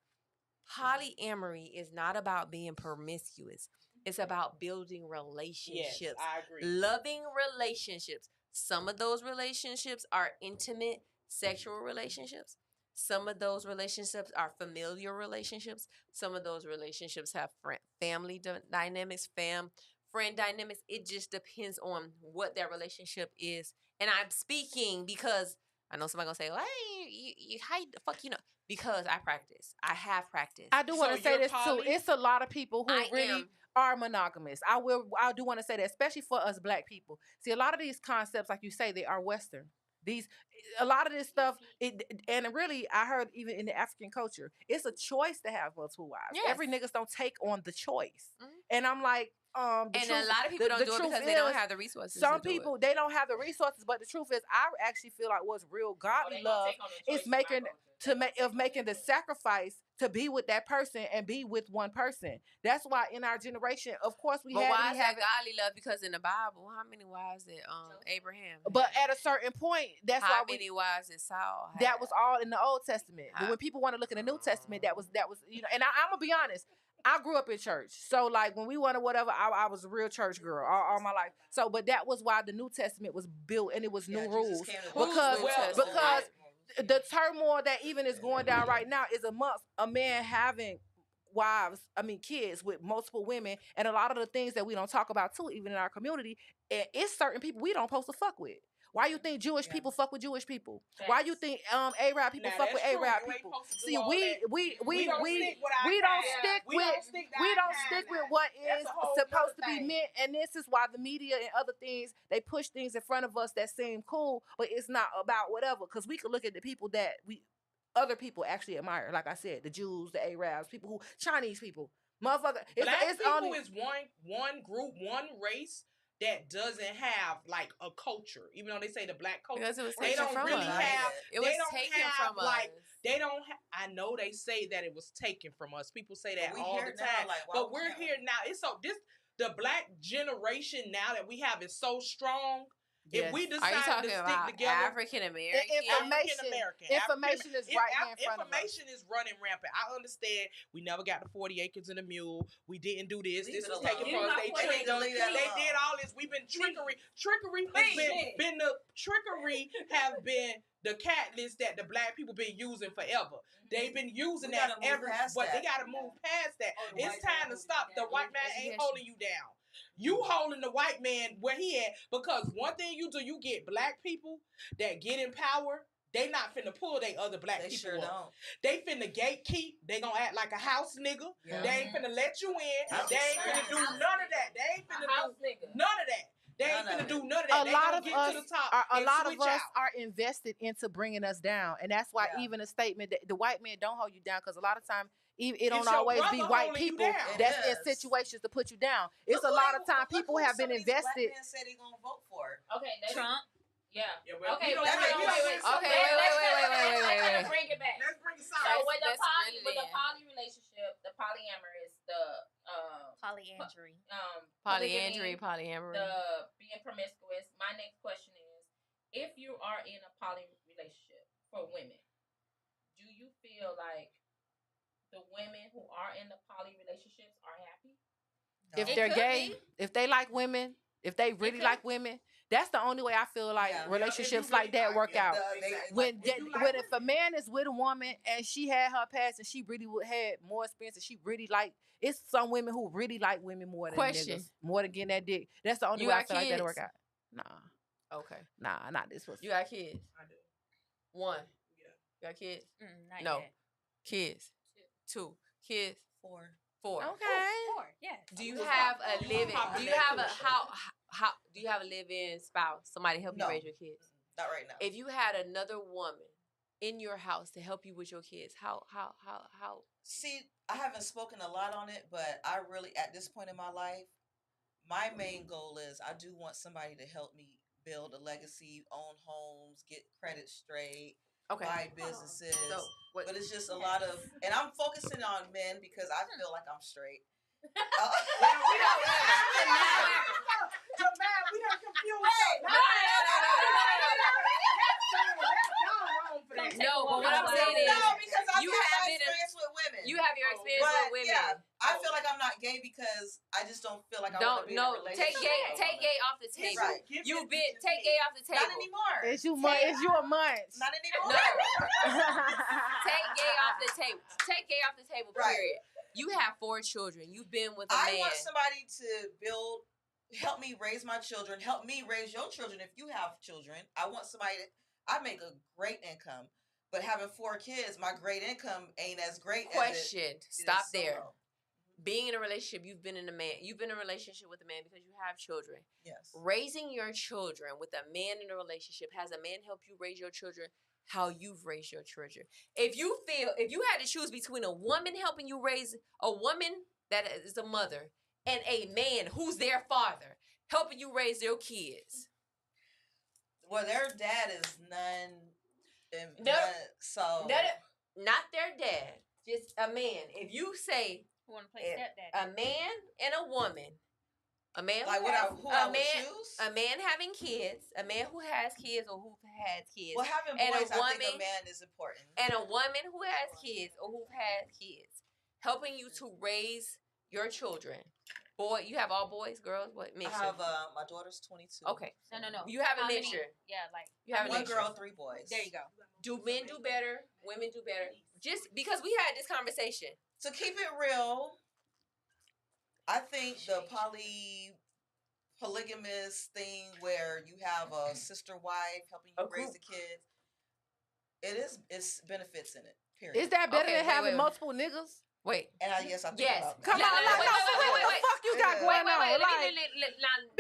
Polyamory is not about being promiscuous. It's about building relationships. Yes, I agree. Loving relationships. Some of those relationships are intimate sexual relationships. Some of those relationships are familiar relationships. Some of those relationships have family dynamics, friend dynamics. It just depends on what that relationship is. And I'm speaking because I know somebody gonna say, "Well, hey, how the fuck you know?" Because I practice. I have practiced. I do want to say this too. It's a lot of people who really are monogamous. I do want to say that, especially for us Black people. See, a lot of these concepts, like you say, they are Western. A lot of this stuff, and really, I heard even in the African culture, it's a choice to have multiple wives. Yes. Every niggas don't take on the choice, and I'm like, and a lot of people don't do it because they don't have the resources. Some people they don't have the resources, but the truth is, I actually feel like what's real godly love is making the sacrifice to be with that person and be with one person. That's why in our generation, of course, why is that godly love? Because in the Bible, how many wives did Abraham have? But at a certain point, that's how why many wives did Saul have? That was all in the Old Testament. But when people want to look in the New Testament, that was you know. And I'm gonna be honest. I grew up in church, so like when we wanted whatever, I was a real church girl all my life. So, but that was why the New Testament was built, and it was new rules because the turmoil that even is going down right now is amongst a man having kids with multiple women, and a lot of the things that we don't talk about too, even in our community, it's certain people we don't supposed to fuck with. Why you think Jewish people fuck with Jewish people? Why you think Arab people fuck with Arab people? See, we don't stick with what is supposed to be meant, and this is why the media and other things, they push things in front of us that seem cool, but it's not about whatever. Because we could look at the people that other people actually admire, like I said, the Jews, the Arabs, Chinese people, motherfucker. Black people is one group, one race that doesn't have like a culture, even though they say the Black culture, because it was they don't from really us. have. It was taken from us. They don't. I know they say that it was taken from us. People say that all the time, but we're here now. It's so the Black generation now that we have is so strong. Yes. If we decide to stick together, African American information is right here in front of us. Information is running rampant. I understand we never got the 40 acres and a mule. We didn't do this. This was taken from us. They tricked us. They did all this. We've been trickery. Trickery have been the catalyst that the Black people been using forever. They've been using that but they got to move past that. It's time to stop. The white man ain't holding you down. You holding the white man where he at, because one thing you do, you get Black people that get in power, they not finna pull they other black They people sure up. don't. They finna gatekeep. They gonna act like a house nigga. Yeah. They ain't finna let you in. House They ain't finna do none of that. They ain't finna do none of that. They ain't finna do none of that. A They lot gonna of get us, to the top a and lot of switch us out. are invested into bringing us down, and that's why even a statement that the white man don't hold you down, because a lot of times it don't It's your always be brother white holding you people down. that's It in is. situations to put you down. It's a lot of time people have been invested. Black men said he gonna vote for Okay, Trump. Yeah. Well, Okay, we wait. don't- Okay, we wait. don't- Okay, let's bring it back. Let's bring it So solid. with the Let's poly, reel it with the in. poly relationship, the polyamorous, the Polyandry. Polyandry, polygamy, polyamory. the being promiscuous. My next question is, if you are in a poly relationship for women, do you feel like the women who are in the poly relationships are happy? If It they're could gay, be. if they like women, if they really like women, that's the only way I feel like Yeah. relationships If you like that really work like- out. yeah, exactly. When If you like when women. if a man is with a woman and she had her past and she really had more experience and she really like, it's some women who really like women more than Question. niggas, more than getting that dick. That's the only You way I got feel like that'll work kids? out. Okay. Nah, not this one. You got kids? I do. One. Yeah. You got kids? Not No. yet. Kids. Two. Kids. 4. Four. Okay. 4. Yes. Do you have a living? Do you have a how? Do you have a live-in spouse? Somebody help No. you raise your kids? Not right now. If you had another woman in your house to help you with your kids, how? See, I haven't spoken a lot on it, but I really, at this point in my life, my main goal is I do want somebody to help me build a legacy, own homes, get credit straight, Okay. buy businesses. So, what- but it's just a lot of, and I'm focusing on men because I feel like I'm straight. We done confused. No, but what I'm saying is, No, because I've you had have my been experience with women. you have your experience But with women. yeah, I feel like I'm not gay because I just don't feel like I want to be in a relationship. Take gay off the table. Right. You've been take gay off the table. Not anymore. It's you a month. Not anymore. No. Take gay off the table. Take gay off the table. Right. Period. You have 4 children. You've been with a I man. want somebody to help me raise my children, help me raise your children if you have children. I want somebody I make a great income, but having 4 kids, my great income ain't as great Question. as it Stop is there. solo. Being in a relationship, you've been in a relationship with a man because you have children. Yes. Raising your children with a man in a relationship, has a man helped you raise your children how you've raised your children? If you had to choose between a woman helping you raise, a woman that is a mother, and a man who's their father helping you raise their kids. Well, their dad is none. So not their dad, just a man. If you say Who want to play stepdad? a man and a woman, a man like who what has, who I would choose? a man having kids, a man who has kids or who has kids. Well, having and boys, a woman, I think a man is important. And a woman who has kids or who has kids, helping you to raise your children. Boy, you have all boys, girls, what mixture? I have my daughter's 22. Okay. No. You have a How many? mixture. Yeah, like You have a 1 mixture. girl, 3 boys. there you go. Do men do better? Women do better? Just because we had this conversation. To keep it real, I think the polygamous thing where you have a sister wife helping you raise the kids, it's benefits in it. Period. Is that better than having multiple niggas? Wait. And I think about Come on, wait. what the fuck you got going on?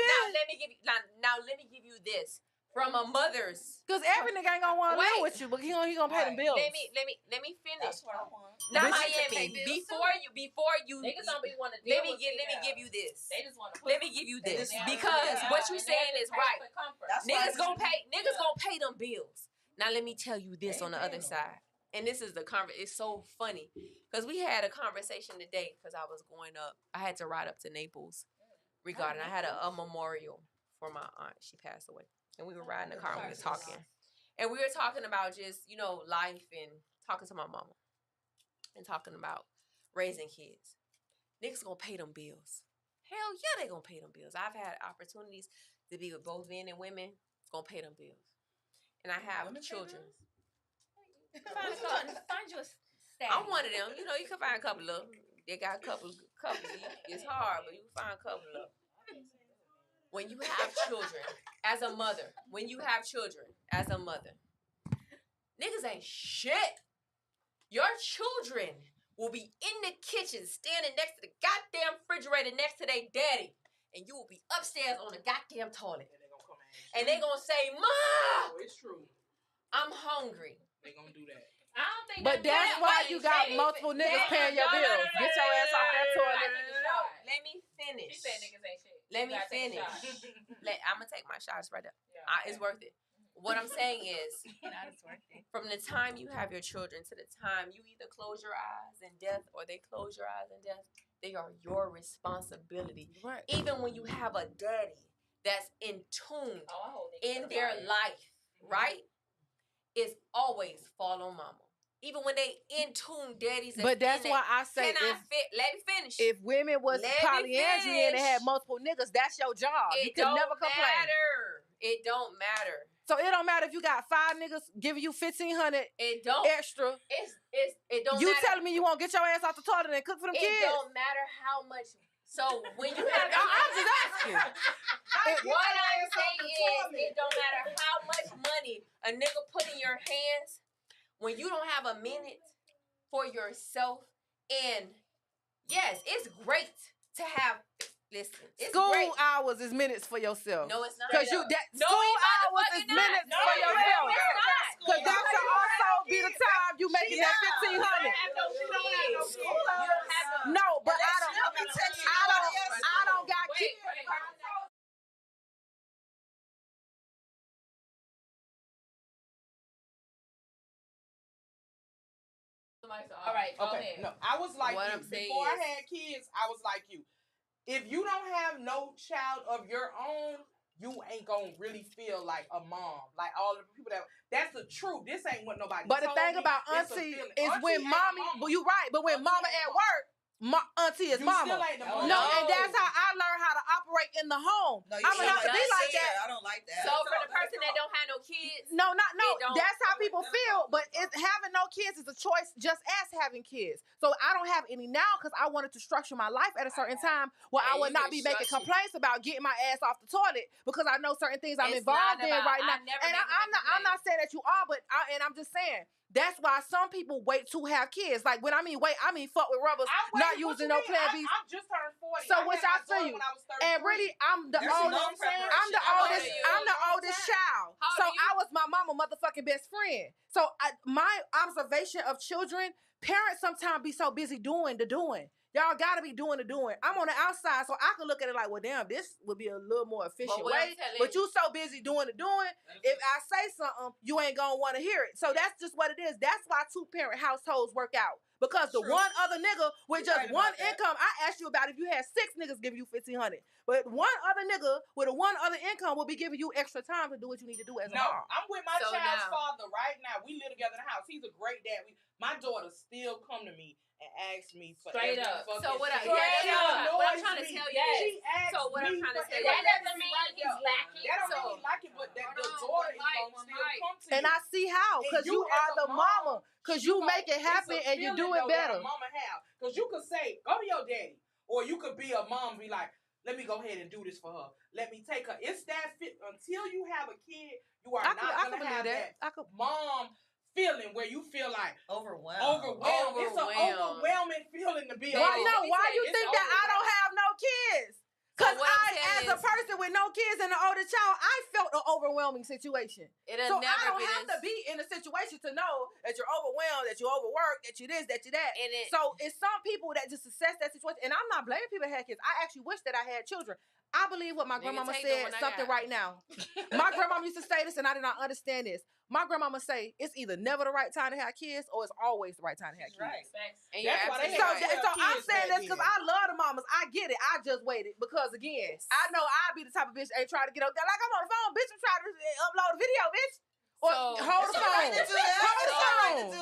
Now let me give you this from a mother's. Because every nigga ain't gonna want to live with you, but he gonna pay the bills. Let me finish. That's what I want. Not Bitch, you Miami. Before you. Niggas don't be want to Let me give you this. They just want to. Let me give you this just because wanna- what you saying is right. That's Niggas why- gonna pay them bills. Now let me tell you this on the other side. And this is the it's so funny because we had a conversation today because I was going up. I had to ride up to Naples regarding. I had a memorial for my aunt. She passed away, and we were riding the car. And we were talking, and we were talking about just life and talking to my mama and talking about raising kids. Niggas gonna pay them bills. Hell yeah, they gonna pay them bills. I've had opportunities to be with both men and women. Gonna pay them bills, and I have children. Find you a staff. I'm one of them. You can find a couple of them. They got a couple. It's hard, but you can find a couple of them. When you have children as a mother, ain't shit. Your children will be in the kitchen standing next to the goddamn refrigerator next to their daddy. And you will be upstairs on the goddamn toilet. And they gonna say, Ma! Oh, it's true. I'm hungry. They gonna do that. I don't think But that's why you got multiple niggas paying your bills. Get your ass off that toilet. Let me finish. She said niggas ain't shit. Let me finish. I'm gonna take my shots right there. It's worth it. What I'm saying is, from the time you have your children to the time you either close your eyes in death or they close your eyes in death, they are your responsibility. Right. Even when you have a daddy that's in tune in their life, right? It's always fall on mama. Even when they in tune, daddies. But that's why I say let me finish. If women was polyandry and they had multiple niggas, that's your job. You can never complain. It don't matter. So it don't matter if you got 5 niggas giving you $1,500 extra. It don't. You matter. telling me you won't get your ass off the toilet and cook for them kids? It don't matter how much. So when you have, I'm just asking. What I'm saying is, it don't matter how much money a nigga put in your hands when you don't have a minute for yourself. And yes, it's great to have. Listen, it's school great. hours is minutes for yourself. No, it's not. Because school hours is minutes for yourself. Because that should also be the time you making that $1,500. No, but I don't got kids. All right, go ahead. No, I was like What you. I'm saying Before I is- had kids, I was like you. If you don't have no child of your own, you ain't gonna really feel like a mom. Like all the people that's the truth. This ain't what nobody But the told thing me. about That's a auntie feeling. is Auntie when ain't mommy, mama. but you right, but when Auntie mama ain't at mama. work, auntie is You mama. still ain't the mama. No, and that's how I learned how to operate in the home. No, I'm gonna have to be like that. I don't like that. So for the person that don't have no kids, No, it don't- that's how people feel. But having no kids is a choice, just as having kids. So I don't have any now because I wanted to structure my life at a certain time where And I would you not can be making structure- complaints about getting my ass off the toilet because I know certain things I'm It's involved not in about- right now. I never And make I'm not saying that you are, but I'm just saying. That's why some people wait to have kids. Like when I mean wait, I mean fuck with rubbers, not using no Plan B. I'm just turned 40. So I which had I my feel daughter you. when I was 33. And really, I'm the There's oldest. no I'm the preparation. oldest. How I'm the oldest child. How old So are you? I was my mama motherfucking best friend. So my observation of children, parents sometimes be so busy doing the doing. Y'all gotta be doing the doing. I'm on the outside, so I can look at it like, well, damn, this would be a little more efficient what I'm way. telling But you so busy doing the doing. If I say something, you ain't gonna want to hear it. So that's just what it is. That's why 2-parent households work out. Because the one other nigga with just one income, I asked you about if you had 6 niggas giving you $1,500. But one other nigga with a one other income will be giving you extra time to do what you need to do as a mom. I'm with my So child's now- father right now. We live together in the house. He's a great dad. My daughter still come to me and ask me for Straight every up. fucking So what shit. what I'm trying to She tell you annoys is, me. She asks so what I'm me trying to for tell every- you That doesn't mean he's lacking. That don't So- mean he like it, but that the Hold on, daughter is one mic, gonna one still mic. come to And you. I see how, And because you you as are a the mama, because you make it happen and you do it better. Mama have, because you could say, go to your daddy, or you could be a mom and be like, let me go ahead and do this for her. Let me take her. It's that fit until you have a kid, you are I not could gonna believe have that. that mom feeling where you feel like Overwhelmed. It's an overwhelming feeling to be a Why mom. no? Why you It's think that I don't have no kids? Because what I'm as saying a person with no kids and an older child, I felt an overwhelming situation. It'll So I never don't be have this- to be in a situation to know that you're overwhelmed, that you're overworked, that you this, that you that. And it- So it's some people that just assess that situation. And I'm not blaming people that had kids. I actually wish that I had children. I believe what my grandmama take the said one I something got. right now. My grandmama used to say this, and I did not understand this. My grandmama say it's either never the right time to have kids or it's always the right time to have kids. Right. And you're That's why they absolutely had right. So I'm kids saying back this because then. I love the mamas. I get it. I just waited because again, I know I'd be the type of bitch that ain't trying to get up there. Like I'm on the phone, bitch. I'm trying to upload a video, bitch. Or So- hold the phone. Hold the phone.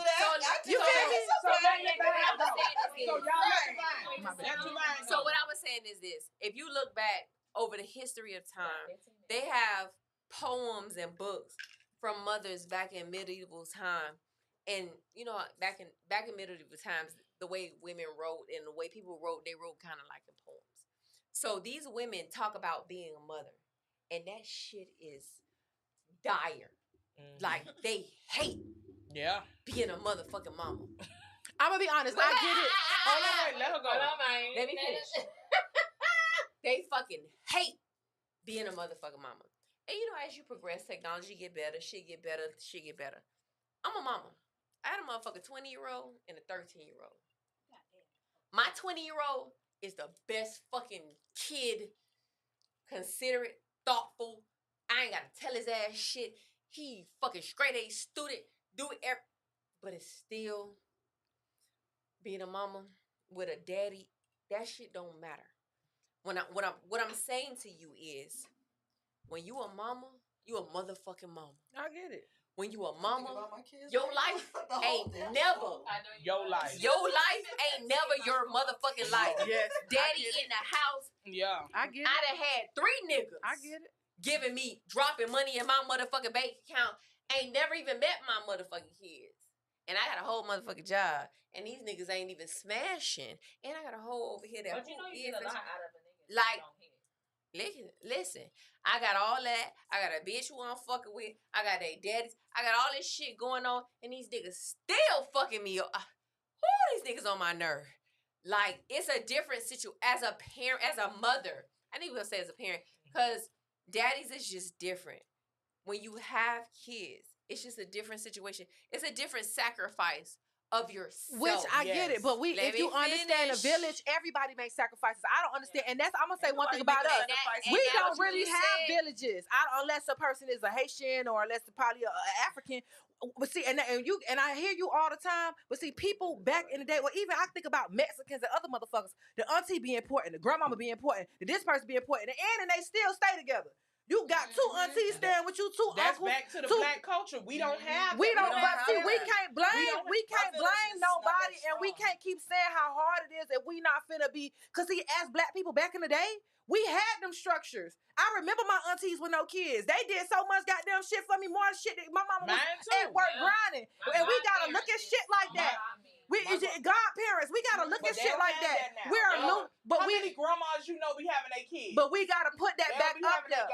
You feel me? So what I was saying is this: if you look back over the history of time, they have poems and books from mothers back in medieval time, and you know, back in medieval times, the way women wrote and the way people wrote, they wrote kind of like in poems. So these women talk about being a mother, and that shit is dire. Like they hate Yeah. being a motherfucking mama. I'm gonna be honest. I get it. Hold on, wait, let her go. Let me finish. They fucking hate being a motherfucking mama. And you know, as you progress, technology get better, shit get better. I'm a mama. I had a motherfucking 20-year-old and a 13-year-old. My 20-year-old is the best fucking kid, considerate, thoughtful. I ain't gotta tell his ass shit. He fucking straight A student, do it but it's still being a mama with a daddy. That shit don't matter. What I'm saying to you is, when you a mama, you a motherfucking mama. I get it. When you a mama, your life ain't never your life. Your life ain't never your motherfucking life. Yes, Daddy in the house. Yeah, I get it. I done had 3 niggas. I get it. Giving me, dropping money in my motherfucking bank account. Ain't never even met my motherfucking kids. And I got a whole motherfucking job. And these niggas ain't even smashing. And I got a whole over here that. But you know you get a lot out of a nigga. Like, listen, I got all that. I got a bitch who I'm fucking with. I got their daddies. I got all this shit going on. And these niggas still fucking me up. Who are these niggas on my nerve? Like, it's a different situation. As a parent, as a mother. I think we'll say as a parent. Because daddies is just different. When you have kids, it's just a different situation. It's a different sacrifice of yourself. Which I get it, but if you understand the village, everybody makes sacrifices. I don't understand, and that's I'm gonna say one thing about us. We don't really have villages, unless a person is a Haitian or unless they're probably an African. But see, and I hear you all the time. But see, people back in the day, well, even I think about Mexicans and other motherfuckers. The auntie be important, the grandmama be important, the this person be important, and they still stay together. You got 2 aunties staying with you, 2 That's uncles. back to the black culture. We don't have. We can't blame nobody, and we can't keep saying how hard it is if we not finna be. Cause see, as black people back in the day, we had them structures. I remember my aunties with no kids. They did so much goddamn shit for me, more shit that my mama was at work grinding, and we gotta look at shit like that. We godparents. We gotta look at shit like that. How many grandmas you know be having their kids? But we gotta put that back up there.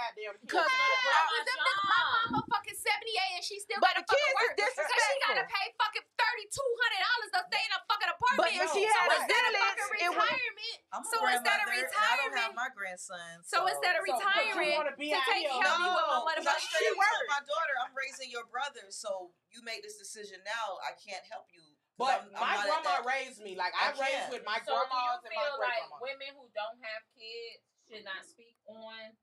Cause my mama fucking 78 and she still gotta fucking work. Because she gotta pay fucking $3,200 to stay in a fucking apartment. But if she had a village, retirement. So instead of retirement, I don't have my grandson. So instead of retiring to take care of me with my motherfucking she works. My daughter, I'm raising your brother, so you made this decision now. I can't help you. But my grandma raised me. Like, I raised with my grandmas and my great-grandmas. Like women who don't have kids should not speak on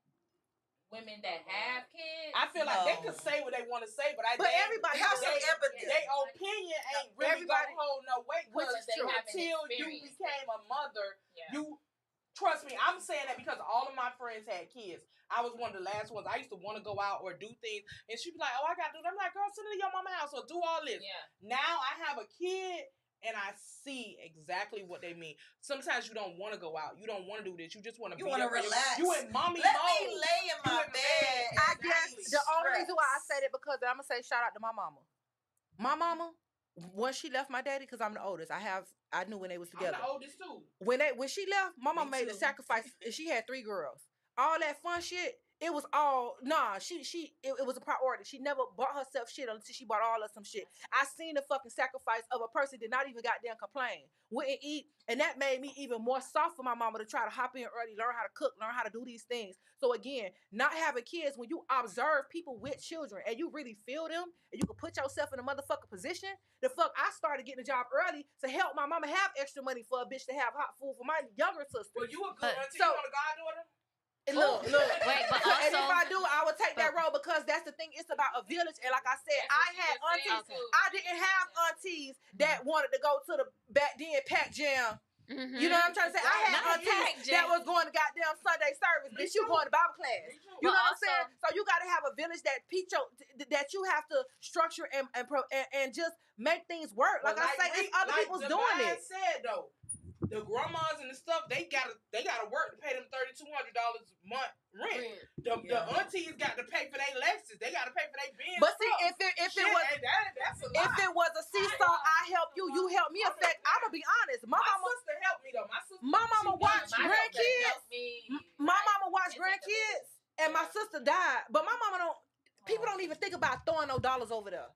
women that have kids? I feel like they could say what they want to say, but everybody has some empathy. Their opinion ain't really gonna hold no weight. Because until you became a mother, you... Trust me, I'm saying that because all of my friends had kids. I was one of the last ones. I used to want to go out or do things, and she'd be like, "Oh, I gotta do that." I'm like, "Girl, sit in your mama's house or do all this." Yeah. Now I have a kid, and I see exactly what they mean. Sometimes you don't want to go out. You don't want to do this. You just want to be. You want to relax. You in mommy Let mode. me lay in my bed. I guess the only reason why I say that because I'm gonna say shout out to my mama. My mama. Once she left my daddy, because I'm the oldest, I knew when they was together. I'm the oldest too. When she left, my mom made a sacrifice, and she had 3 girls. All that fun shit, it was all it was a priority. She never bought herself shit until she bought all of some shit. I seen the fucking sacrifice of a person that not even goddamn complain, wouldn't eat, and that made me even more soft for my mama to try to hop in early, learn how to cook, learn how to do these things. So again, not having kids, when you observe people with children and you really feel them and you can put yourself in a motherfucking position, I started getting a job early to help my mama have extra money for a bitch to have hot food for my younger sister. Well, you a good auntie, you want a goddaughter? Look. Wait, but also, and if I do, I would take that role because that's the thing. It's about a village. And like I said, I had aunties. I didn't have aunties that wanted to go to the back then Pack Jam. Mm-hmm. You know what I'm trying to say? I had aunties that was going to goddamn Sunday service. Bitch, you going to Bible class. You know what I'm saying? So you got to have a village that you have to structure and just make things work. Like I say, it's other people's doing it. Said though, the grandmas and the stuff, they gotta work to pay them $3,200 a month rent. The aunties got to pay for their Lexus. They got to pay for their Benz. But see, if it was a seesaw, I help you, you help me. Effect, I'm gonna be honest. My sister helped me though. My mama watched grandkids. My mama watched grandkids, and my sister died. But my mama don't. People don't even think about throwing no dollars over there.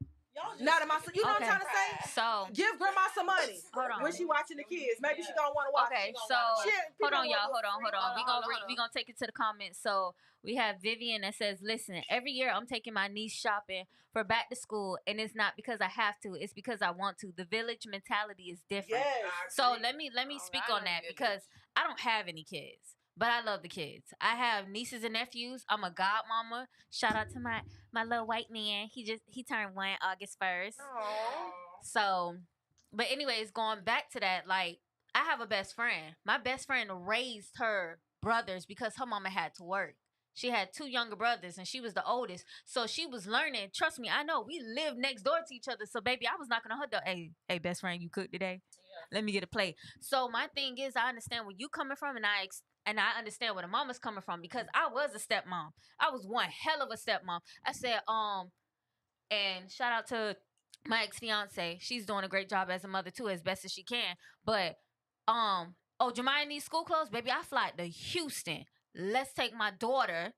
Not in my. You know what I'm trying to say? So Give grandma some money. Hold on. When she watching the kids, maybe she don't want to watch. Okay, it. so Shit, hold on, people y'all. want Hold on. We gonna take it to the comments. So we have Vivian that says, "Listen, every year I'm taking my niece shopping for back to school, and it's not because I have to. It's because I want to. The village mentality is different. Yes. So let me speak on that because I don't have any kids." But I love the kids. I have nieces and nephews. I'm a godmama. Shout out to my little white man. He turned 1 August 1st. So, but anyways, going back to that, like I have a best friend. My best friend raised her brothers because her mama had to work. She had 2 younger brothers and she was the oldest. So she was learning. Trust me, I know. We lived next door to each other. So baby, I was knocking on her door. Hey, best friend, you cook today? Let me get a plate. So my thing is, I understand where you coming from, and I understand where the mama's coming from because I was a stepmom. I was one hell of a stepmom. I said, and shout out to my ex-fiance. She's doing a great job as a mother too, as best as she can. But oh, Jemiah needs school clothes, baby. I fly to Houston. Let's take my daughter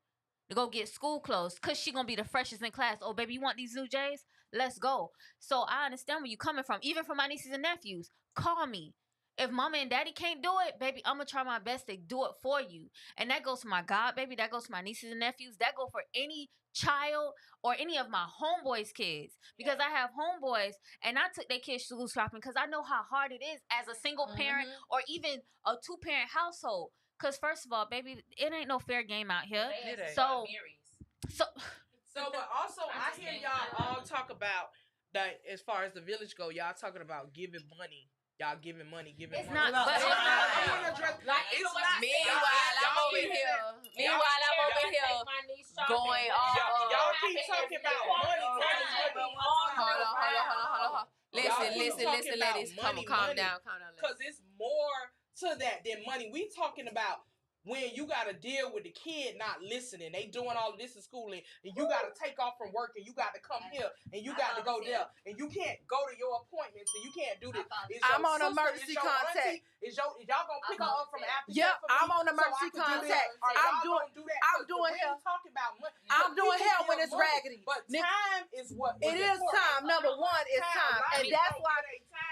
to go get school clothes because she gonna be the freshest in class. Oh, baby, you want these new J's? Let's go. So I understand where you coming from. Even for my nieces and nephews, call me. If mama and daddy can't do it, baby, I'm gonna try my best to do it for you. And that goes to my god, baby. That goes to my nieces and nephews. That go for any child or any of my homeboys' kids. Because I have homeboys and I took their kids school shopping because I know how hard it is as a single parent or even a 2-parent household. Because first of all, baby, it ain't no fair game out here. So but also I hear y'all all talk about that as far as the village go. Y'all talking about giving money. Y'all giving money. It's money. not. But Meanwhile, I'm over here going off. Y'all keep talking about money. Hold on. Listen, ladies. Calm down. Because it's more to that than money. We talking about when you got to deal with the kid not listening. They doing all of this in school and you got to take off from work and you got to come here and you got to go there and you can't go to your appointments and you can't do this. I'm on emergency contact. Is y'all going to pick her up from after? Yep, I'm on emergency contact. I'm doing hair. Talking about money. I'm doing hair when it's raggedy. But time is what it is. Time. Number one is time, and that's why.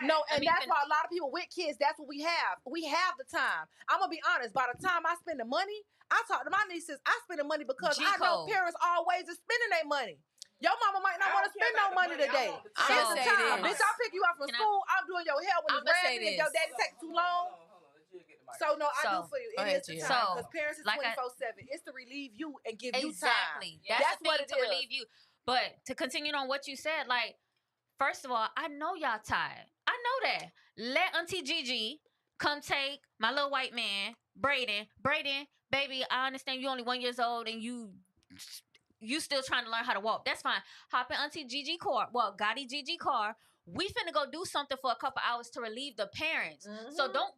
No, and that's why a lot of people with kids, that's what we have. We have the time. I'm gonna be honest. By the time I spend the money, I talk to my nieces. I spend the money because I know parents always are spending their money. Your mama might not want to spend no money today. Here's the time, bitch. I'll pick you up from school. I'm doing your hair when it's raggedy. If your daddy takes too long. So no, I do for you. It is the time because parents is 24/7. It's to relieve you and give you time. Exactly. That's what it is. To relieve you. But to continue on what you said, like, first of all, I know y'all tired. I know that. Let Auntie Gigi come take my little white man, Braden, baby, I understand you only 1 year old and you still trying to learn how to walk. That's fine. Hop in Auntie Gigi car. Well, Gotti Gigi car. We finna go do something for a couple hours to relieve the parents. So don't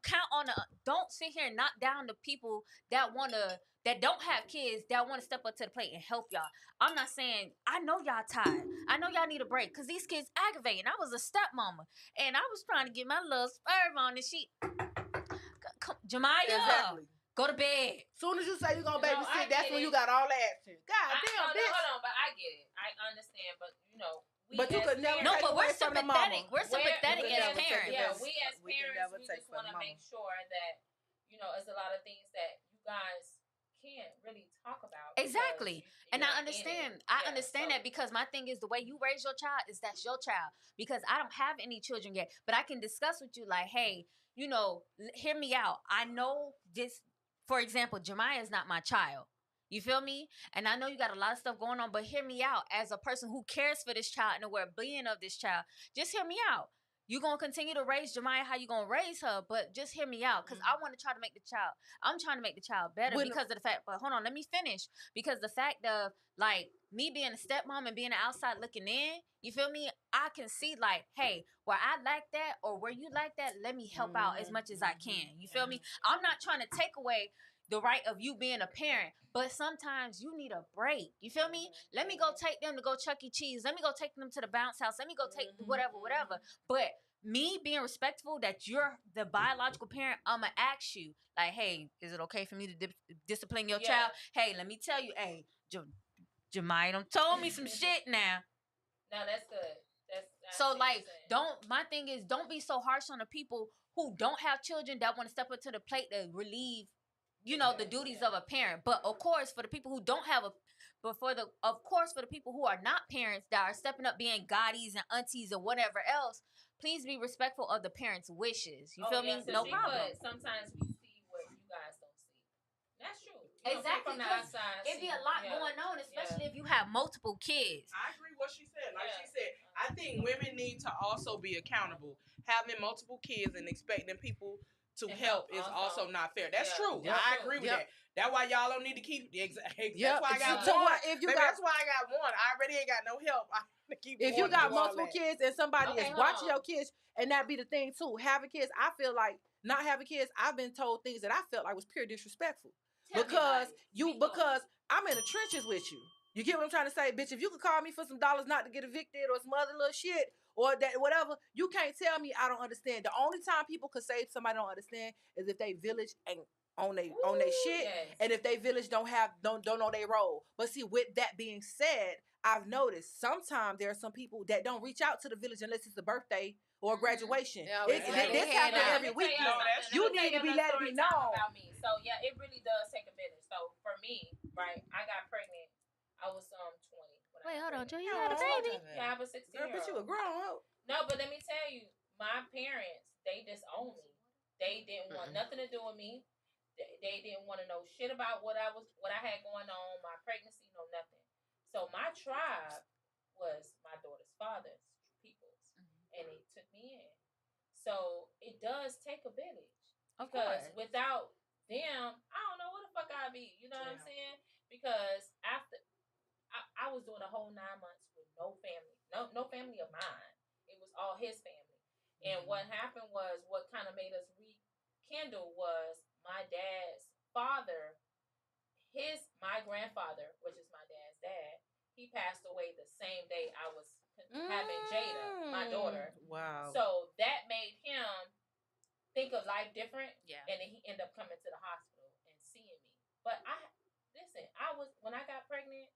don't sit here and knock down the people that don't have kids that want to step up to the plate and help y'all. I'm not saying, I know y'all tired. I know y'all need a break because these kids aggravating. I was a stepmama and I was trying to get my little sperm on and she, Jemiah, go to bed. Soon as you say you're going to babysit, that's when you got all the action. God damn, bitch. Hold on, but I get it. I understand, but you know. But you could never No, but we're sympathetic. We're sympathetic as parents. Yeah, we as parents, we just want to make sure that, you know, there's a lot of things that you guys can't really talk about. Exactly. And I understand. I understand that because my thing is the way you raise your child is that's your child. Because I don't have any children yet. But I can discuss with you like, hey, you know, hear me out. I know this, for example, Jemiah is not my child. You feel me? And I know you got a lot of stuff going on, but hear me out as a person who cares for this child and the well-being of this child. Just hear me out. You're going to continue to raise Jemiah how you going to raise her, but just hear me out because I want to try to make the child, I'm trying to make the child better because of the fact, but hold on, let me finish. Because the fact of, like, me being a stepmom and being outside looking in, you feel me? I can see, like, hey, where I like that or where you like that, let me help out as much as I can. You feel me? I'm not trying to take away the right of you being a parent, but sometimes you need a break. You feel me? Let me go take them to go Chuck E. Cheese. Let me go take them to the bounce house. Let me go take whatever. But me being respectful that you're the biological parent, I'ma ask you, like, hey, is it okay for me to discipline your child? Hey, let me tell you, hey, Jemiah done told me some shit now. No, that's good. So like, my thing is, don't be so harsh on the people who don't have children that want to step up to the plate to relieve, the duties of a parent. But of course, for the people who don't have of course, for the people who are not parents that are stepping up being goddies and aunties and whatever else, please be respectful of the parents' wishes. You feel me? So No problem. Sometimes we see what you guys don't see. That's true. Exactly. From the outside, it'd be a lot going on, especially if you have multiple kids. I agree with what she said. Like she said, I think women need to also be accountable. Having multiple kids and expecting people to help is also not fair. That's true. Yep. I agree with that. That's why y'all don't need to keep. That's why I got So one. what if you Baby, got? that's why I got one. I already ain't got no help. I have to keep. If you got multiple kids and somebody is watching your kids, and that be the thing too, having kids, I feel like not having kids, I've been told things that I felt like was pure disrespectful. Because I'm in the trenches with you. You get what I'm trying to say? Bitch, if you could call me for some dollars not to get evicted or some other little shit or that whatever, you can't tell me I don't understand. The only time people could say somebody don't understand is if they village ain't on they shit, and if they village don't know their role. But see, with that being said, I've noticed sometimes there are some people that don't reach out to the village unless it's a birthday or graduation. This happens every week. You need to be letting me know about me. So yeah, it really does take a village. So for me, right, I got pregnant. I was 20. Wait, hold on, Joe. You had a baby? Yeah, I was 16. Girl, but you a grown hoe. No, but let me tell you, my parents, they disowned me. They didn't want nothing to do with me. They didn't want to know shit about what I had going on, my pregnancy, no nothing. So my tribe was my daughter's father's peoples, and they took me in. So it does take a village, because without them, I don't know what the fuck I'd be. You know what I'm saying? Because after I was doing a whole 9 months with no family, no family of mine. It was all his family. And what happened was, what kind of made us rekindle was my dad's father, my grandfather, which is my dad's dad. He passed away the same day I was having Jada, my daughter. Wow. So that made him think of life different. Yeah. And then he ended up coming to the hospital and seeing me. But when I got pregnant,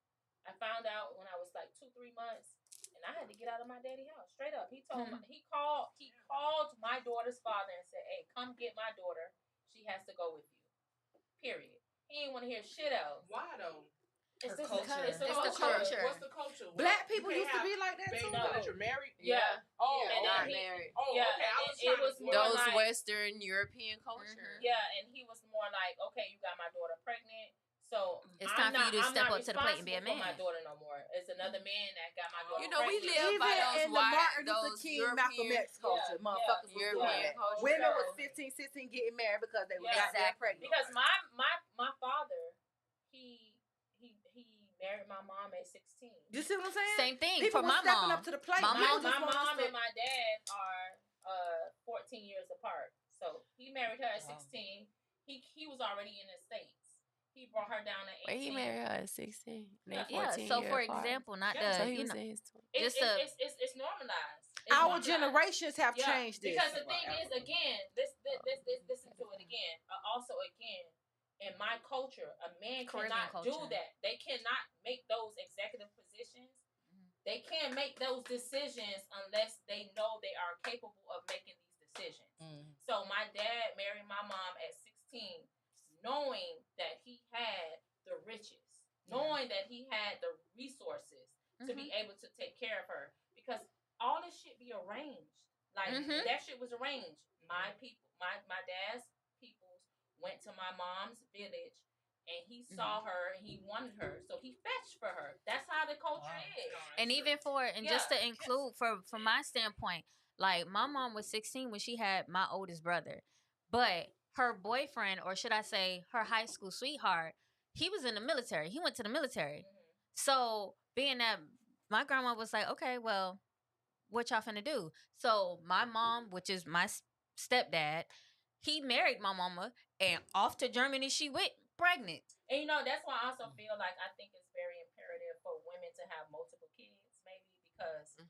I found out when I was like 2-3 months, and I had to get out of my daddy's house straight up. He told he called my daughter's father and said, "Hey, come get my daughter. She has to go with you." Period. He didn't want to hear shit else. Why though? It's the culture. It's the culture. What's the culture? Black people used to be like that too. That you're married. Yeah. Oh, and not married. Oh, yeah. okay. I was it was more those like, Western European culture. Yeah, and he was more like, "Okay, you got my daughter pregnant. So it's time for you to step up to the plate and be a man." My daughter no more. It's another man that got my daughter. You know, we pregnant. live by those in the Martin Luther King, Malcolm X culture. Motherfuckers was doing that. Women was 15, 16 getting married because they were goddamn pregnant. Because my father, he married my mom at 16. You see what I'm saying? Same thing People for my stepping mom. up to the plate. My mom and my dad are 14 years apart. So he married her at 16. He was already in the States. He brought her down at 18. Wait, he married her at 16. Yeah. So for example, not the so he was in his 20s. It's normalized. Our generations have changed this. Because the thing is, again, listen to it again. Also, again, in my culture, a man cannot do that. They cannot make those executive positions. They can't make those decisions unless they know they are capable of making these decisions. So my dad married my mom at 16, knowing that he had the riches, knowing that he had the resources to be able to take care of her, because all this shit be arranged. Like that shit was arranged. My dad's peoples went to my mom's village, and he saw her and he wanted her, so he fetched for her. That's how the culture is. And even just to include from my standpoint, like my mom was 16 when she had my oldest brother, but her boyfriend, or should I say her high school sweetheart, he was in the military. He went to the military. So being that my grandma was like, "Okay, well, what y'all finna do?" So my mom, which is my stepdad, he married my mama, and off to Germany she went, pregnant. And that's why I also feel like I think it's very imperative for women to have multiple kids, maybe, because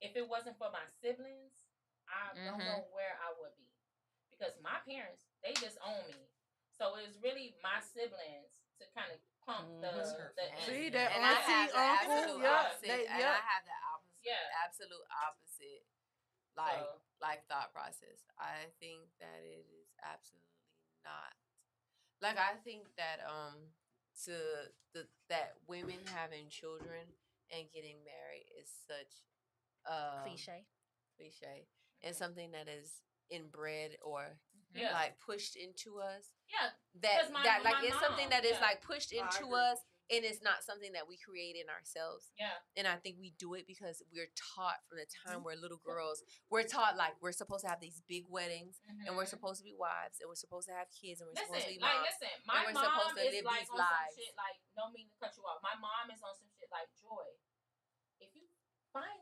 if it wasn't for my siblings, I don't know where I would be. Because my parents, they disown me. So it's really my siblings to kind of pump the see And that I have auntie, the uncle, absolute opposite. And I have the opposite absolute opposite. Like thought process. I think that it is absolutely not. Like I think that that women having children and getting married is such cliche and something that is inbred or like pushed into us. That it's something that is like pushed into us, and it's not something that we create in ourselves. And I think we do it because we're taught from the time we're little girls. We're taught like we're supposed to have these big weddings, and we're supposed to be wives, and we're supposed to have kids, and we're supposed to be moms. My and we're mom supposed to is live like these on lives. some shit like, no meaning to cut you off. My mom is on some shit like, Joy, if you find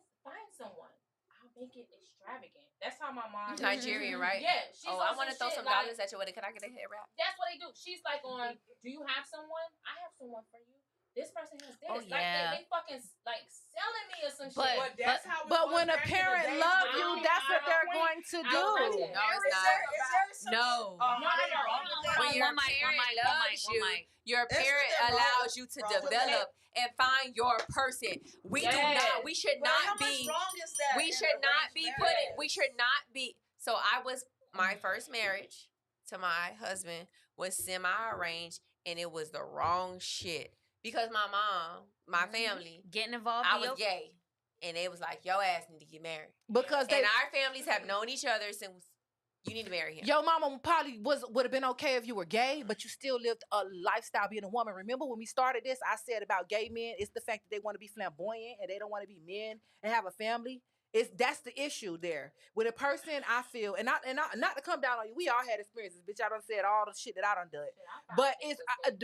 someone, I'll make it extravagant. That's how my mom is. Nigerian, right? Yeah. She's I want to throw some like, dollars at your wedding. Can I get a hair wrap? That's what they do. She's like on, do you have someone? I have someone for you. This person has this. Oh, yeah. Like they fucking like selling me or some But- shit. But that's how it But was when a back in the parent days loves when you, we that's had what a they're queen. going to I do. like it. No, it's Is not. there something No. wrong with that? When your One mic, parent one mic, one loves mic, you, one mic. your Isn't parent there wrong allows with- you to wrong with develop and find your person. We do Yes. not. We should But how not much be. wrong is that? We in should not arranged be marriage? putting. We should not be. So I was my first marriage to my husband was semi-arranged, and it was the wrong shit because my mom, my family, Getting involved. I in was your- gay, and it was like your ass need to get married. Because And our families have known each other since you need to marry him. your mama probably would have been okay if you were gay, but you still lived a lifestyle being a woman. Remember when we started this, I said about gay men, it's the fact that they want to be flamboyant and they don't want to be men and have a family. That's the issue there. With a person, I feel, and not to come down on you, we all had experiences, bitch. I done said all the shit that I done done. But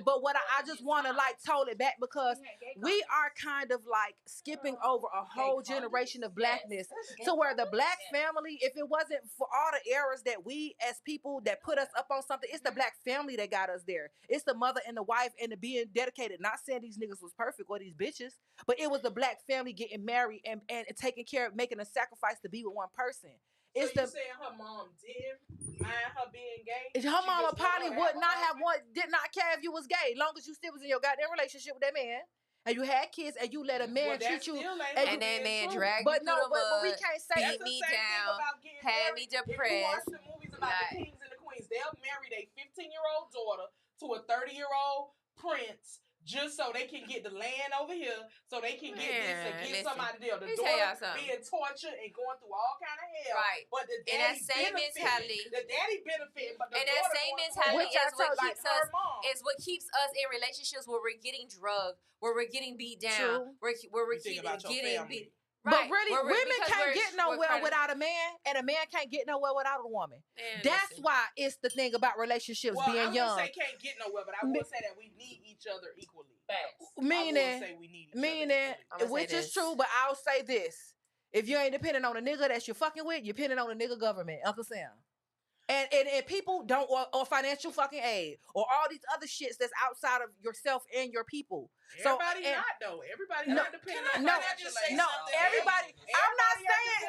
but what I just want to like tone it back because we are kind of like skipping over a whole generation of blackness to where the black family, if it wasn't for all the errors that we as people that put us up on something, it's the black family that got us there. It's the mother and the wife and the being dedicated. Not saying these niggas was perfect or these bitches, but it was the black family getting married and taking care of, making a sacrifice to be with one person. So you saying her mom didn't mind her being gay? Her mama probably would not have did not care if you was gay, long as you still was in your goddamn relationship with that man. And you had kids, and you let a man treat you, and that man dragged me through the mud, but we can't say beat me down, had me depressed. If you watch the movies about the kings and the queens, they'll marry their 15-year-old daughter to a 30-year-old prince just so they can get the land over here, so they can get this and get somebody there. The daughter being tortured and going through all kind of hell. Right. But the and that daddy same mentality, the daddy benefit, but the and that same mentality is what keeps us in relationships where we're getting drugged, where we're getting beat down, where we're getting beat. Right. But really, women can't get nowhere without a man, and a man can't get nowhere without a woman. That's why it's the thing about relationships being young. I wouldn't say can't get nowhere, but I would say that we need each other equally. Meaning, which is true, but I'll say this. If you ain't depending on a nigga that you're fucking with, you're depending on a nigga government, Uncle Sam. And people don't, or financial fucking aid, or all these other shits that's outside of yourself and your people. Everybody not though. Everybody not depending on financial aid. Everybody. I'm not saying.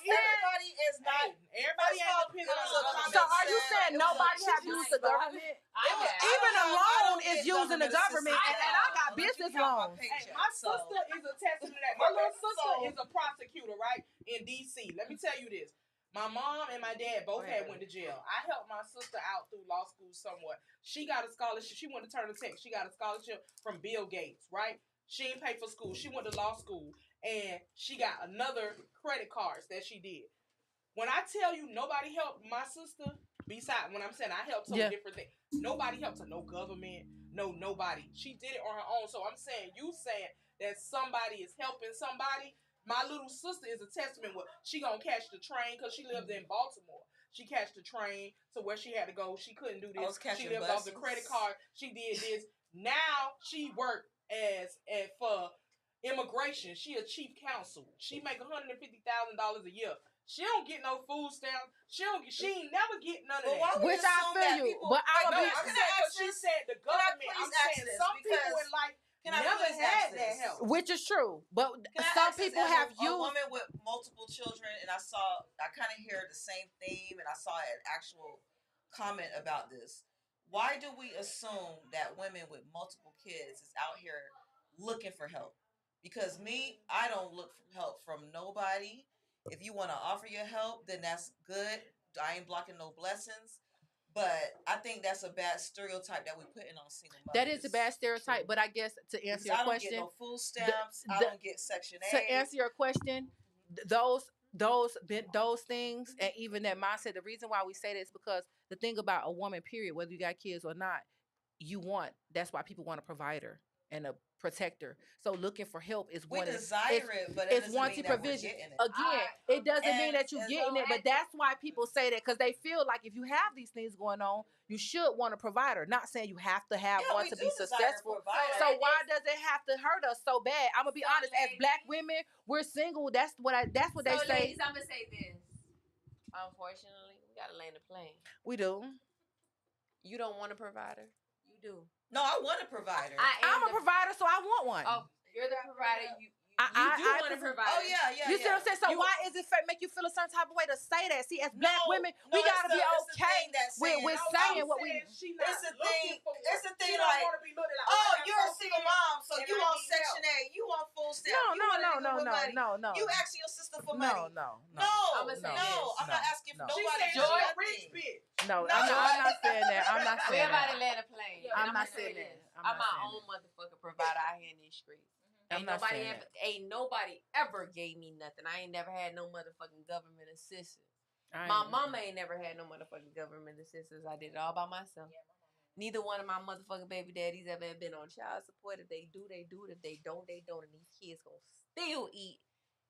Everybody is not. Everybody ain't depending on. So are you saying nobody have used the government? Even a loan is using the government, and I got business loans. Hey, my sister is a testament to that. My little sister is a prosecutor, right, in D.C. Let me tell you this. My mom and my dad both went to jail. I helped my sister out through law school somewhat. She got a scholarship. She went to Turner Tech. She got a scholarship from Bill Gates, right? She didn't pay for school. She went to law school, and she got another credit cards that she did. When I tell you nobody helped my sister, besides when I'm saying I helped her with different things, nobody helped her. No government, nobody. She did it on her own. So I'm saying, you saying that somebody is helping somebody. My little sister is a testament. She gonna catch the train because she lived in Baltimore. She catched the train to where she had to go. She couldn't do this. She lived off the credit card. She did this. Now she worked for immigration. She a chief counsel. She make $150,000 a year. She don't get no food stamps. She ain't never get none of that. Which I feel you, but she said the government. I'm saying some people in life never had that help. Which is true, but Can some people have a woman with multiple children, and I kind of hear the same theme, and I saw an actual comment about this. Why do we assume that women with multiple kids is out here looking for help? Because me, I don't look for help from nobody. If you want to offer your help, then that's good. I ain't blocking no blessings. But I think that's a bad stereotype that we putting on single mothers. That is a bad stereotype, but I guess to answer your I don't question, get no food stamps. I don't get Section 8. To answer your question, those things, and even that mindset. The reason why we say this is because the thing about a woman, period, whether you got kids or not, that's why people want a provider and a protector. So looking for help is we one. desire it, but it doesn't mean that we're getting it. Again, it doesn't mean that you're getting it, but that's why people say that, because they feel like if you have these things going on, you should want a provider. Not saying you have to have one to be successful. So why does it have to hurt us so bad? I'm gonna be honest. As Black women, we're single. That's what they say. Ladies, I'm gonna say this. Unfortunately, we gotta land a plane. We do. You don't want a provider. You do. No, I want a provider. I'm a provider, so I want one. Oh, you're the provider. You want a provider. Oh yeah. You see what I'm saying? So why is it make you feel a certain type of way to say that? See, as Black women, we gotta be okay with saying what we. It's a thing. It's a thing like, oh, you're a single mom, so you want Section 8, you want full stamp. No. You asking your sister for money. No. I'm not asking for nobody. Joy, rich bitch. No, I'm not saying that. I'm not saying that. Everybody land a plane. I'm not saying that. I'm my own motherfucking provider out here in these streets. Ain't nobody ever gave me nothing. I ain't never had no motherfucking government assistance. My mama ain't never had no motherfucking government assistance. I did it all by myself. Neither one of my motherfucking baby daddies ever been on child support. If they do, they do it. If they don't, they don't. And these kids gonna still eat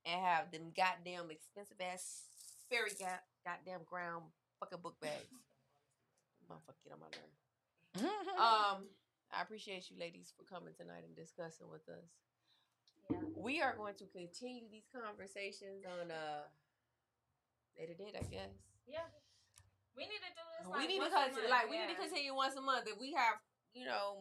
and have them goddamn expensive ass fairy goddamn ground fucking book bags. Motherfucker, get on my nerve. I appreciate you ladies for coming tonight and discussing with us. Yeah. We are going to continue these conversations on later date, I guess. Yeah. We need to do this. We need to continue once a month. If we have,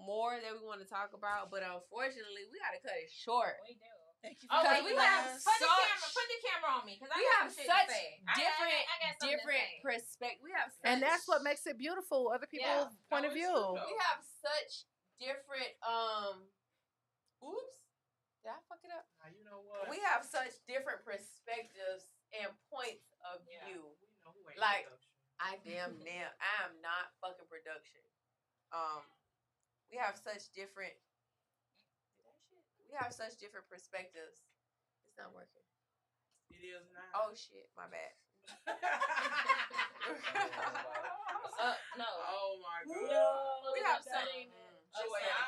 more that we want to talk about, but unfortunately, we got to cut it short. We do. Thank you. Put the camera on me, because we have such different perspective. We have, and that's what makes it beautiful. Other people's point of view. We have such different. Oops. Did I fuck it up? Now, you know what? We have such different perspectives and points of view. We know who ain't like, production. I am not fucking production. We have such different. We have such different perspectives. It's not working. It is now. Oh shit, my bad. No. Oh my god. No. We have such. Joy, I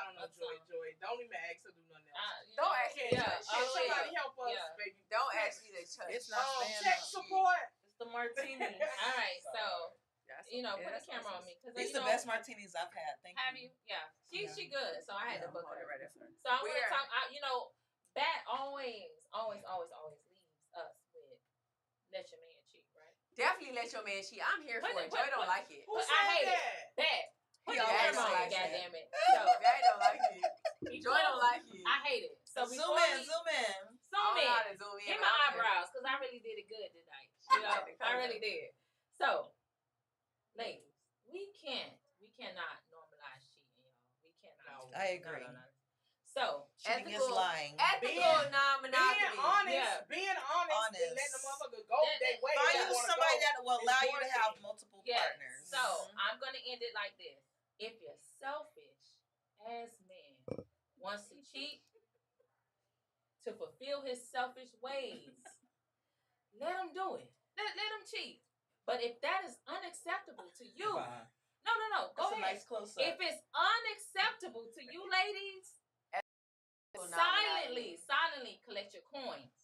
don't know, Joy. Don't even ask her to do nothing else. Don't ask me to touch. Somebody help us, baby. Don't ask me to touch. It's not tech support. It's the Martini. All right, so put the camera on me, because these the best martinis I've had. Thank you. Have you? Yeah, she good. So I had to book her. Right. So I'm gonna talk. Bat always leaves us with let your man cheat, right? Definitely let your man cheat. I'm here for it. Joy don't like it. Who I hate that? it. Bat. He Put the camera on me, goddamn it. Dad don't like it. Joy don't like it. I hate it. So zoom in. Zoom in. Zoom in. Get my eyebrows, because I really did it good tonight. I really did. So, ladies, we cannot normalize cheating, y'all. We cannot. I agree. No. So, cheating is lying. Ethical non-monogamy. Being honest and letting the motherfucker go their way. Find you somebody that will allow you to have multiple partners. So, I'm going to end it like this. If you're selfish as man wants to cheat to fulfill his selfish ways, let him do it. Let him cheat. But if that is unacceptable to you, no. Go ahead. Nice close-up. If it's unacceptable to you, ladies, silently collect your coins.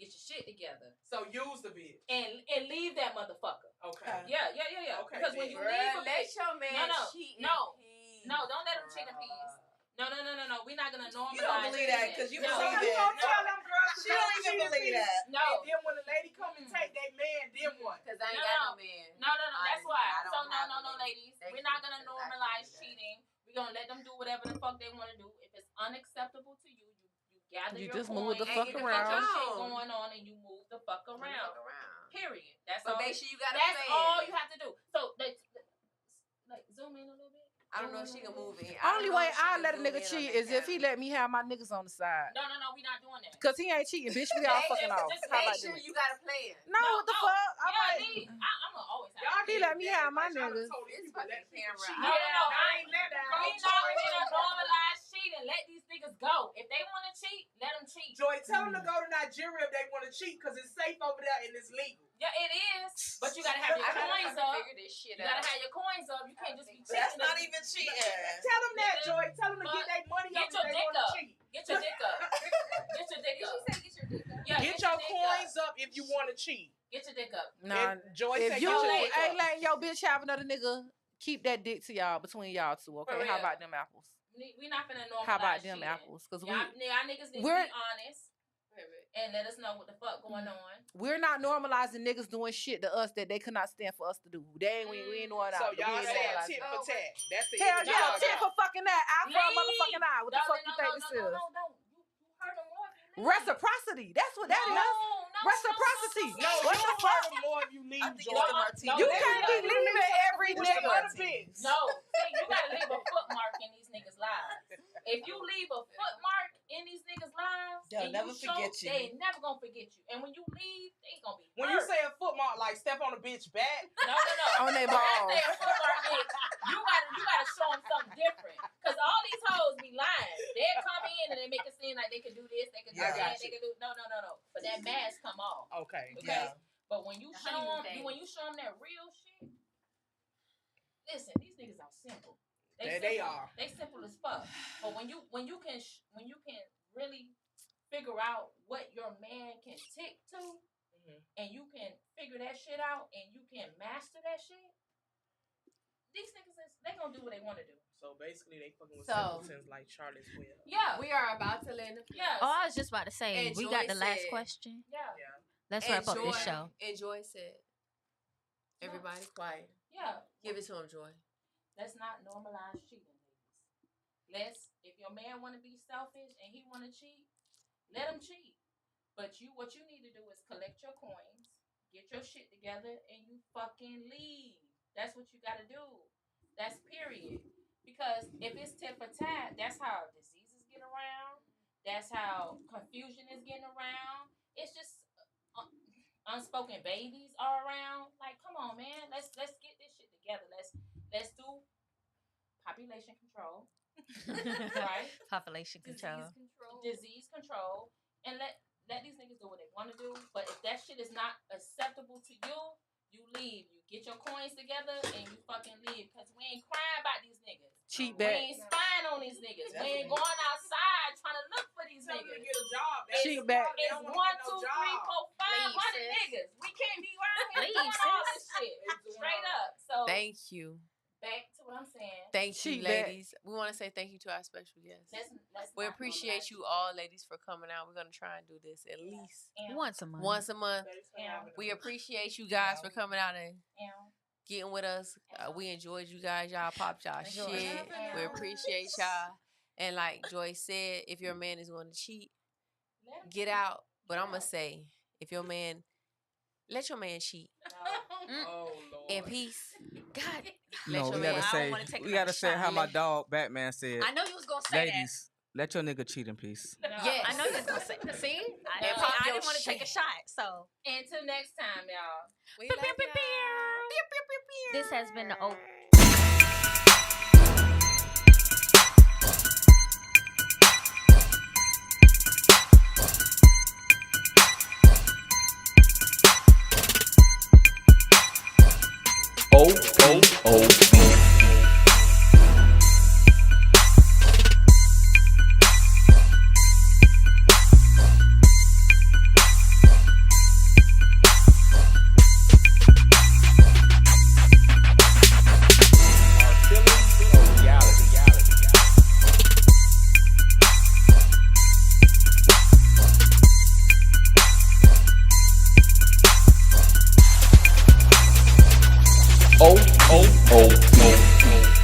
Get your shit together. So use the bitch. And leave that motherfucker. Okay. Yeah. Okay, because when you leave a let bitch, your man cheat in peace. No, don't let him cheat in peace. No. We're not gonna normalize. You don't believe that, because you believe it. You gonna tell them girls she don't even believe that. No. And then when the lady come and take their man, then what? Because I ain't got no man. No. That's why. So no, ladies. We're not gonna normalize cheating. We're gonna let them do whatever the fuck they want to do. If it's unacceptable to you, you gather your just coins, move the fuck get around. The shit going on, and you move the fuck around. Period. That's all. Make sure you got a That's plan. all you have to do. So, like, zoom in a little bit. I don't know know she can move in. Only way I let a nigga cheat is if he let me have my niggas on the side. No, we not doing that. Cause he ain't cheating, bitch. We all fucking off. Just How make about sure that? you got a plan. No, what the fuck? I'm gonna always have. He let me have my niggas. It's fucking camera. No, I ain't let that go. We not gonna normalize cheating. Let these niggas go. If they wanna cheat, let them cheat. Joy, tell them to go to Nigeria if they want to cheat, because it's safe over there and it's legal. Yeah, it is. But you gotta have your coins up. You gotta have your coins up. You can't just be cheating. That's not even cheating. Tell them that, Joy. Tell them to get their money up if they want to cheat. Get your dick up. Get your dick up. Did she say get your dick up? Yeah, Get your coins up if you want to cheat. Get your dick up. Nah, Joy if said you get your dick ain't up. letting your bitch have another nigga, keep that dick to y'all between y'all two. Okay, how about them apples? We not finna normalize. How about them cheating. apples? Cause y'all niggas need to be honest and let us know what the fuck going on. We're not normalizing niggas doing shit to us that they could not stand for us to do. We ain't doing that. So y'all saying tit for tat. That's the hell end of yeah, the tit for fucking that. Eye for a motherfucking eye. What the fuck you think this is? Reciprocity. That's what that is. Reciprocity. No, what the fuck? More if you leave. You can't be leaving every nigga. No, see, you gotta leave a footmark in these niggas' lives. If you leave a footmark in these niggas' lives, they'll never forget you. They never gonna forget you. And when you leave, they gonna be when hurt. you say a footmark, like step on a bitch back. No. On their When I balls. say a footmark is you gotta show them something different. Cause all these hoes be lying. They come in and they make it seem like they can do this, they can do that, they can do no. But that mask come off. Okay. Yeah. But when you show them that real shit, listen, these niggas are simple. They are. They simple as fuck. But when you can really figure out what your man can tick to, and you can figure that shit out, and you can master that shit, these niggas they gonna do what they want to do. So basically, they fucking with simpletons like Charlotte's Web. Yeah, we are about to land the plane. Yeah. Oh, I was just about to say, And we Joy got the last said- question. Yeah. Let's wrap up this show. And Joy said, everybody quiet. Yeah. Give it to him, Joy. Let's not normalize cheating, ladies. If your man want to be selfish and he want to cheat, let him cheat. But what you need to do is collect your coins, get your shit together, and you fucking leave. That's what you got to do. That's period. Because if it's tit for tat, that's how diseases get around. That's how confusion is getting around. It's just unspoken babies are around. Like, come on, man. Let's get this shit together. Let's do population control, right? Population control. Disease control, and let these niggas do what they want to do. But if that shit is not acceptable to you, you leave. You get your coins together and you fucking leave. Because we ain't crying about these niggas. Cheat We back. ain't spying on these niggas. We ain't going outside trying to look for these niggas. To get a job. Cheat back. It's 1, 2, 3, 4, 500 niggas. We can't be around here doing all this shit. Straight up. So Thank you. back to what I'm saying. Thank you, Cheat back. ladies. We want to say thank you to our special guests. Let's We not appreciate normalize you all, ladies, for coming out. We're gonna try and do this at least Once a month. once a month. Yeah. We appreciate you guys for coming out and getting with us. We enjoyed you guys. Y'all popped y'all shit. We appreciate y'all. And like Joyce said, if your man is going to cheat, get out. But I'm gonna say, if your man, let your man cheat. Oh Lord. In peace. God. No, Let we your gotta man- say, we gotta say how my shot. dog Batman said. I know you was gonna say Ladies, let your nigga cheat in peace. Yes. I know you was gonna say. See, I And pop your didn't want to take a shit. shot. So Until next time, y'all. We love y'all. this has been the O. Oh, oh, oh, oh.